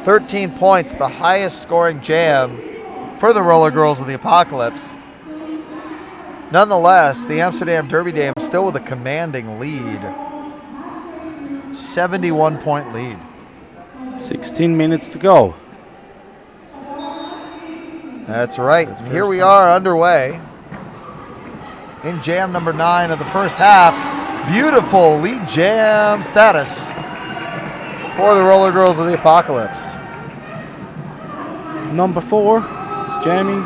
13 points, the highest scoring jam for the Roller Girls of the Apocalypse. Nonetheless, the Amsterdam Derby Dames still with a commanding lead. 71-point lead. 16 minutes to go. That's right. Here we are underway in jam number 9 of the first half. Beautiful lead jam status for the Roller Girls of the Apocalypse. Number 4 is jamming.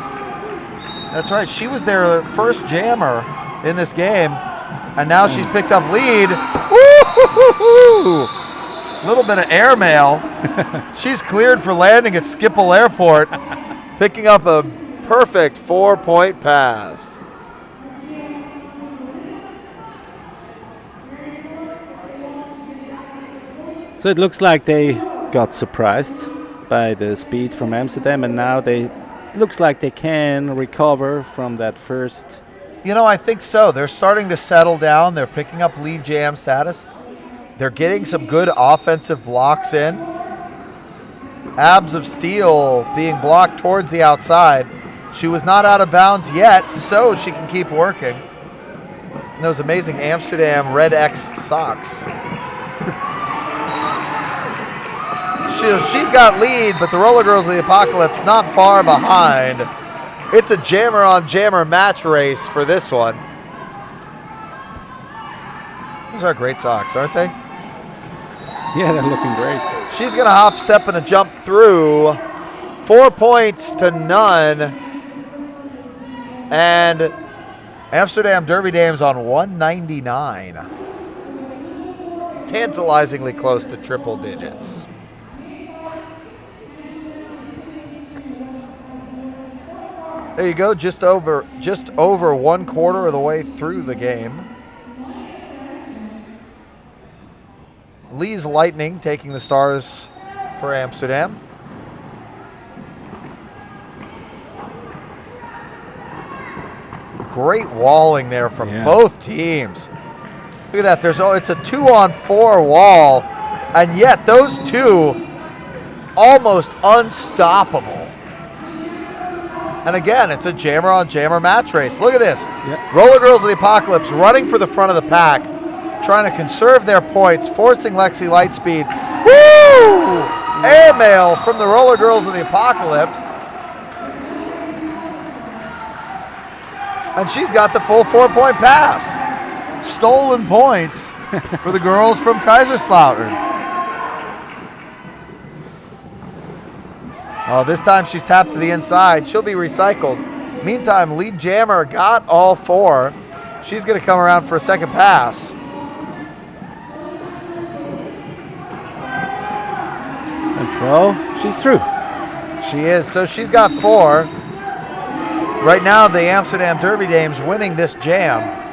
That's right. She was their first jammer in this game, and now she's picked up lead. Woo-hoo-hoo-hoo! Little bit of airmail. She's cleared for landing at Schiphol Airport, picking up a perfect 4-point pass. So it looks like they got surprised by the speed from Amsterdam, and now it looks like they can recover from that first. You know, I think so. They're starting to settle down. They're picking up lead jam status. They're getting some good offensive blocks in. Abs of Steel being blocked towards the outside. She was not out of bounds yet, so she can keep working. And those amazing Amsterdam Red X socks. She's got lead, but the Roller Girls of the Apocalypse not far behind. It's a jammer-on-jammer match race for this one. Those are great socks, aren't they? Yeah, they're looking great. She's going to hop, step, and a jump through. 4 points to none. And Amsterdam Derby Dames on 199. Tantalizingly close to triple digits. There you go, just over 1/4 of the way through the game. Lee's Lightning taking the stars for Amsterdam. Great walling there from both teams. Look at that, it's a 2-on-4 wall, and yet those two almost unstoppable. And again, it's a jammer-on-jammer match race. Look at this. Yep. Roller Girls of the Apocalypse running for the front of the pack, trying to conserve their points, forcing Lexi Lightspeed. Woo! Airmail from the Roller Girls of the Apocalypse. And she's got the full 4-point pass. Stolen points for the girls from Kaiserslautern. Oh, this time she's tapped to the inside. She'll be recycled. Meantime, lead jammer got all 4. She's going to come around for a second pass. And so she's through. She is. So she's got 4. Right now, the Amsterdam Derby Dames winning this jam.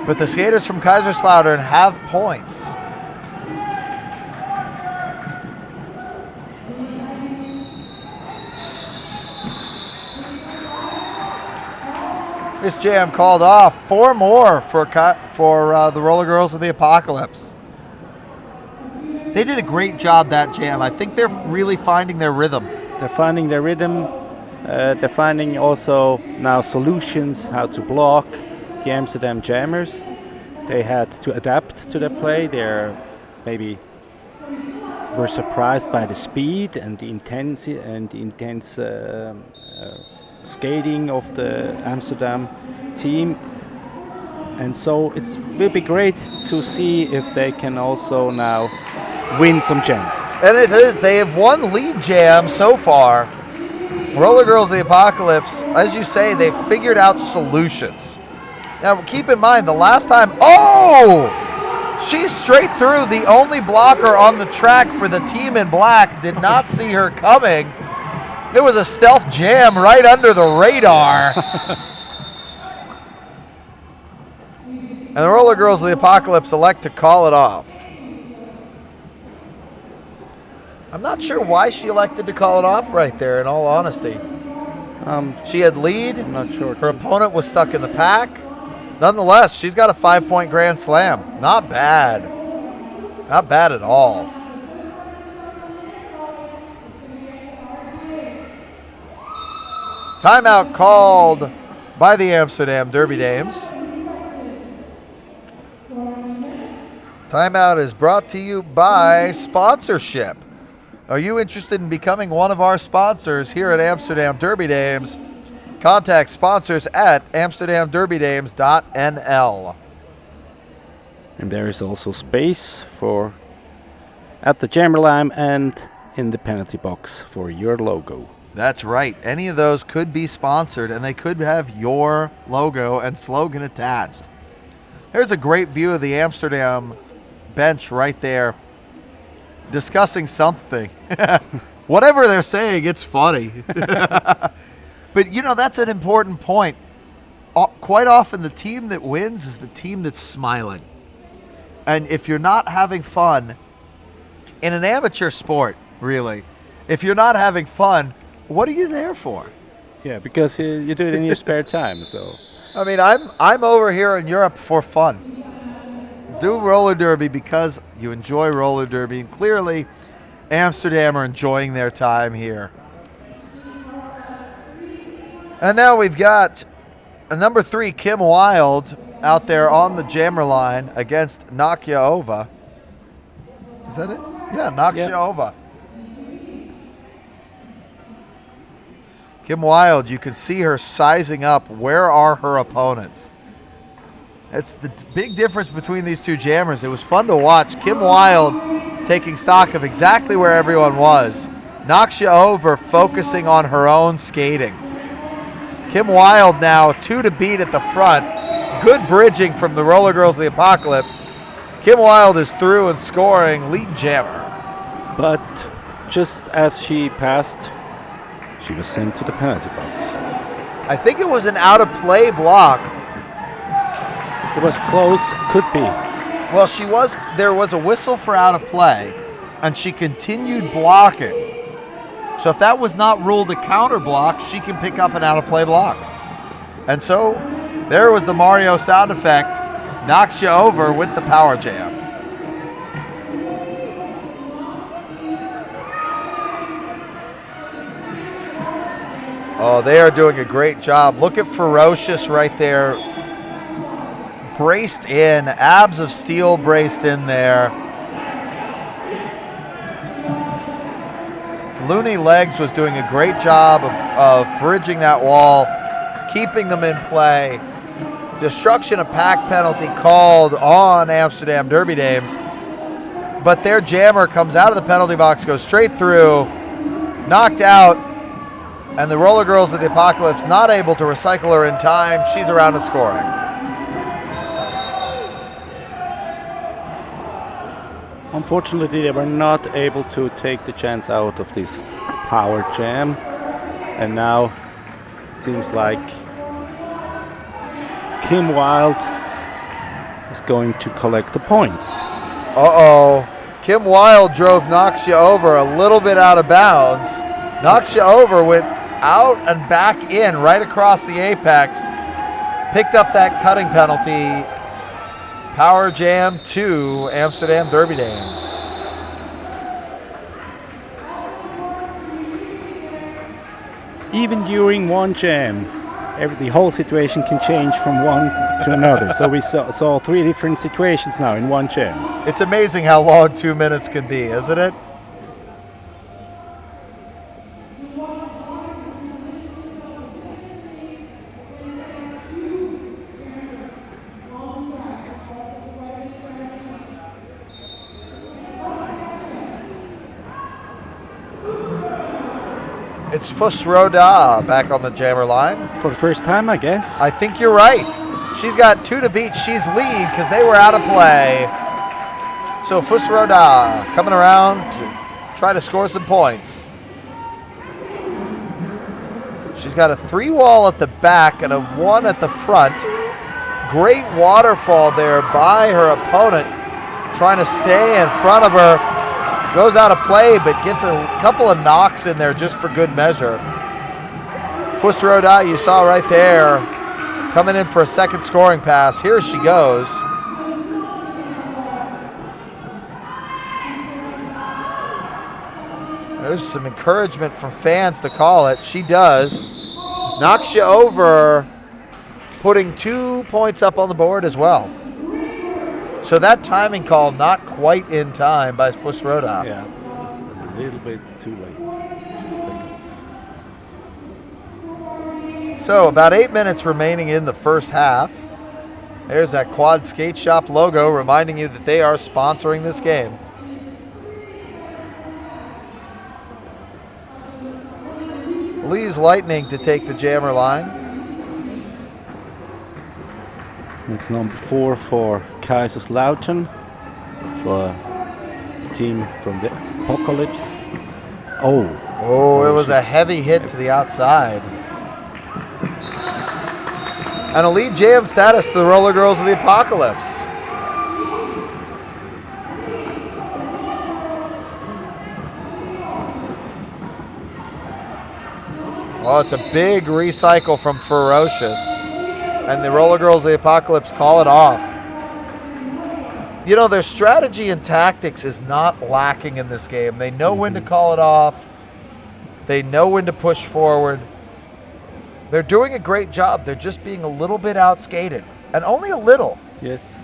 But the skaters from Kaiserslautern have points. This jam called off. 4 more for the Roller Girls of the Apocalypse. They did a great job that jam. I think they're really finding their rhythm. they're finding their rhythm. They're finding also now solutions how to block the Amsterdam Jammers. They had to adapt to their play. They're maybe were surprised by the speed and the intensity and the intense skating of the Amsterdam team. And so it will be great to see if they can also now win some jams. And it is, they have won lead jams so far. Roller Girls of the Apocalypse, as you say, they've figured out solutions. Now, keep in mind, the last time, she's straight through. The only blocker on the track for the team in black did not see her coming. It was a stealth jam right under the radar. And the Roller Girls of the Apocalypse elect to call it off. I'm not sure why she elected to call it off right there, in all honesty. She had lead. I'm not sure. Her opponent was stuck in the pack. Nonetheless, she's got a 5-point grand slam. Not bad. Not bad at all. Timeout called by the Amsterdam Derby Dames. Timeout is brought to you by sponsorship. Are you interested in becoming one of our sponsors here at Amsterdam Derby Dames? Contact sponsors at amsterdamderbydames.nl. And there is also space for at the jammer line and in the penalty box for your logo. That's right. Any of those could be sponsored, and they could have your logo and slogan attached. There's a great view of the Amsterdam bench right there, discussing something. Whatever they're saying, it's funny. But, you know, that's an important point. Quite often, the team that wins is the team that's smiling. And if you're not having fun, in an amateur sport, really, if you're not having fun, what are you there for? Yeah, because you do it in your spare time. So, I mean, I'm over here in Europe for fun. Do roller derby because you enjoy roller derby, and clearly Amsterdam are enjoying their time here. And now we've got a number 3, Kim Wilde, out there on the jammer line against Nakshaova. Is that it? Yeah, Nakshaova. Kim Wilde, you can see her sizing up. Where are her opponents? It's the big difference between these two jammers. It was fun to watch. Kim Wilde taking stock of exactly where everyone was. Nakshaova focusing on her own skating. Kim Wilde now 2 to beat at the front. Good bridging from the Roller Girls of the Apocalypse. Kim Wilde is through and scoring lead jammer. but just as she passed, she was sent to the penalty box. I think it was an out-of-play block. It was close, could be. Well, there was a whistle for out of play, and she continued blocking. So if that was not ruled a counter block, she can pick up an out of play block. And so there was the Mario sound effect, knocks you over with the power jam. Oh, they are doing a great job. Look at Ferocious right there. Braced in, abs of steel braced in there. Looney Legs was doing a great job of bridging that wall, keeping them in play. Destruction of pack penalty called on Amsterdam Derby Dames, but their jammer comes out of the penalty box, goes straight through, knocked out, and the Roller Girls of the Apocalypse not able to recycle her in time. She's around and scoring. Unfortunately, they were not able to take the chance out of this power jam. And now it seems like Kim Wilde is going to collect the points. Uh-oh. Kim Wilde drove Naksha over a little bit out of bounds. Naksha over went out and back in right across the apex. Picked up that cutting penalty. Power jam to Amsterdam Derby Dames. Even during one jam, the whole situation can change from one to another. So we saw 3 different situations now in one jam. It's amazing how long 2 minutes can be, isn't it? It's Fusroda back on the jammer line. For the first time, I guess. I think you're right. She's got 2 to beat. She's lead because they were out of play. So Fusroda coming around to try to score some points. She's got a 3 wall at the back and a 1 at the front. Great waterfall there by her opponent, trying to stay in front of her. Goes out of play, but gets a couple of knocks in there just for good measure. Fusroda, you saw right there, coming in for a second scoring pass. Here she goes. There's some encouragement from fans to call it. She does. Knocks you over, putting 2 points up on the board as well. So that timing call not quite in time by Fusroda. Yeah, it's a little bit too late. Just seconds. So about 8 minutes remaining in the first half. There's that Quad Skate Shop logo reminding you that they are sponsoring this game. Lee's Lightning to take the jammer line. It's number 4 for Kaiserslautern, for the team from the Apocalypse. Oh, it was a heavy hit to the outside. And a lead jam status to the Roller Girls of the Apocalypse. Oh, it's a big recycle from Ferocious. And the Roller Girls of the Apocalypse call it off. You know, their strategy and tactics is not lacking in this game. They know when to call it off. They know when to push forward. They're doing a great job. They're just being a little bit outskated. And only a little. Yes.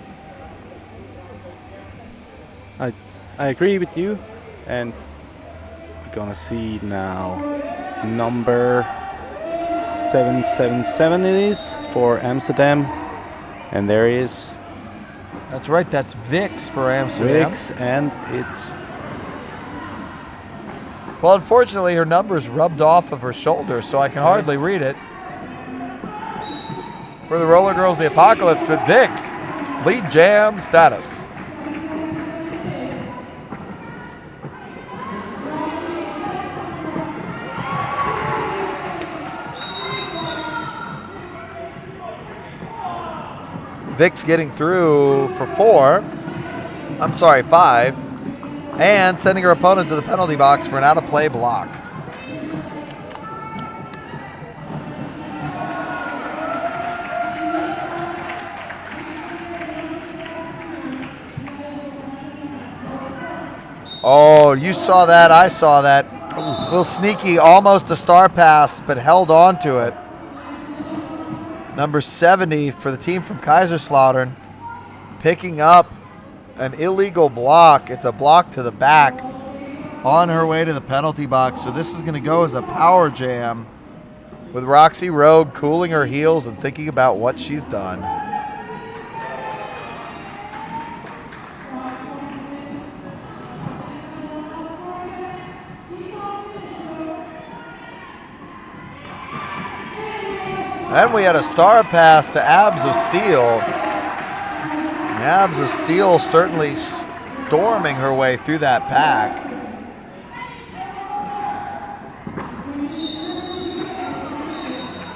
I agree with you. And we're going to see now number 777 it is for Amsterdam. And there he is. That's right. That's Vix for Amsterdam. Vix, and it's... Well, unfortunately, her number's rubbed off of her shoulder, so I can hardly read it. For the Roller Girls, the Apocalypse with Vix, lead jam status. Vix getting through for 5, and sending her opponent to the penalty box for an out-of-play block. Oh, you saw that, I saw that. A little sneaky, almost a star pass, but held on to it. Number 70 for the team from Kaiserslautern, picking up an illegal block. It's a block to the back on her way to the penalty box. So this is going to go as a power jam with Roxy Rogue cooling her heels and thinking about what she's done. And we had a star pass to Abs of Steel. Abs of Steel certainly storming her way through that pack.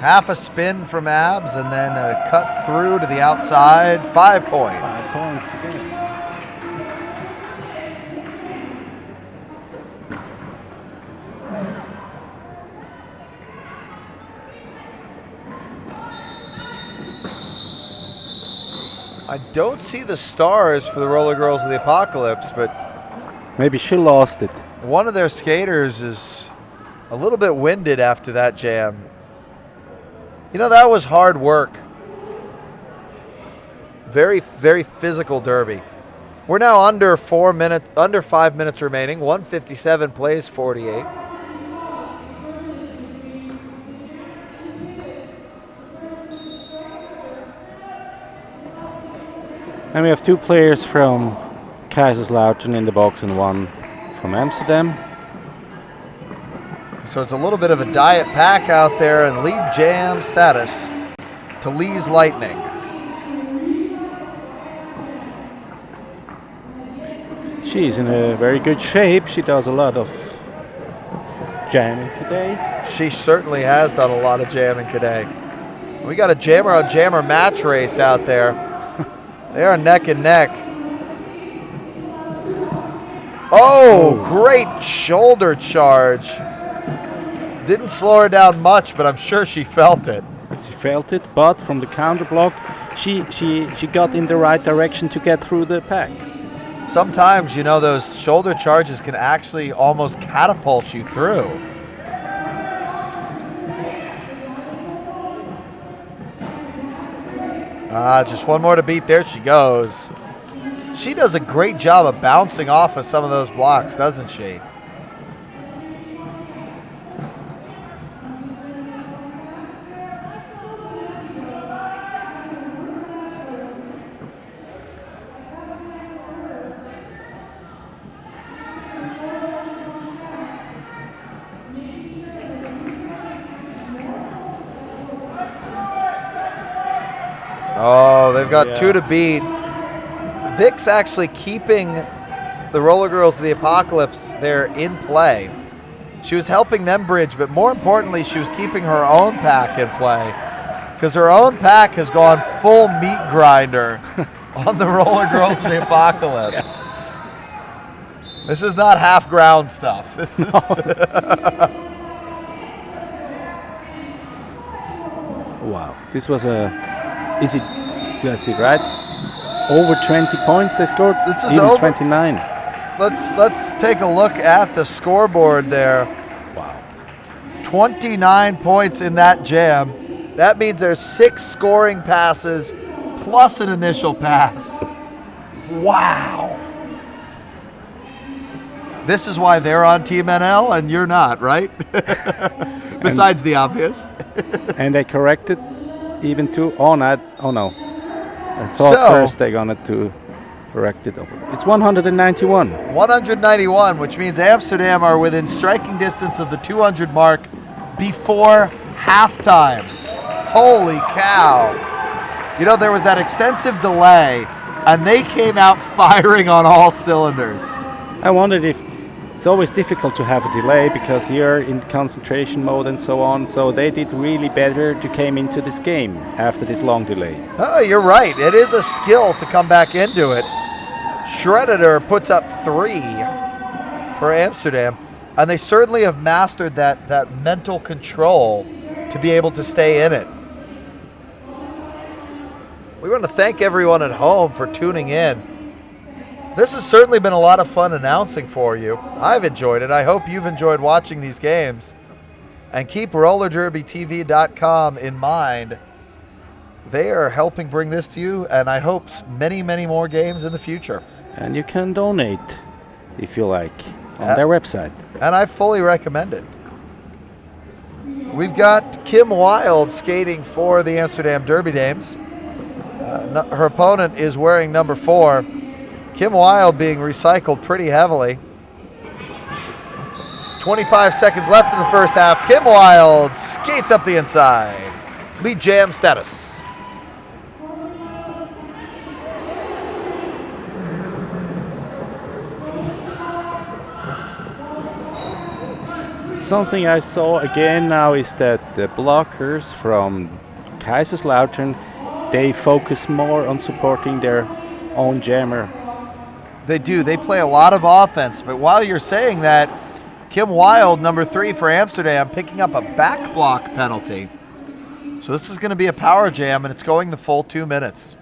Half a spin from Abs and then a cut through to the outside. 5 points. 5 points again. I don't see the stars for the Roller Girls of the Apocalypse, but maybe she lost it. one of their skaters is A little bit winded after that jam. You know, that was hard work. Very, very physical derby. We're now under 5 minutes remaining. 157 plays 48. And we have 2 players from Kaiserslautern in the box and 1 from Amsterdam. So it's a little bit of a diet pack out there and lead jam status to Lee's Lightning. She's in a very good shape. She does a lot of jamming today. She certainly has done a lot of jamming today. We got a jammer on jammer match race out there. They are neck and neck. Oh, great shoulder charge. Didn't slow her down much, but I'm sure she felt it. She felt it, but from the counter block, she got in the right direction to get through the pack. Sometimes, you know, those shoulder charges can actually almost catapult you through. Just one more to beat. There she goes. She does a great job of bouncing off of some of those blocks, doesn't she? Oh, they've got 2 to beat. Vic's actually keeping the Roller Girls of the Apocalypse there in play. She was helping them bridge, but more importantly, she was keeping her own pack in play because her own pack has gone full meat grinder on the Roller Girls of the Apocalypse. Yeah. This is not half ground stuff. This is Wow, this was a... Is it? Yes, it right? Over 20 points they scored. This is even over 29. Let's take a look at the scoreboard there. Wow. 29 points in that jam. That means there's 6 scoring passes plus an initial pass. Wow. This is why they're on Team NL and you're not, right? Besides the obvious. And they corrected even to oh no. I thought first they wanted to correct it. It's 191. 191, which means Amsterdam are within striking distance of the 200 mark before halftime. Holy cow. You know, there was that extensive delay, and they came out firing on all cylinders. I wondered if it's always difficult to have a delay because you're in concentration mode and so on. So they did really better to came into this game after this long delay. Oh, you're right. It is a skill to come back into it. Shredder puts up 3 for Amsterdam, and they certainly have mastered that mental control to be able to stay in it. We want to thank everyone at home for tuning in. This has certainly been a lot of fun announcing for you. I've enjoyed it. I hope you've enjoyed watching these games. And keep RollerDerbyTV.com in mind. They are helping bring this to you, and I hope many, many more games in the future. And you can donate, if you like, on their website. And I fully recommend it. We've got Kim Wilde skating for the Amsterdam Derby Dames. Her opponent is wearing number 4. Kim Wilde being recycled pretty heavily. 25 seconds left in the first half. Kim Wilde skates up the inside. Lead jam status. Something I saw again now is that the blockers from Kaiserslautern, they focus more on supporting their own jammer. They do. They play a lot of offense. But while you're saying that, Kim Wilde, number 3 for Amsterdam, picking up a back block penalty. So this is going to be a power jam, and it's going the full 2 minutes.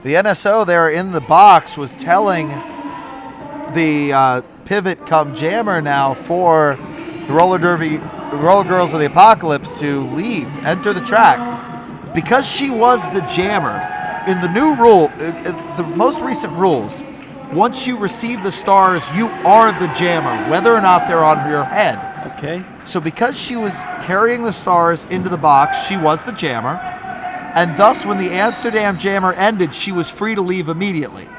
The NSO there in the box was telling the pivot come jammer now for the roller girls of the apocalypse to leave, enter the track. Because she was the jammer, in the new rule, the most recent rules, once you receive the stars, you are the jammer, whether or not they're on your head. Okay. So because she was carrying the stars into the box, she was the jammer. And thus, when the Amsterdam jammer ended, she was free to leave immediately.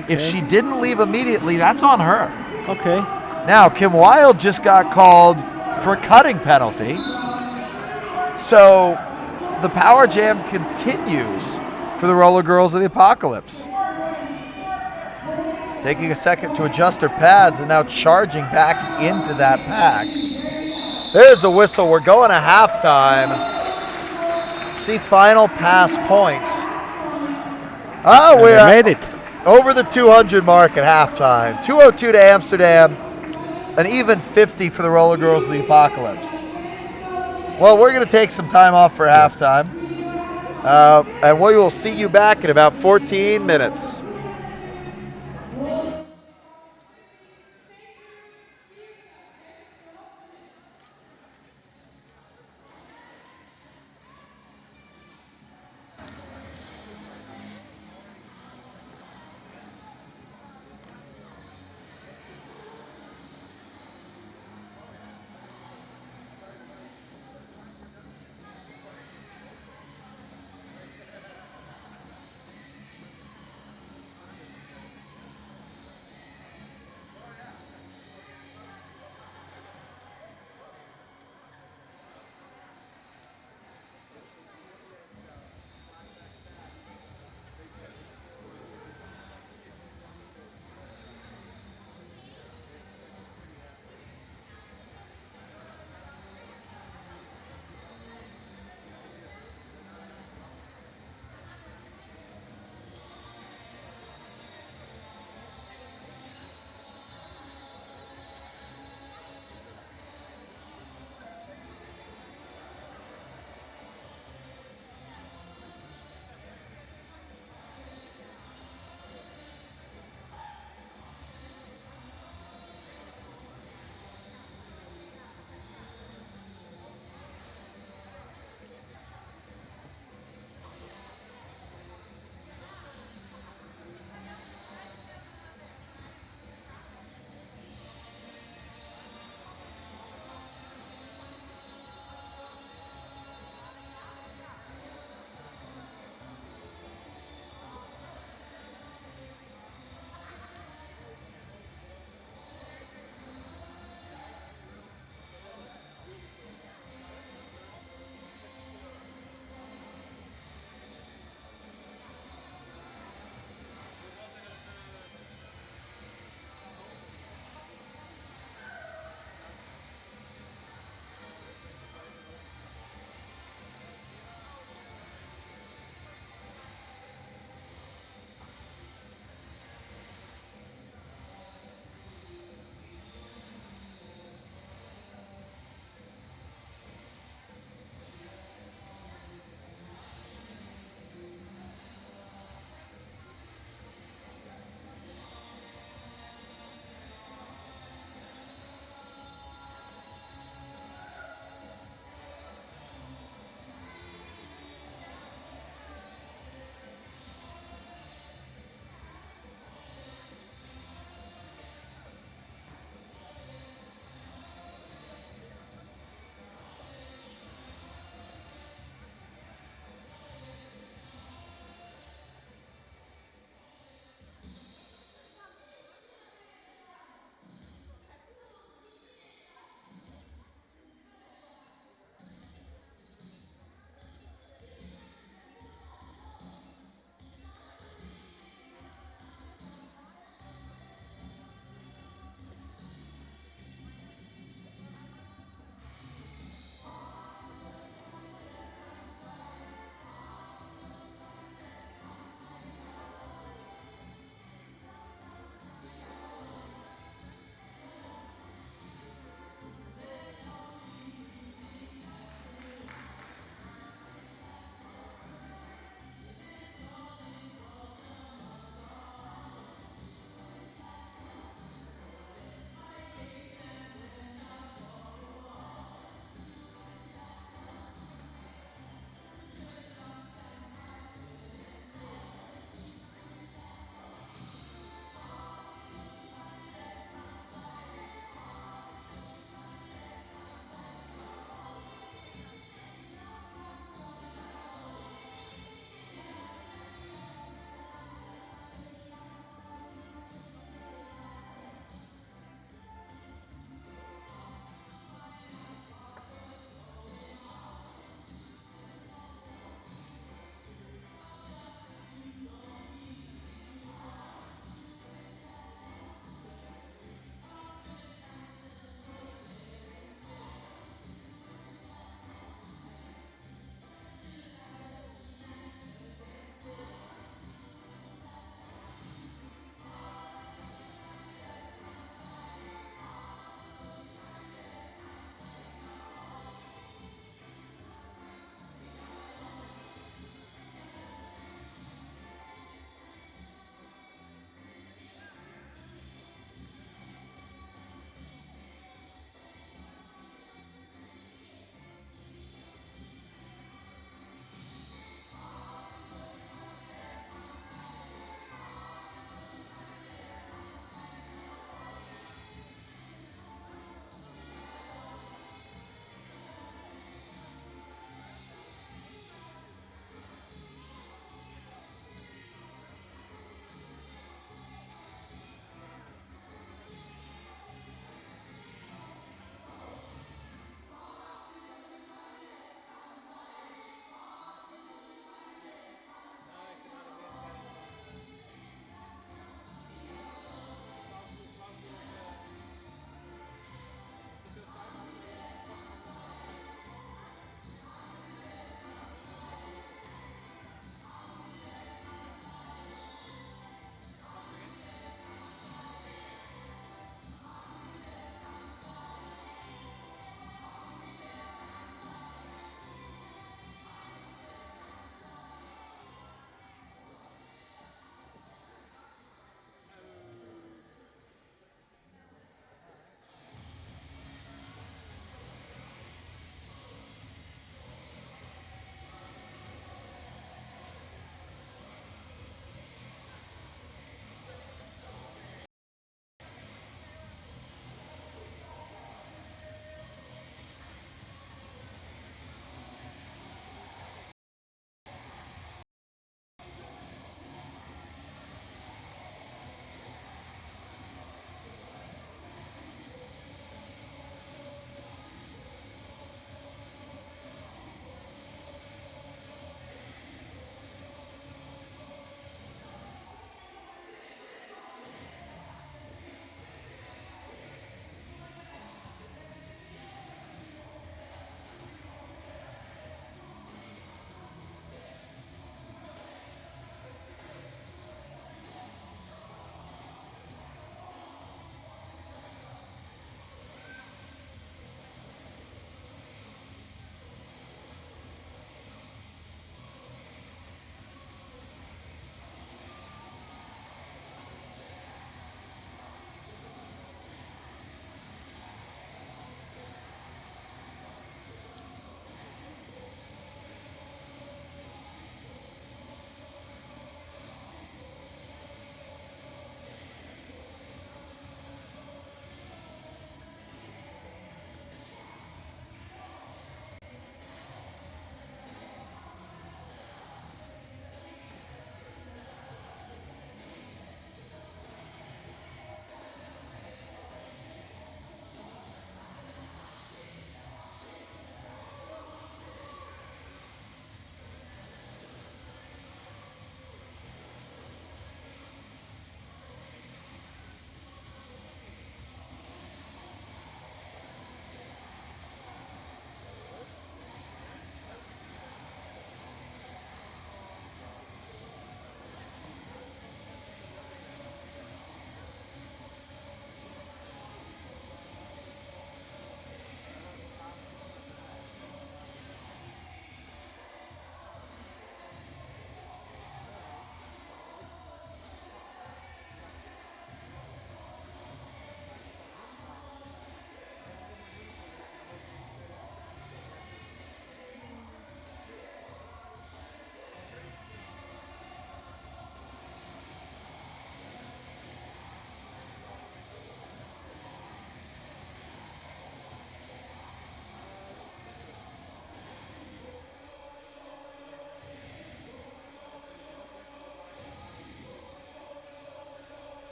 Okay. If she didn't leave immediately, that's on her. Okay. Now, Kim Wilde just got called for a cutting penalty. So the power jam continues for the roller girls of the apocalypse. Taking a second to adjust her pads and now charging back into that pack. There's the whistle. We're going to halftime. See final pass points. We made it. Over the 200 mark at halftime. 202 to Amsterdam. An even 50 for the roller girls of the apocalypse. Well, we're going to take some time off for halftime. And we will see you back in about 14 minutes.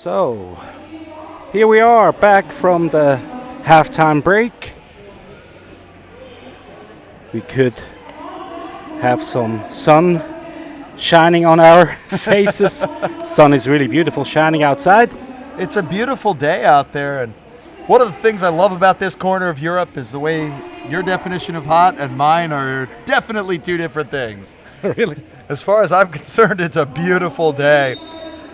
So, here we are back from the halftime break. We could have some sun shining on our faces. Sun is really beautiful shining outside. It's a beautiful day out there, and one of the things I love about this corner of Europe is the way your definition of hot and mine are definitely two different things. Really? As far as I'm concerned, it's a beautiful day.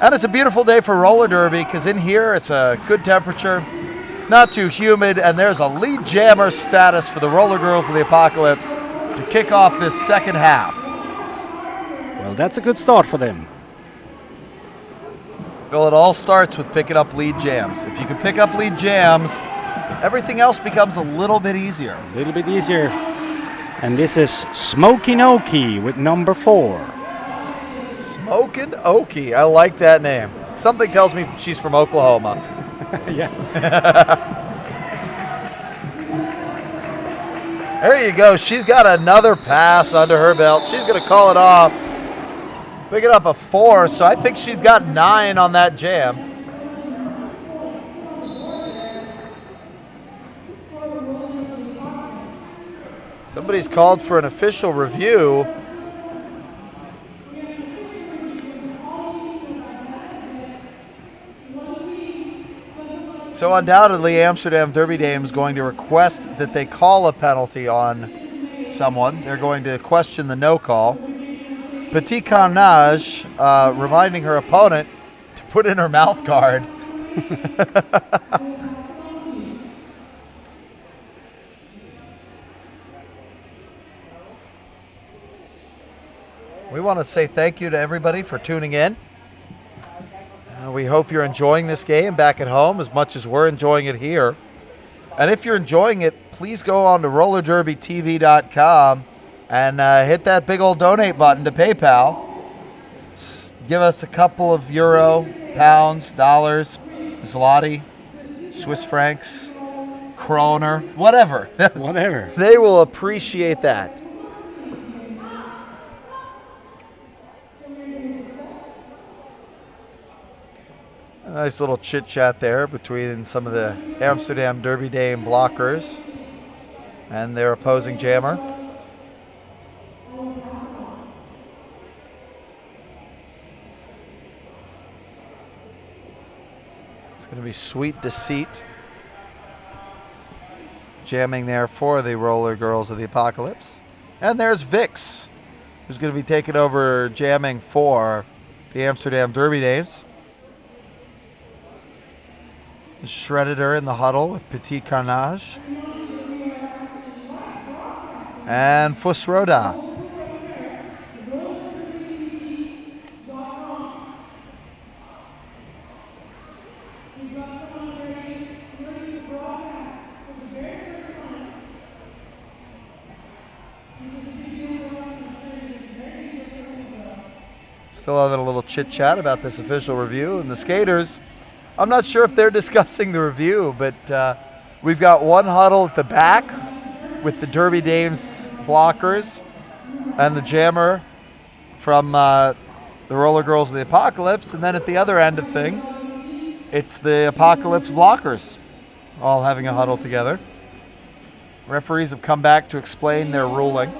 And it's a beautiful day for roller derby because in here it's a good temperature, not too humid, and there's a lead jammer status for the Roller Girls of the Apocalypse to kick off this second half. Well, that's a good start for them. Well, it all starts with picking up lead jams. If you can pick up lead jams, everything else becomes a little bit easier. A little bit easier. And this is Smokin' Okie with number 4. Smokin' Okie. I like that name. Something tells me she's from Oklahoma. Yeah. There you go. She's got another pass under her belt. She's going to call it off. Picking up a 4, so I think she's got 9 on that jam. Somebody's called for an official review. So undoubtedly, Amsterdam Derby Dames going to request that they call a penalty on someone. They're going to question the no call. Petit Carnage reminding her opponent to put in her mouth guard. We want to say thank you to everybody for tuning in. We hope you're enjoying this game back at home as much as we're enjoying it here. And if you're enjoying it, please go on to rollerderbytv.com and hit that big old donate button to PayPal. Give us a couple of euro, pounds, dollars, zloty, Swiss francs, kroner, whatever. Whatever. They will appreciate that. A nice little chit chat there between some of the Amsterdam Derby Dame blockers and their opposing jammer. It's going to be Sweet Deceit jamming there for the Roller Girls of the Apocalypse. And there's Vix, who's going to be taking over jamming for the Amsterdam Derby Dames. Shredded her in the huddle with Petit Carnage. And Fusroda. Still having a little chit chat about this official review, and the skaters, I'm not sure if they're discussing the review, but we've got one huddle at the back with the Derby Dames blockers and the jammer from the Roller Girls of the Apocalypse, and then at the other end of things, it's the Apocalypse blockers all having a huddle together. Referees have come back to explain their ruling.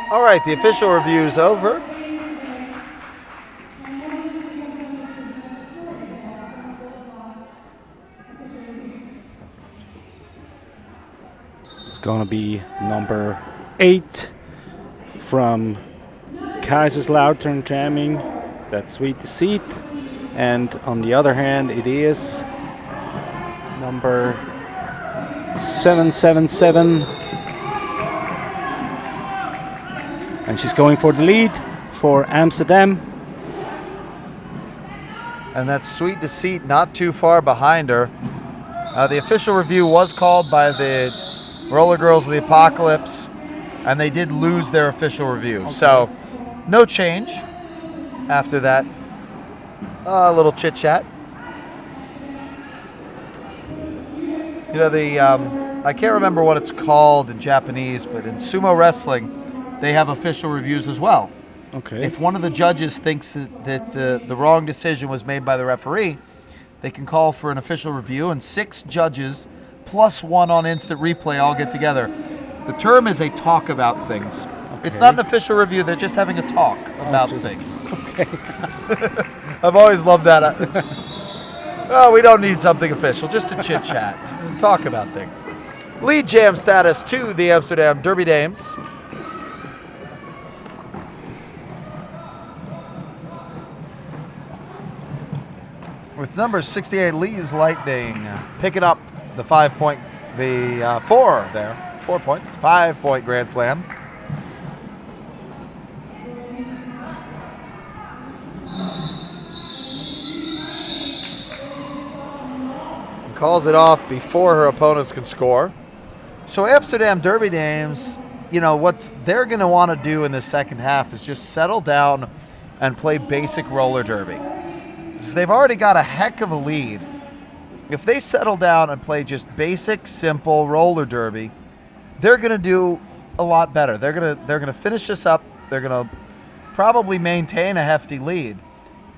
All right, the official review is over. It's going to be number 8 from Kaiserslautern jamming. That's Sweet Deceit. And on the other hand, it is number 777. And she's going for the lead for Amsterdam. And that's Sweet Deceit not too far behind her. The official review was called by the Roller Girls of the Apocalypse, and they did lose their official review. Okay. So no change after that little chit chat. You know, I can't remember what it's called in Japanese, but in sumo wrestling, they have official reviews as well. Okay. If one of the judges thinks that the wrong decision was made by the referee, they can call for an official review, and 6 judges plus 1 on instant replay all get together. The term is a talk about things. Okay. It's not an official review, they're just having a talk about things. Okay. I've always loved that. Oh, we don't need something official, just a chit chat, just to talk about things. Lead jam status to the Amsterdam Derby Dames. With number 68, Lee's Lightning picking up the 4 points, 5-point Grand Slam. Calls it off before her opponents can score. So Amsterdam Derby Dames, you know, what they're going to want to do in the second half is just settle down and play basic roller derby. So they've already got a heck of a lead. If they settle down and play just basic, simple roller derby, they're going to do a lot better. They're going to finish this up. They're going to probably maintain a hefty lead.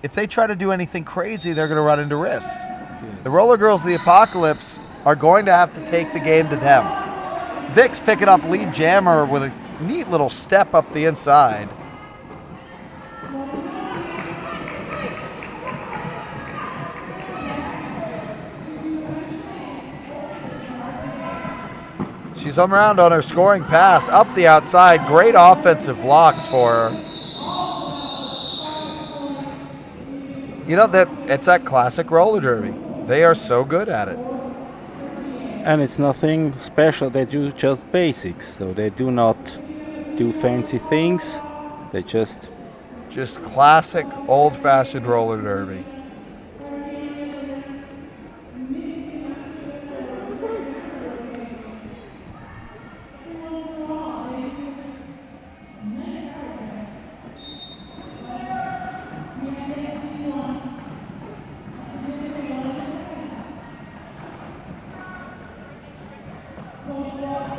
If they try to do anything crazy, they're going to run into risks. Yes. The Roller Girls of the Apocalypse are going to have to take the game to them. Vic's picking up lead jammer with a neat little step up the inside. She's around on her scoring pass, up the outside. Great offensive blocks for her. You know, it's that classic roller derby. They are so good at it. And it's nothing special. They do just basics. So they do not do fancy things. They just classic, old-fashioned roller derby.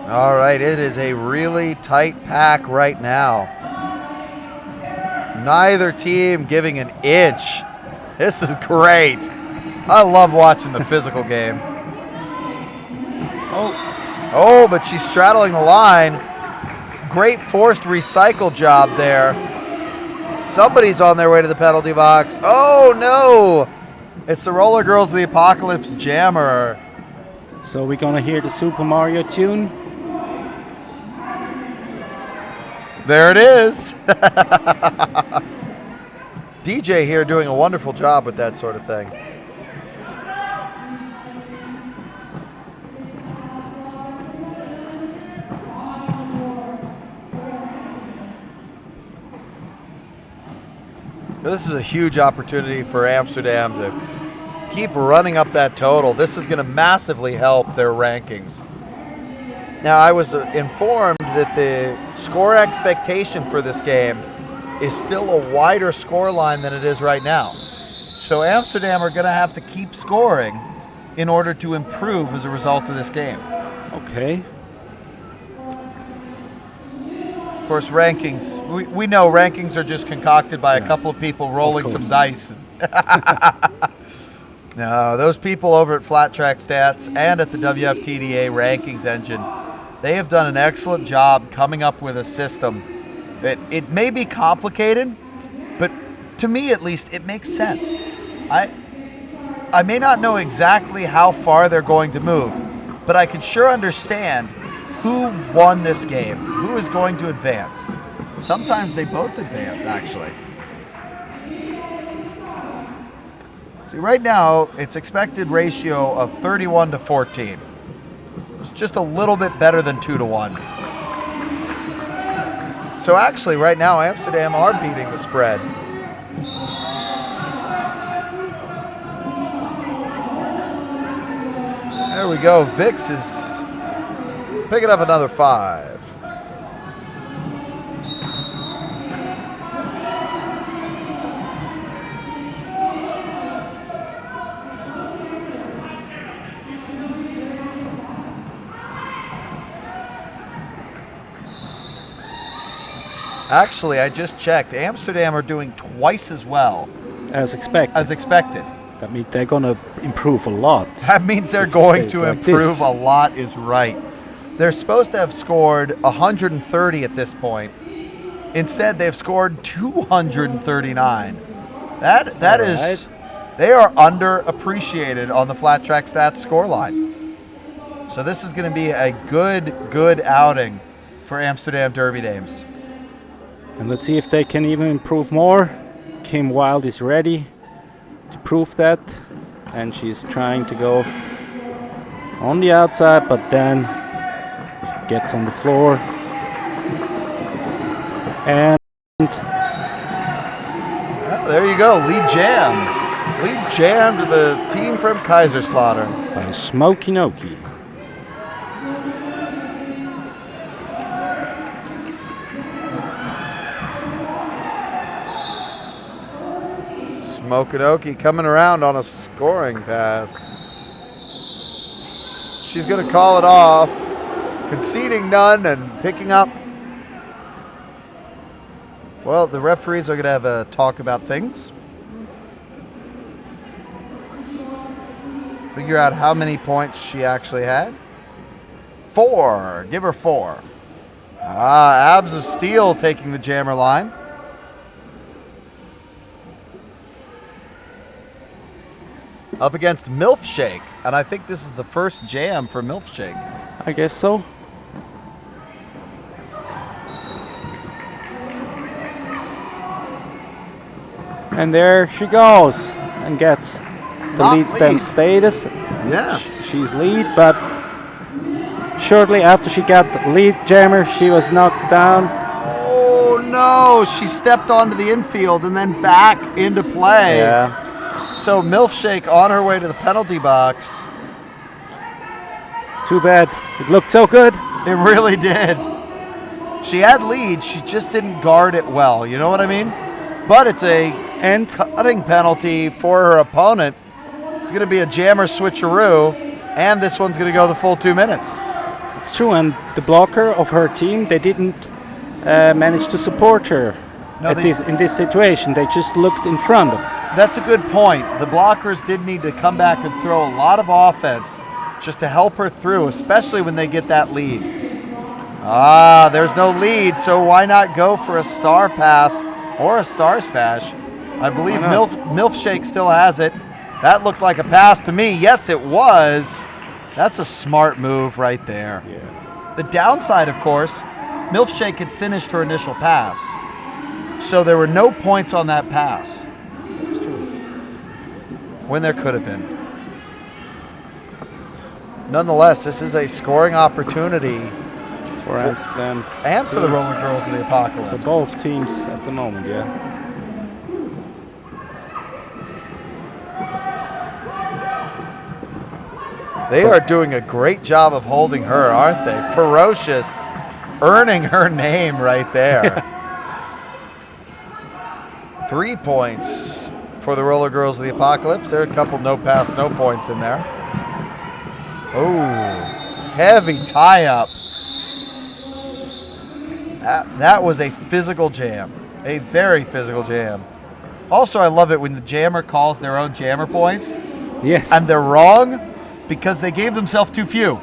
All right, it is a really tight pack right now. Neither team giving an inch. This is great. I love watching the physical game. Oh, but she's straddling the line. Great forced recycle job there. Somebody's on their way to the penalty box. Oh, no. It's the Roller Girls of the Apocalypse jammer. So we're going to hear the Super Mario tune. There it is. DJ here doing a wonderful job with that sort of thing. This is a huge opportunity for Amsterdam to keep running up that total. This is going to massively help their rankings. Now, I was informed that the score expectation for this game is still a wider score line than it is right now. So Amsterdam are going to have to keep scoring in order to improve as a result of this game. Okay. Of course, rankings, we know rankings are just concocted by a couple of people rolling some dice. No, those people over at Flat Track Stats and at the WFTDA rankings engine, they have done an excellent job coming up with a system that it may be complicated, but to me at least, it makes sense. I may not know exactly how far they're going to move, but I can sure understand who won this game, who is going to advance. Sometimes they both advance, actually. See, right now, it's expected ratio of 31 to 14. It's just a little bit better than 2 to 1. So actually, right now, Amsterdam are beating the spread. There we go. Vix is Picking up another 5. Actually, I just checked. Amsterdam are doing twice as well As expected. as expected. That means they're going to improve a lot. That means they're If it going stays to like improve this. a lot is right. They're supposed to have scored 130 at this point. Instead, they've scored 239. That is, they are underappreciated on the Flat Track Stats scoreline. So this is going to be a good outing for Amsterdam Derby Dames. And let's see if they can even improve more. Kim Wilde is ready to prove that. And she's trying to go on the outside, but then she gets on the floor. And Well, there you go, lead jam. Lead jam to the team from Kaiserslautern. by Smokey Noki. Smokinoki coming around on a scoring pass. She's going to call it off, conceding none and picking up. Well, the referees are going to have a talk about things. Figure out how many points she actually had. 4. Give her 4. Abs of Steel taking the jammer line. Up against Milfshake, and I think this is the first jam for Milfshake. I guess so. And there she goes and gets the Not lead stem lead. status. Yes. She's lead, but shortly after she got the lead jammer, she was knocked down. Oh no, she stepped onto the infield and then back into play. Yeah. So Milfshake on her way to the penalty box. Too bad. It looked so good. It really did. She had lead, she just didn't guard it well, you know what I mean? But it's a And cutting penalty for her opponent. It's going to be a jammer switcheroo, and this one's going to go the full 2 minutes. it's true. And the blocker of her team, they didn't manage to support her No, in this situation. They just looked in front of. That's a good point. The blockers did need to come back and throw a lot of offense just to help her through, especially when they get that lead. There's no lead, so why not go for a star pass or a star stash? I believe Why not? Milfshake still has it. That looked like a pass to me. Yes, it was. That's a smart move right there. Yeah. The downside, of course, Milfshake had finished her initial pass, so there were no points on that pass That's true. when there could have been. Nonetheless, this is a scoring opportunity For Amsterdam. and for the Roller Girls of the Apocalypse. For both teams at the moment, yeah. They are doing a great job of holding her, aren't they? Ferocious, earning her name right there. 3 points for the Roller Girls of the Apocalypse. There are a couple no pass, no points in there. Oh, heavy tie-up. That was a physical jam, a very physical jam. Also, I love it when the jammer calls their own jammer points, Yes. and they're wrong because they gave themselves too few.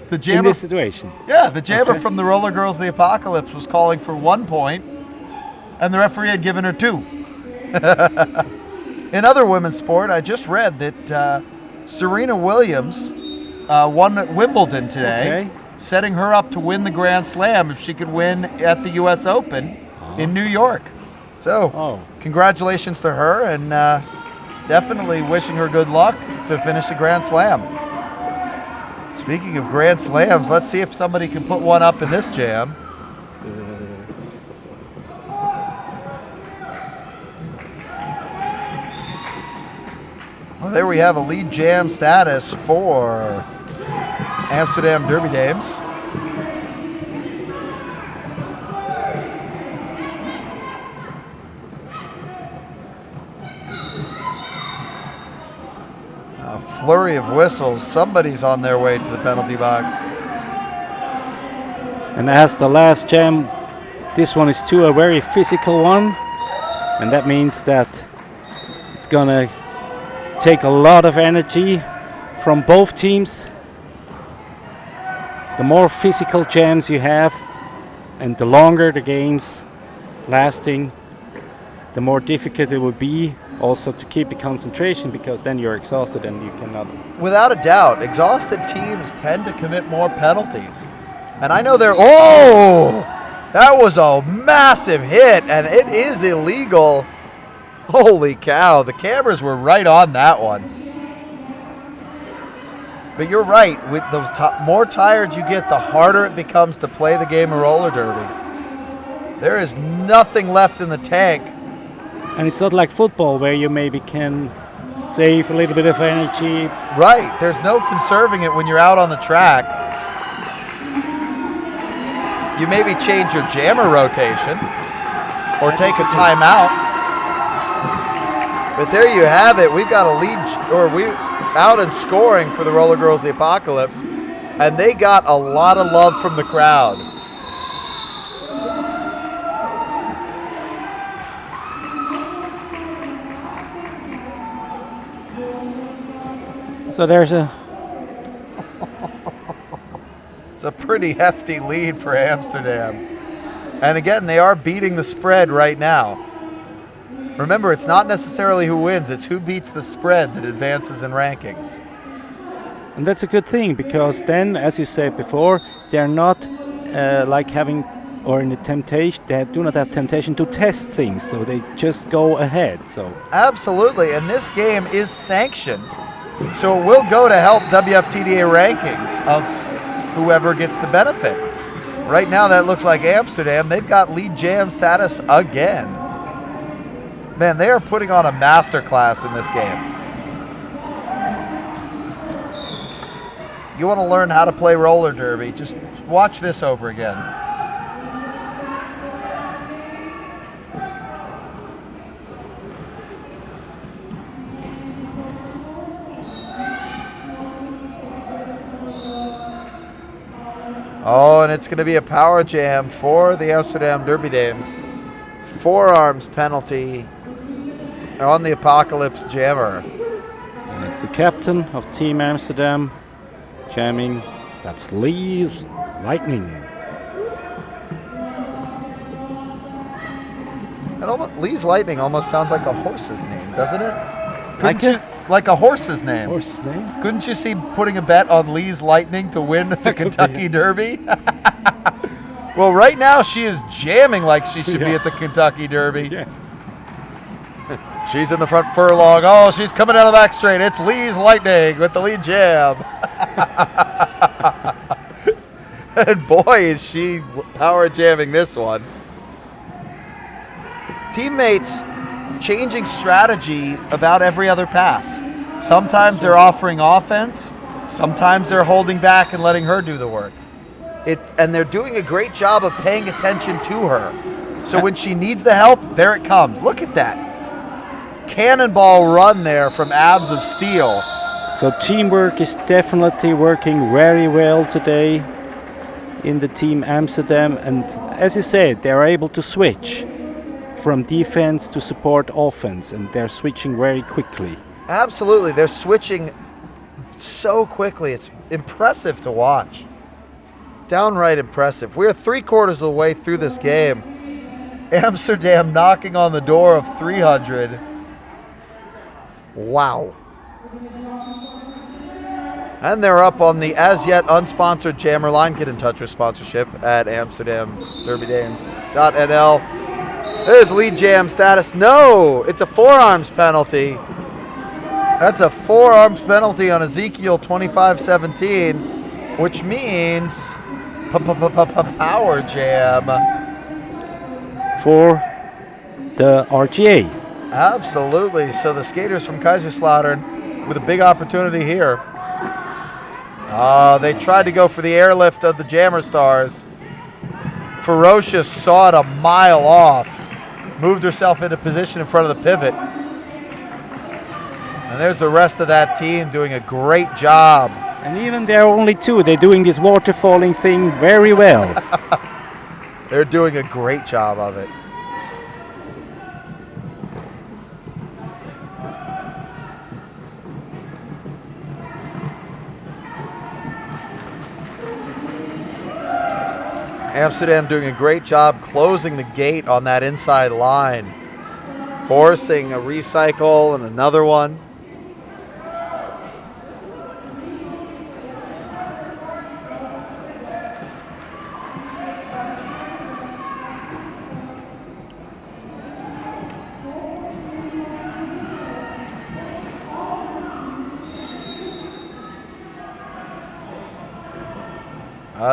The in jammer, this situation. yeah, the jammer Okay. from the Roller Girls of the Apocalypse was calling for 1 point, and the referee had given her 2. In other women's sport, I just read that Serena Williams won at Wimbledon today, Okay. setting her up to win the Grand Slam if she could win at the U.S. Open in New York. So, Oh. congratulations to her, and definitely wishing her good luck to finish the Grand Slam. Speaking of Grand Slams, let's see if somebody can put one up in this jam. Well, there we have a lead jam status for Amsterdam Derby Dames. A flurry of whistles. Somebody's on their way to the penalty box. And as the last jam, this one is too a very physical one, and that means that it's gonna take a lot of energy from both teams. The more physical jams you have and the longer the game's lasting, the more difficult it will be also to keep the concentration, because then you're exhausted and you cannot. Without a doubt, exhausted teams tend to commit more penalties. And I know that was a massive hit, and it is illegal. Holy cow, the cameras were right on that one. But you're right, with the more tired you get, the harder it becomes to play the game of roller derby. There is nothing left in the tank. And it's not like football where you maybe can save a little bit of energy. Right, there's no conserving it when you're out on the track. You maybe change your jammer rotation or take a timeout. But there you have it. We've got a lead, or we out and scoring for the Roller Girls the Apocalypse, and they got a lot of love from the crowd. So there's a It's a pretty hefty lead for Amsterdam. And again, they are beating the spread right now. Remember, it's not necessarily who wins, it's who beats the spread that advances in rankings. And that's a good thing, because then, as you said before, they're not like having, or in the temptation, they do not have temptation to test things, so they just go ahead. So absolutely, and this game is sanctioned, so it will go to help WFTDA rankings of whoever gets the benefit. Right now, that looks like Amsterdam. They've got lead jam status again. Man, they are putting on a masterclass in this game. You want to learn how to play roller derby, just watch this over again. Oh, and it's going to be a power jam for the Amsterdam Derby Dames. Forearms penalty on the Apocalypse jammer. And it's the captain of Team Amsterdam jamming. That's Lee's Lightning. Lee's Lightning almost sounds like a horse's name, doesn't it? Like a horse's name. Horse's name? Couldn't you see putting a bet on Lee's Lightning to win the Kentucky Derby? Well, right now she is jamming like she should be at the Kentucky Derby. Yeah. She's in the front furlong. Oh, she's coming down the back straight. It's Lee's Lightning with the lead jam. And boy, is she power jamming this one. Teammates changing strategy about every other pass. Sometimes they're offering offense. Sometimes they're holding back and letting her do the work. And they're doing a great job of paying attention to her. So when she needs the help, there it comes. Look at that. Cannonball run there from Abs of Steel. So teamwork is definitely working very well today in the Team Amsterdam. And as you said, they're able to switch from defense to support offense, and they're switching very quickly. Absolutely. They're switching so quickly. It's impressive to watch. Downright impressive. We're 3/4 of the way through this game. Amsterdam knocking on the door of 300. Wow. And they're up on the as yet unsponsored jammer line. Get in touch with sponsorship at AmsterdamDerbyDames.nl. There's lead jam status. No, it's a forearms penalty. That's a forearms penalty on Ezekiel 25:17, which means power jam for the RGA. Absolutely. So the skaters from Kaiserslautern with a big opportunity here. They tried to go for the airlift of the Jammer Stars. Ferocious saw it a mile off, moved herself into position in front of the pivot. And there's the rest of that team doing a great job. And even they're only two, they're doing this waterfalling thing very well. They're doing a great job of it. Amsterdam doing a great job closing the gate on that inside line, forcing a recycle and another one.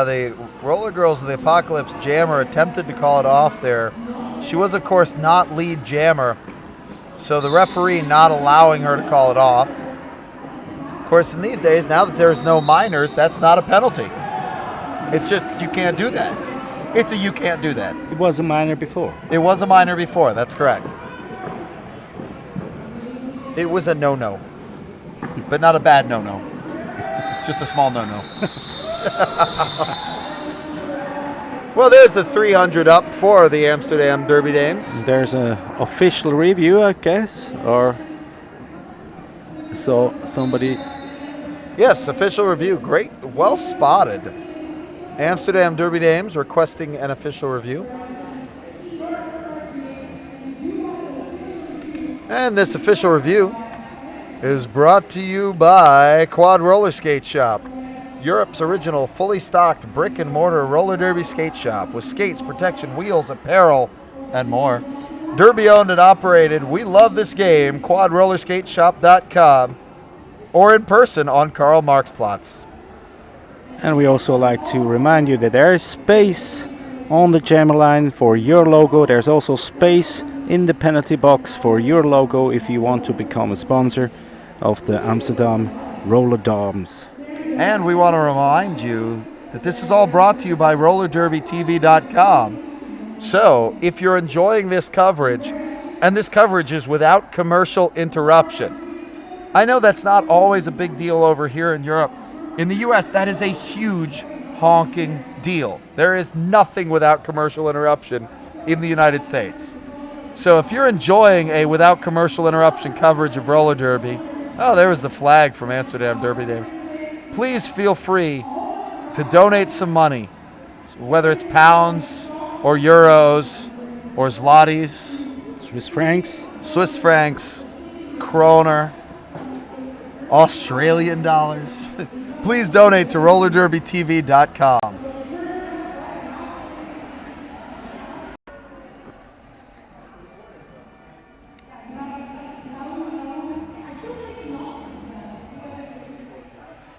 The Roller Girls of the Apocalypse Jammer attempted to call it off there. She was, of course, not lead jammer, so the referee not allowing her to call it off. Of course, in these days, now that there's no minors, that's not a penalty. It's just you can't do that. It's a you can't do that. It was a minor before. It was a minor before, that's correct. It was a no-no, but not a bad no-no. Just a small no-no. Well, there's the 300 up for the Amsterdam Derby Dames. There's an official review, I guess, or so somebody. Yes, official review. Great, well spotted. Amsterdam Derby Dames requesting an official review. And this official review is brought to you by Quad Roller Skate Shop, Europe's original fully stocked brick and mortar roller derby skate shop with skates, protection, wheels, apparel, and more. Derby owned and operated. We love this game. QuadRollerSkateShop.com or in person on Karl Marxplatz. And we also like to remind you that there is space on the jammer line for your logo. There's also space in the penalty box for your logo if you want to become a sponsor of the Amsterdam Roller Dames. And we want to remind you that this is all brought to you by RollerDerbyTV.com. So if you're enjoying this coverage, and this coverage is without commercial interruption, I know that's not always a big deal over here in Europe. In the US, that is a huge honking deal. There is nothing without commercial interruption in the United States. So if you're enjoying a without commercial interruption coverage of roller derby, oh, there was the flag from Amsterdam Derby Dames. Please feel free to donate some money, whether it's pounds or euros or zlotys, Swiss francs, kroner, Australian dollars. Please donate to RollerDerbyTV.com.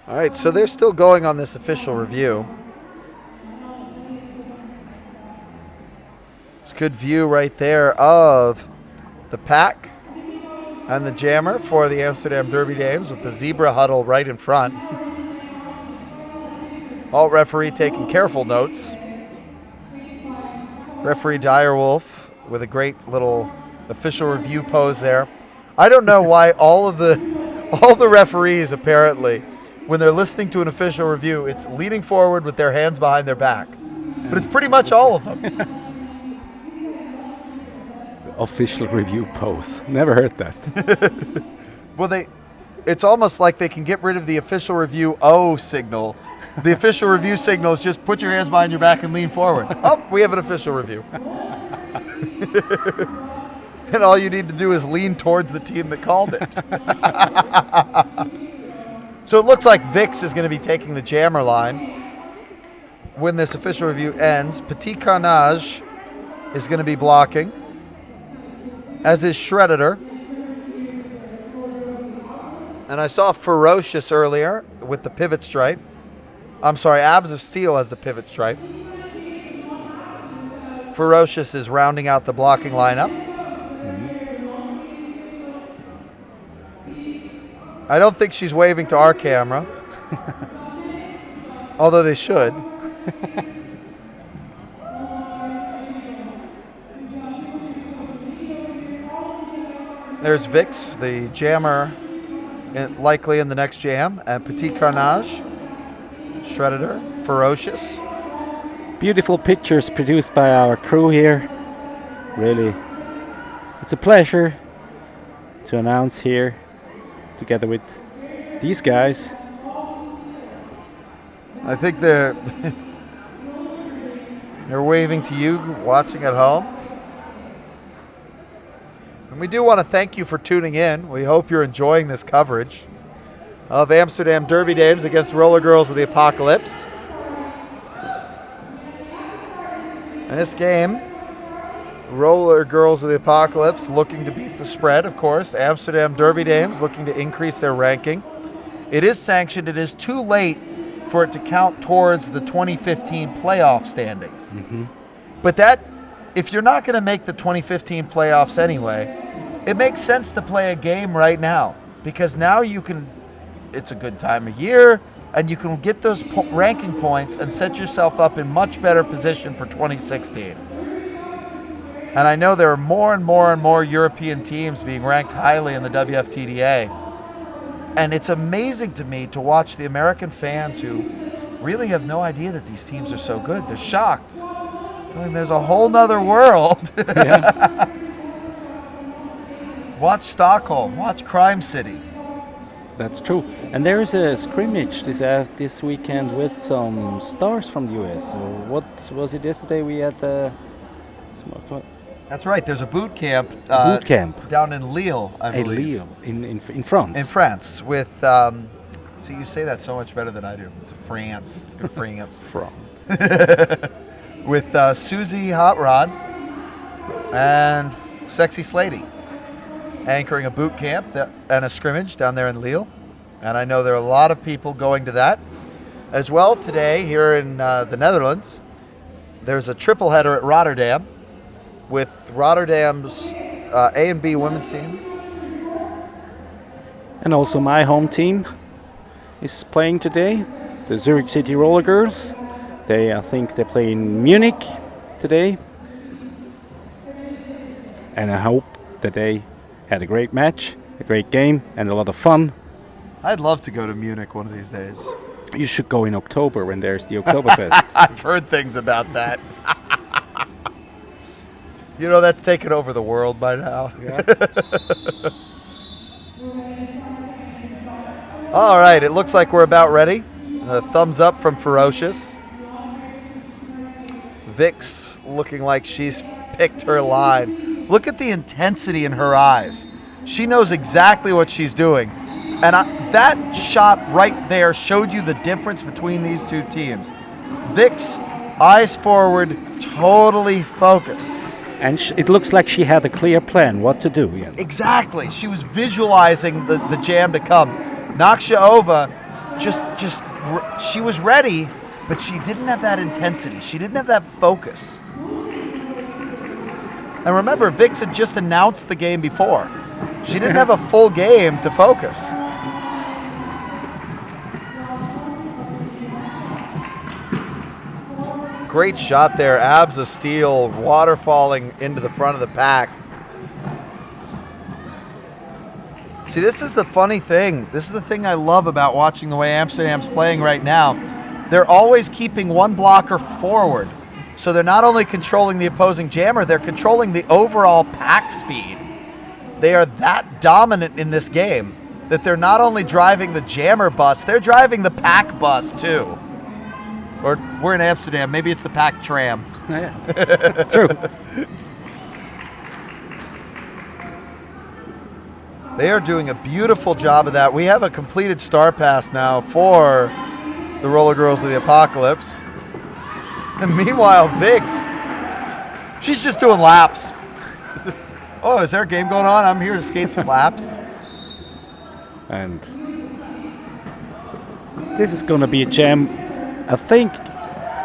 All right, so they're still going on this official review. It's a good view right there of the pack and the jammer for the Amsterdam Derby Dames with the zebra huddle right in front. All referee taking careful notes. Referee Direwolf with a great little official review pose there. I don't know why all the referees apparently, when they're listening to an official review, it's leaning forward with their hands behind their back. But it's pretty much all of them. Official review pose. Never heard that. Well, it's almost like they can get rid of the official review O signal. The official review signal is just put your hands behind your back and lean forward. Oh, we have an official review. And all you need to do is lean towards the team that called it. So it looks like Vix is going to be taking the jammer line when this official review ends. Petit Carnage is going to be blocking, as is Shredditor. And I saw Ferocious earlier with the pivot stripe. I'm sorry, Abs of Steel has the pivot stripe. Ferocious is rounding out the blocking lineup. I don't think she's waving to our camera. Although they should. There's Vix, the jammer, likely in the next jam, and Petit Carnage, Shredder, Ferocious. Beautiful pictures produced by our crew here. Really, it's a pleasure to announce here together with these guys. I think they're waving to you watching at home. And we do want to thank you for tuning in. We hope you're enjoying this coverage of Amsterdam Derby Dames against Roller Girls of the Apocalypse. In this game, Roller Girls of the Apocalypse looking to beat the spread, of course. Amsterdam Derby Dames looking to increase their ranking. It is sanctioned. It is too late for it to count towards the 2015 playoff standings. Mm-hmm. But that, if you're not going to make the 2015 playoffs anyway, it makes sense to play a game right now, because now you can, it's a good time of year, and you can get those ranking points and set yourself up in much better position for 2016. And I know there are more and more and more European teams being ranked highly in the WFTDA. And it's amazing to me to watch the American fans who really have no idea that these teams are so good. They're shocked. Feeling there's a whole nother world. Yeah. Watch Stockholm. Watch Crime City. That's true. And there is a scrimmage this weekend with some stars from the US. So what was it yesterday? We had That's right. There's a boot camp. boot camp down in Lille, I believe. Lille in France. In France, with see, you say that so much better than I do. It's France. In France. France. With Susie Hot Rod and Sexy Slady anchoring a boot camp and a scrimmage down there in Lille. And I know there are a lot of people going to that. As well, today here in the Netherlands, there's a triple header at Rotterdam with Rotterdam's A and B women's team. And also my home team is playing today, the Zurich City Roller Girls. I think they play in Munich today. And I hope that they had a great match, a great game, and a lot of fun. I'd love to go to Munich one of these days. You should go in October when there's the Oktoberfest. I've heard things about that. You know, that's taken over the world by now. Yeah. All right, it looks like we're about ready. A thumbs up from Ferocious. Vix looking like she's picked her line. Look at the intensity in her eyes. She knows exactly what she's doing. And that shot right there showed you the difference between these two teams. Vix, eyes forward, totally focused. And it looks like she had a clear plan what to do. Yeah. Exactly. She was visualizing the jam to come. Nakshaova, she was ready, but she didn't have that intensity. She didn't have that focus. And remember, Vix had just announced the game before. She didn't have a full game to focus. Great shot there, abs of steel, water falling into the front of the pack. See, this is the funny thing. This is the thing I love about watching the way Amsterdam's playing right now. They're always keeping one blocker forward. So they're not only controlling the opposing jammer, they're controlling the overall pack speed. They are that dominant in this game that they're not only driving the jammer bus, they're driving the pack bus too. Or we're in Amsterdam, maybe it's the pack tram. Yeah, it's true. They are doing a beautiful job of that. We have a completed star pass now for the Roller Girls of the Apocalypse. And meanwhile, Vix, she's just doing laps. Oh, is there a game going on? I'm here to skate some laps. And this is going to be a jam. I think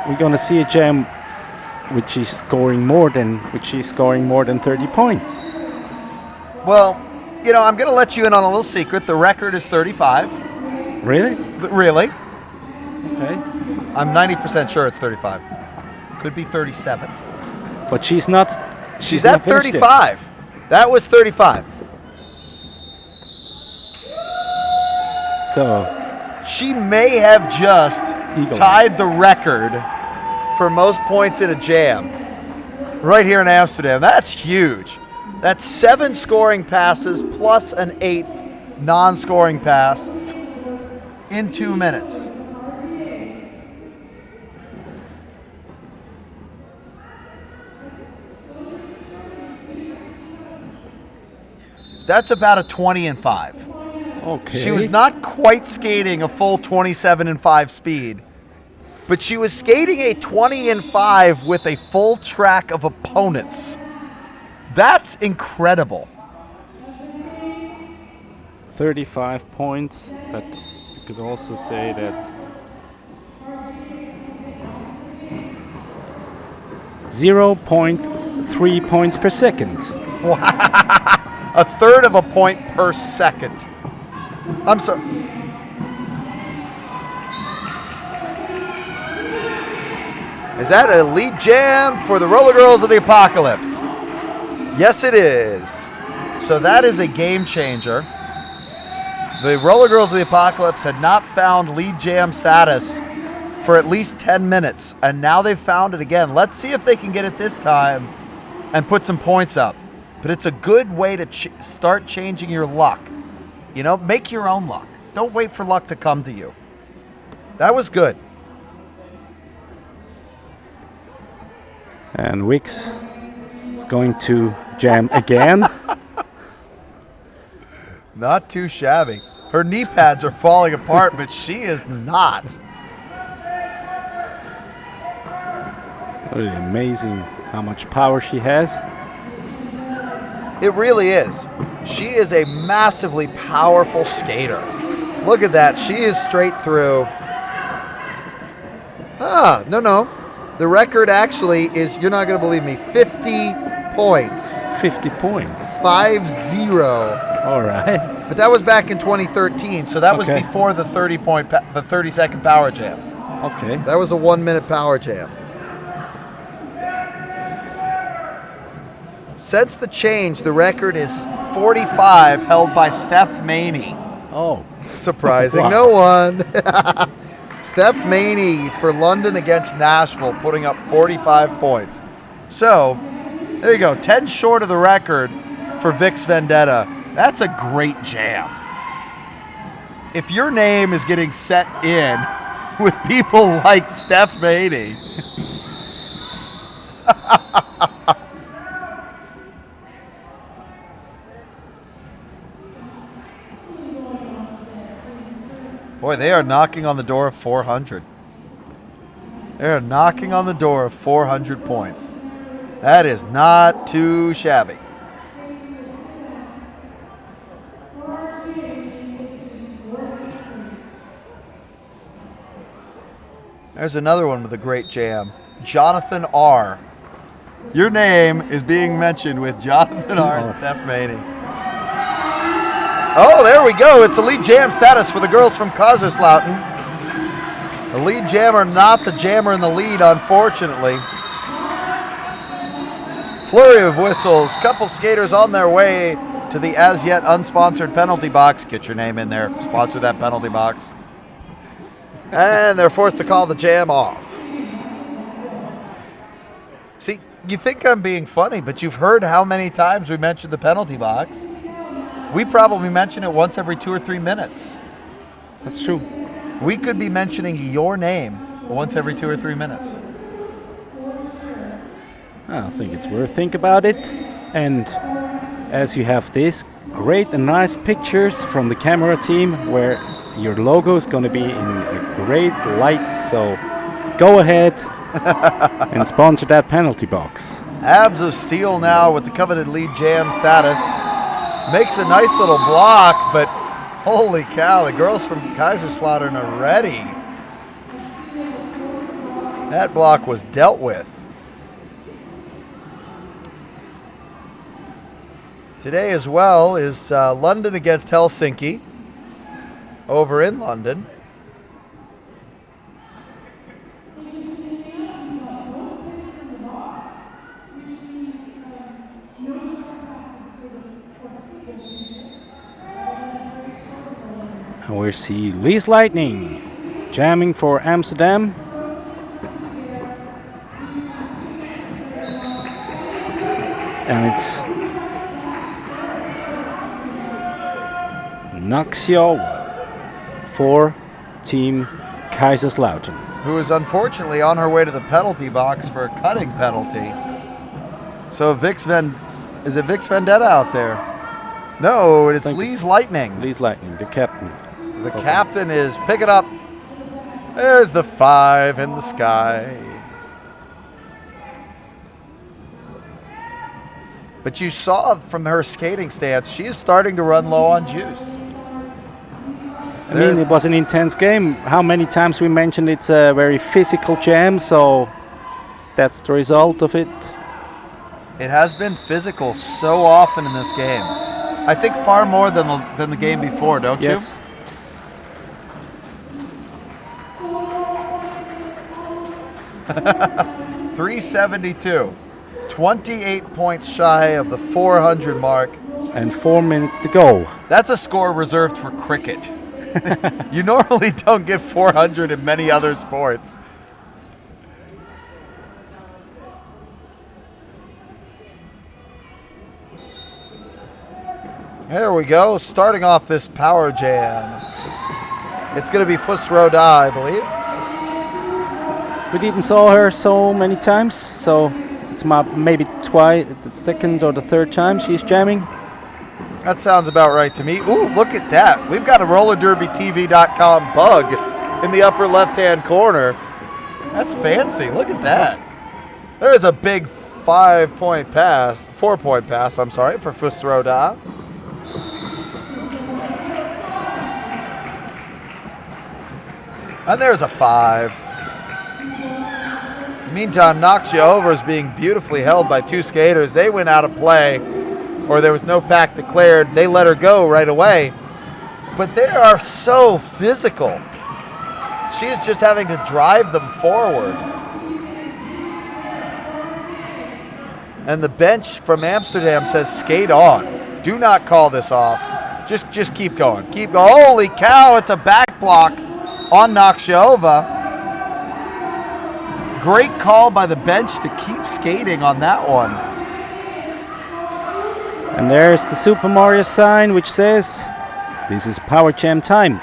we're going to see a jam which is scoring more than 30 points. Well, you know, I'm going to let you in on a little secret. The record is 35. Really? Really? Okay. I'm 90% sure it's 35. Could be 37. But she's not. She's not at finished yet. 35. That was 35. So She may have just Eagle. tied the record for most points in a jam right here in Amsterdam. That's huge. That's 7 scoring passes plus an 8th non-scoring pass in 2 minutes. That's about a 20-5. okay. She was not quite skating a full 27-5 speed, but she was skating a 20-5 with a full track of opponents. That's incredible. 35 points, but you could also say that 0.3 points per second. A third of a point per second. I'm sorry. Is that a lead jam for the Roller Girls of the Apocalypse? Yes, it is. So that is a game changer. The Roller Girls of the Apocalypse had not found lead jam status for at least 10 minutes, and now they've found it again. Let's see if they can get it this time and put some points up. But it's a good way to start changing your luck. You know, make your own luck. Don't wait for luck to come to you. That was good. And Wicks is going to jam again. Not too shabby. Her knee pads are falling apart, but she is not. Really amazing how much power she has. It really is. She is a massively powerful skater. Look at that. She is straight through. No. The record actually is, you're not going to believe me, 50 points. 50 points. 5-0. All right. But that was back in 2013, so that was Okay. before the 30-second power jam. Okay. That was a 1-minute power jam. Since the change, the record is 45, held by Steph Maney. Oh. Surprising Wow. no one. Steph Maney for London against Nashville, putting up 45 points. So, there you go, 10 short of the record for Vic's Vendetta. That's a great jam. If your name is getting set in with people like Steph Maney, boy, they are knocking on the door of 400. They are knocking on the door of 400 points. That is not too shabby. There's another one with a great jam. Jonathan R. Your name is being mentioned with Jonathan R. and Steph Maney. Oh, there we go. It's a lead jam status for the girls from Kaiserslautern. The lead jammer, not the jammer in the lead, unfortunately. Flurry of whistles. Couple skaters on their way to the as yet unsponsored penalty box. Get your name in there. Sponsor that penalty box. And they're forced to call the jam off. See, you think I'm being funny, but you've heard how many times we mentioned the penalty box. We probably mention it once every 2 or 3 minutes. That's true. We could be mentioning your name once every 2 or 3 minutes. I think it's worth think about it. And as you have this great and nice pictures from the camera team where your logo is going to be in a great light, so go ahead and sponsor that penalty box. Abs of Steel now with the coveted lead jam status. Makes a nice little block, but holy cow, the girls from Kaiserslautern are ready. That block was dealt with. Today as well is London against Helsinki over in London. we see Lee's Lightning jamming for Amsterdam. And it's Naxio for Team Kaiserslautern. Who is unfortunately on her way to the penalty box for a cutting penalty. So is it Vix Vendetta out there? No, it's Lee's Lightning. Lee's Lightning, the captain. The captain is picking up. There's the 5 in the sky. But you saw from her skating stance, she is starting to run low on juice. I mean, it was an intense game. How many times we mentioned it's a very physical jam, so that's the result of it. It has been physical so often in this game. I think far more than the game before, don't you? Yes. .372. 28 points shy of the 400 mark. And 4 minutes to go. That's a score reserved for cricket. You normally don't get 400 in many other sports. There we go, starting off this power jam. It's going to be Fusroda, I believe. We didn't saw her so many times, so it's maybe twice, the second or the third time she's jamming. That sounds about right to me. Ooh, look at that. We've got a RollerDerbyTV.com bug in the upper left-hand corner. That's fancy. Look at that. There's a big 4-point pass, for Fusroda. And there's a 5. Meantime, Naxio is being beautifully held by 2 skaters. They went out of play, or there was no pack declared. They let her go right away. But they are so physical. She's just having to drive them forward. And the bench from Amsterdam says, skate on. Do not call this off. Just keep going. Keep going. Holy cow, it's a back block on Naxiova. Great call by the bench to keep skating on that one. And there's the Super Mario sign which says, this is Power Jam time.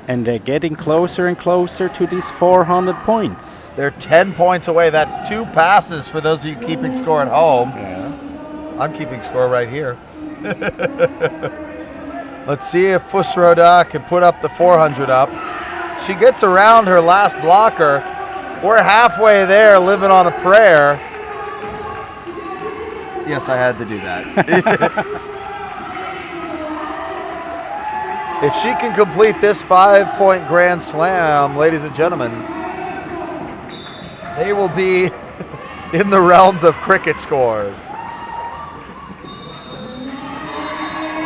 And they're getting closer and closer to these 400 points. They're 10 points away. That's 2 passes for those of you keeping score at home. Yeah. I'm keeping score right here. Let's see if Fusroda can put up the 400 up. She gets around her last blocker. We're halfway there, living on a prayer. Yes, I had to do that. If she can complete this 5-point grand slam, ladies and gentlemen, they will be in the realms of cricket scores.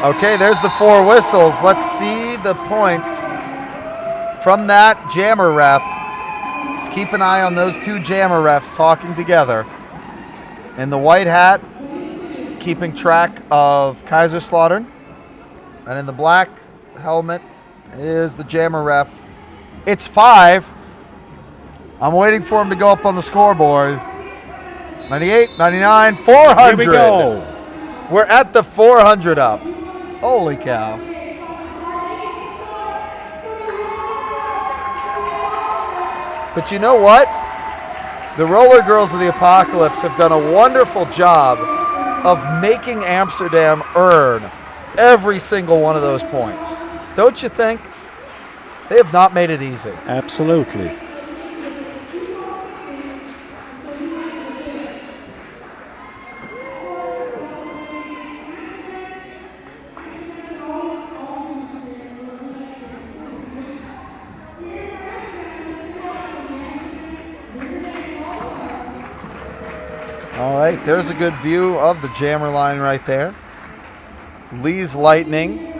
Okay, there's the 4 whistles. Let's see the points from that jammer ref. Let's keep an eye on those 2 jammer refs talking together. In the white hat, keeping track of Kaiserslautern. And in the black helmet is the jammer ref. It's 5. I'm waiting for him to go up on the scoreboard. 98, 99, 400. Here we go. We're at the 400 up. Holy cow. But you know what? The Roller Girls of the Apocalypse have done a wonderful job of making Amsterdam earn every single one of those points. Don't you think? They have not made it easy. Absolutely. All right, there's a good view of the jammer line right there. Lee's Lightning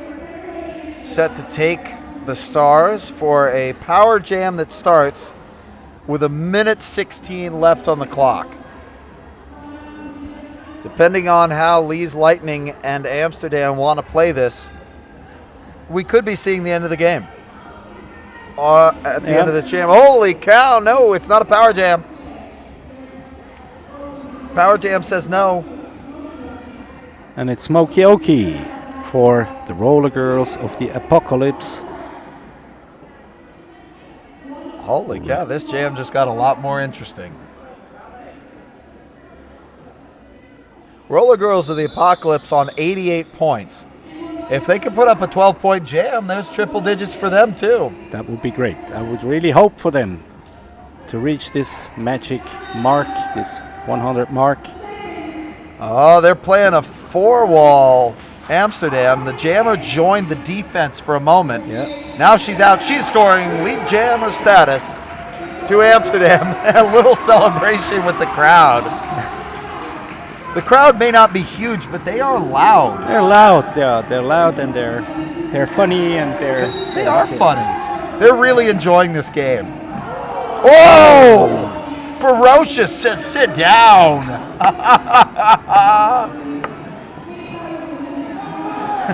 set to take the Stars for a power jam that starts with 1:16 left on the clock. Depending on how Lee's Lightning and Amsterdam want to play this, we could be seeing the end of the game. At the end of the jam. Holy cow, no, it's not a power jam. Power jam says no. And it's Smokey Okie for the Roller Girls of the Apocalypse. Holy cow, this jam just got a lot more interesting. Roller Girls of the Apocalypse on 88 points. If they could put up a 12-point jam, there's triple digits for them too. That would be great. I would really hope for them to reach this magic mark, this 100 mark. Oh, they're playing a 4-wall Amsterdam. The jammer joined the defense for a moment. Yeah. Now she's out. She's scoring lead jammer status to Amsterdam. A little celebration with the crowd. The crowd may not be huge, but they are loud. They're loud. Yeah, they're loud and they're funny and they are funny. They're really enjoying this game. Oh! Ferocious says sit down.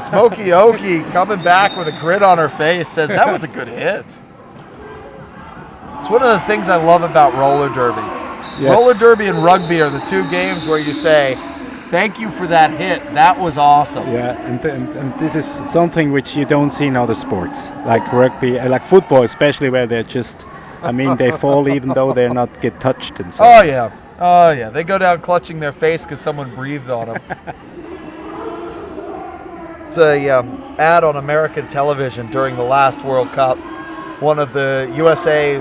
Smokey Okie coming back with a grin on her face says that was a good hit. It's one of the things I love about roller derby. Yes. Roller derby and rugby are the two games where you say, thank you for that hit. That was awesome. Yeah, and this is something which you don't see in other sports, like rugby, like football especially, where they're just, I mean, they fall even though they're not get touched and so. Oh, yeah. They go down clutching their face because someone breathed on them. It's a ad on American television during the last World Cup. One of the USA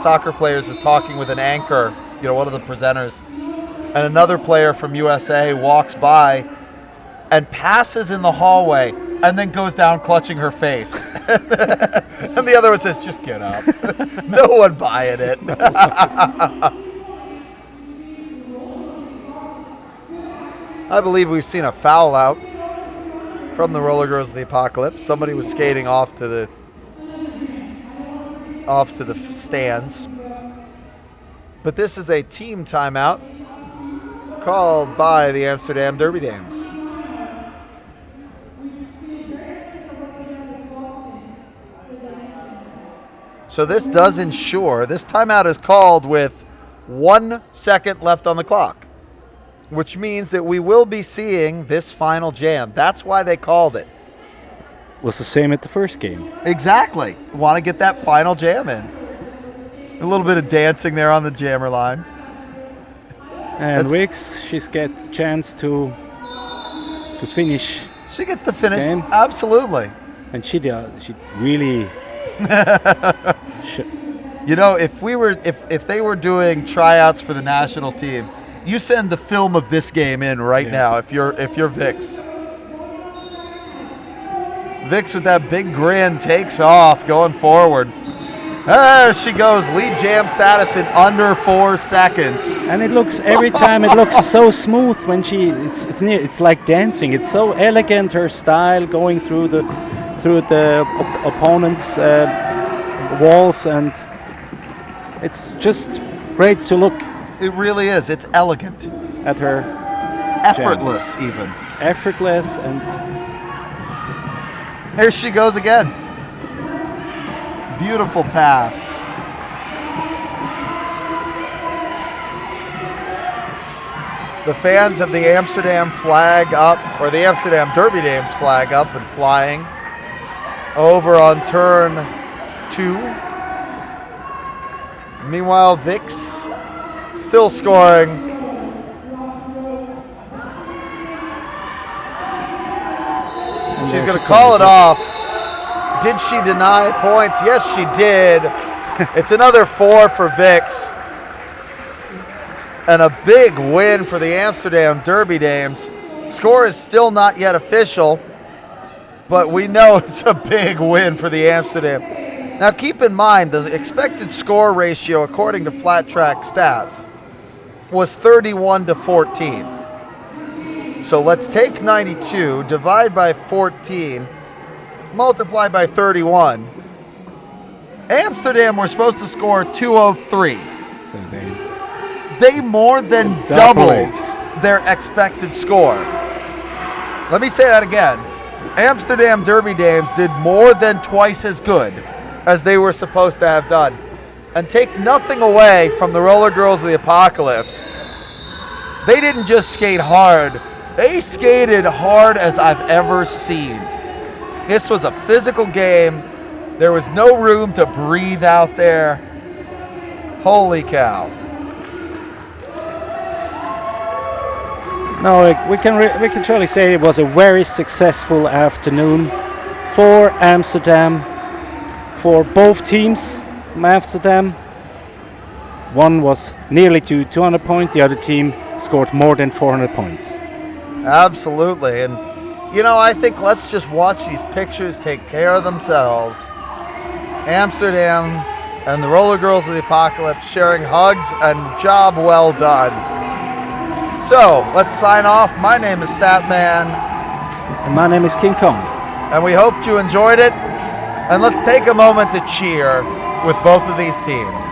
soccer players is talking with an anchor, one of the presenters, and another player from USA walks by and passes in the hallway and then goes down clutching her face. And the other one says, just get up. No one buying it. I believe we've seen a foul out from the Roller Girls of the Apocalypse. Somebody was skating off to the stands. But this is a team timeout called by the Amsterdam Derby Dames. So this does ensure, this timeout is called with 1 second left on the clock, which means that we will be seeing this final jam. That's why they called it. Was the same at the first game. Exactly. Want to get that final jam in. A little bit of dancing there on the jammer line. And Wicks, she's got a chance to finish. She gets to finish. Game. Absolutely. And she really. If they were doing tryouts for the national team, you send the film of this game in right now. If you're Vix. Vix with that big grin takes off going forward. There she goes, lead jam status in under 4 seconds. And it looks every time it looks so smooth when it's like dancing. It's so elegant, her style going through the opponent's walls, and it's just great to look. It really is. It's elegant. At her effortless jam. Even. Effortless, and here she goes again. Beautiful pass. The fans of the Amsterdam flag up, or the Amsterdam Derby Dames flag up and flying over on turn 2. Meanwhile, Vix still scoring. She's going to call it off. Did she deny points? Yes, she did. It's another 4 for Vix. And a big win for the Amsterdam Derby Dames. Score is still not yet official, but we know it's a big win for the Amsterdam. Now keep in mind, the expected score ratio according to Flat Track Stats was 31-14. So let's take 92, divide by 14, multiply by 31. Amsterdam were supposed to score 203. So they more than doubled their expected score. Let me say that again. Amsterdam Derby Dames did more than twice as good as they were supposed to have done. And take nothing away from the Roller Girls of the Apocalypse. They didn't just skate hard. They skated hard as I've ever seen. This was a physical game. There was no room to breathe out there. Holy cow. No, we can surely say it was a very successful afternoon for Amsterdam, for both teams from Amsterdam. One was nearly to 200 points, the other team scored more than 400 points. Absolutely. And, I think let's just watch these pictures take care of themselves. Amsterdam and the Roller Girls of the Apocalypse sharing hugs and job well done. So, let's sign off. My name is Statman. And my name is King Kong. And we hope you enjoyed it. And let's take a moment to cheer with both of these teams.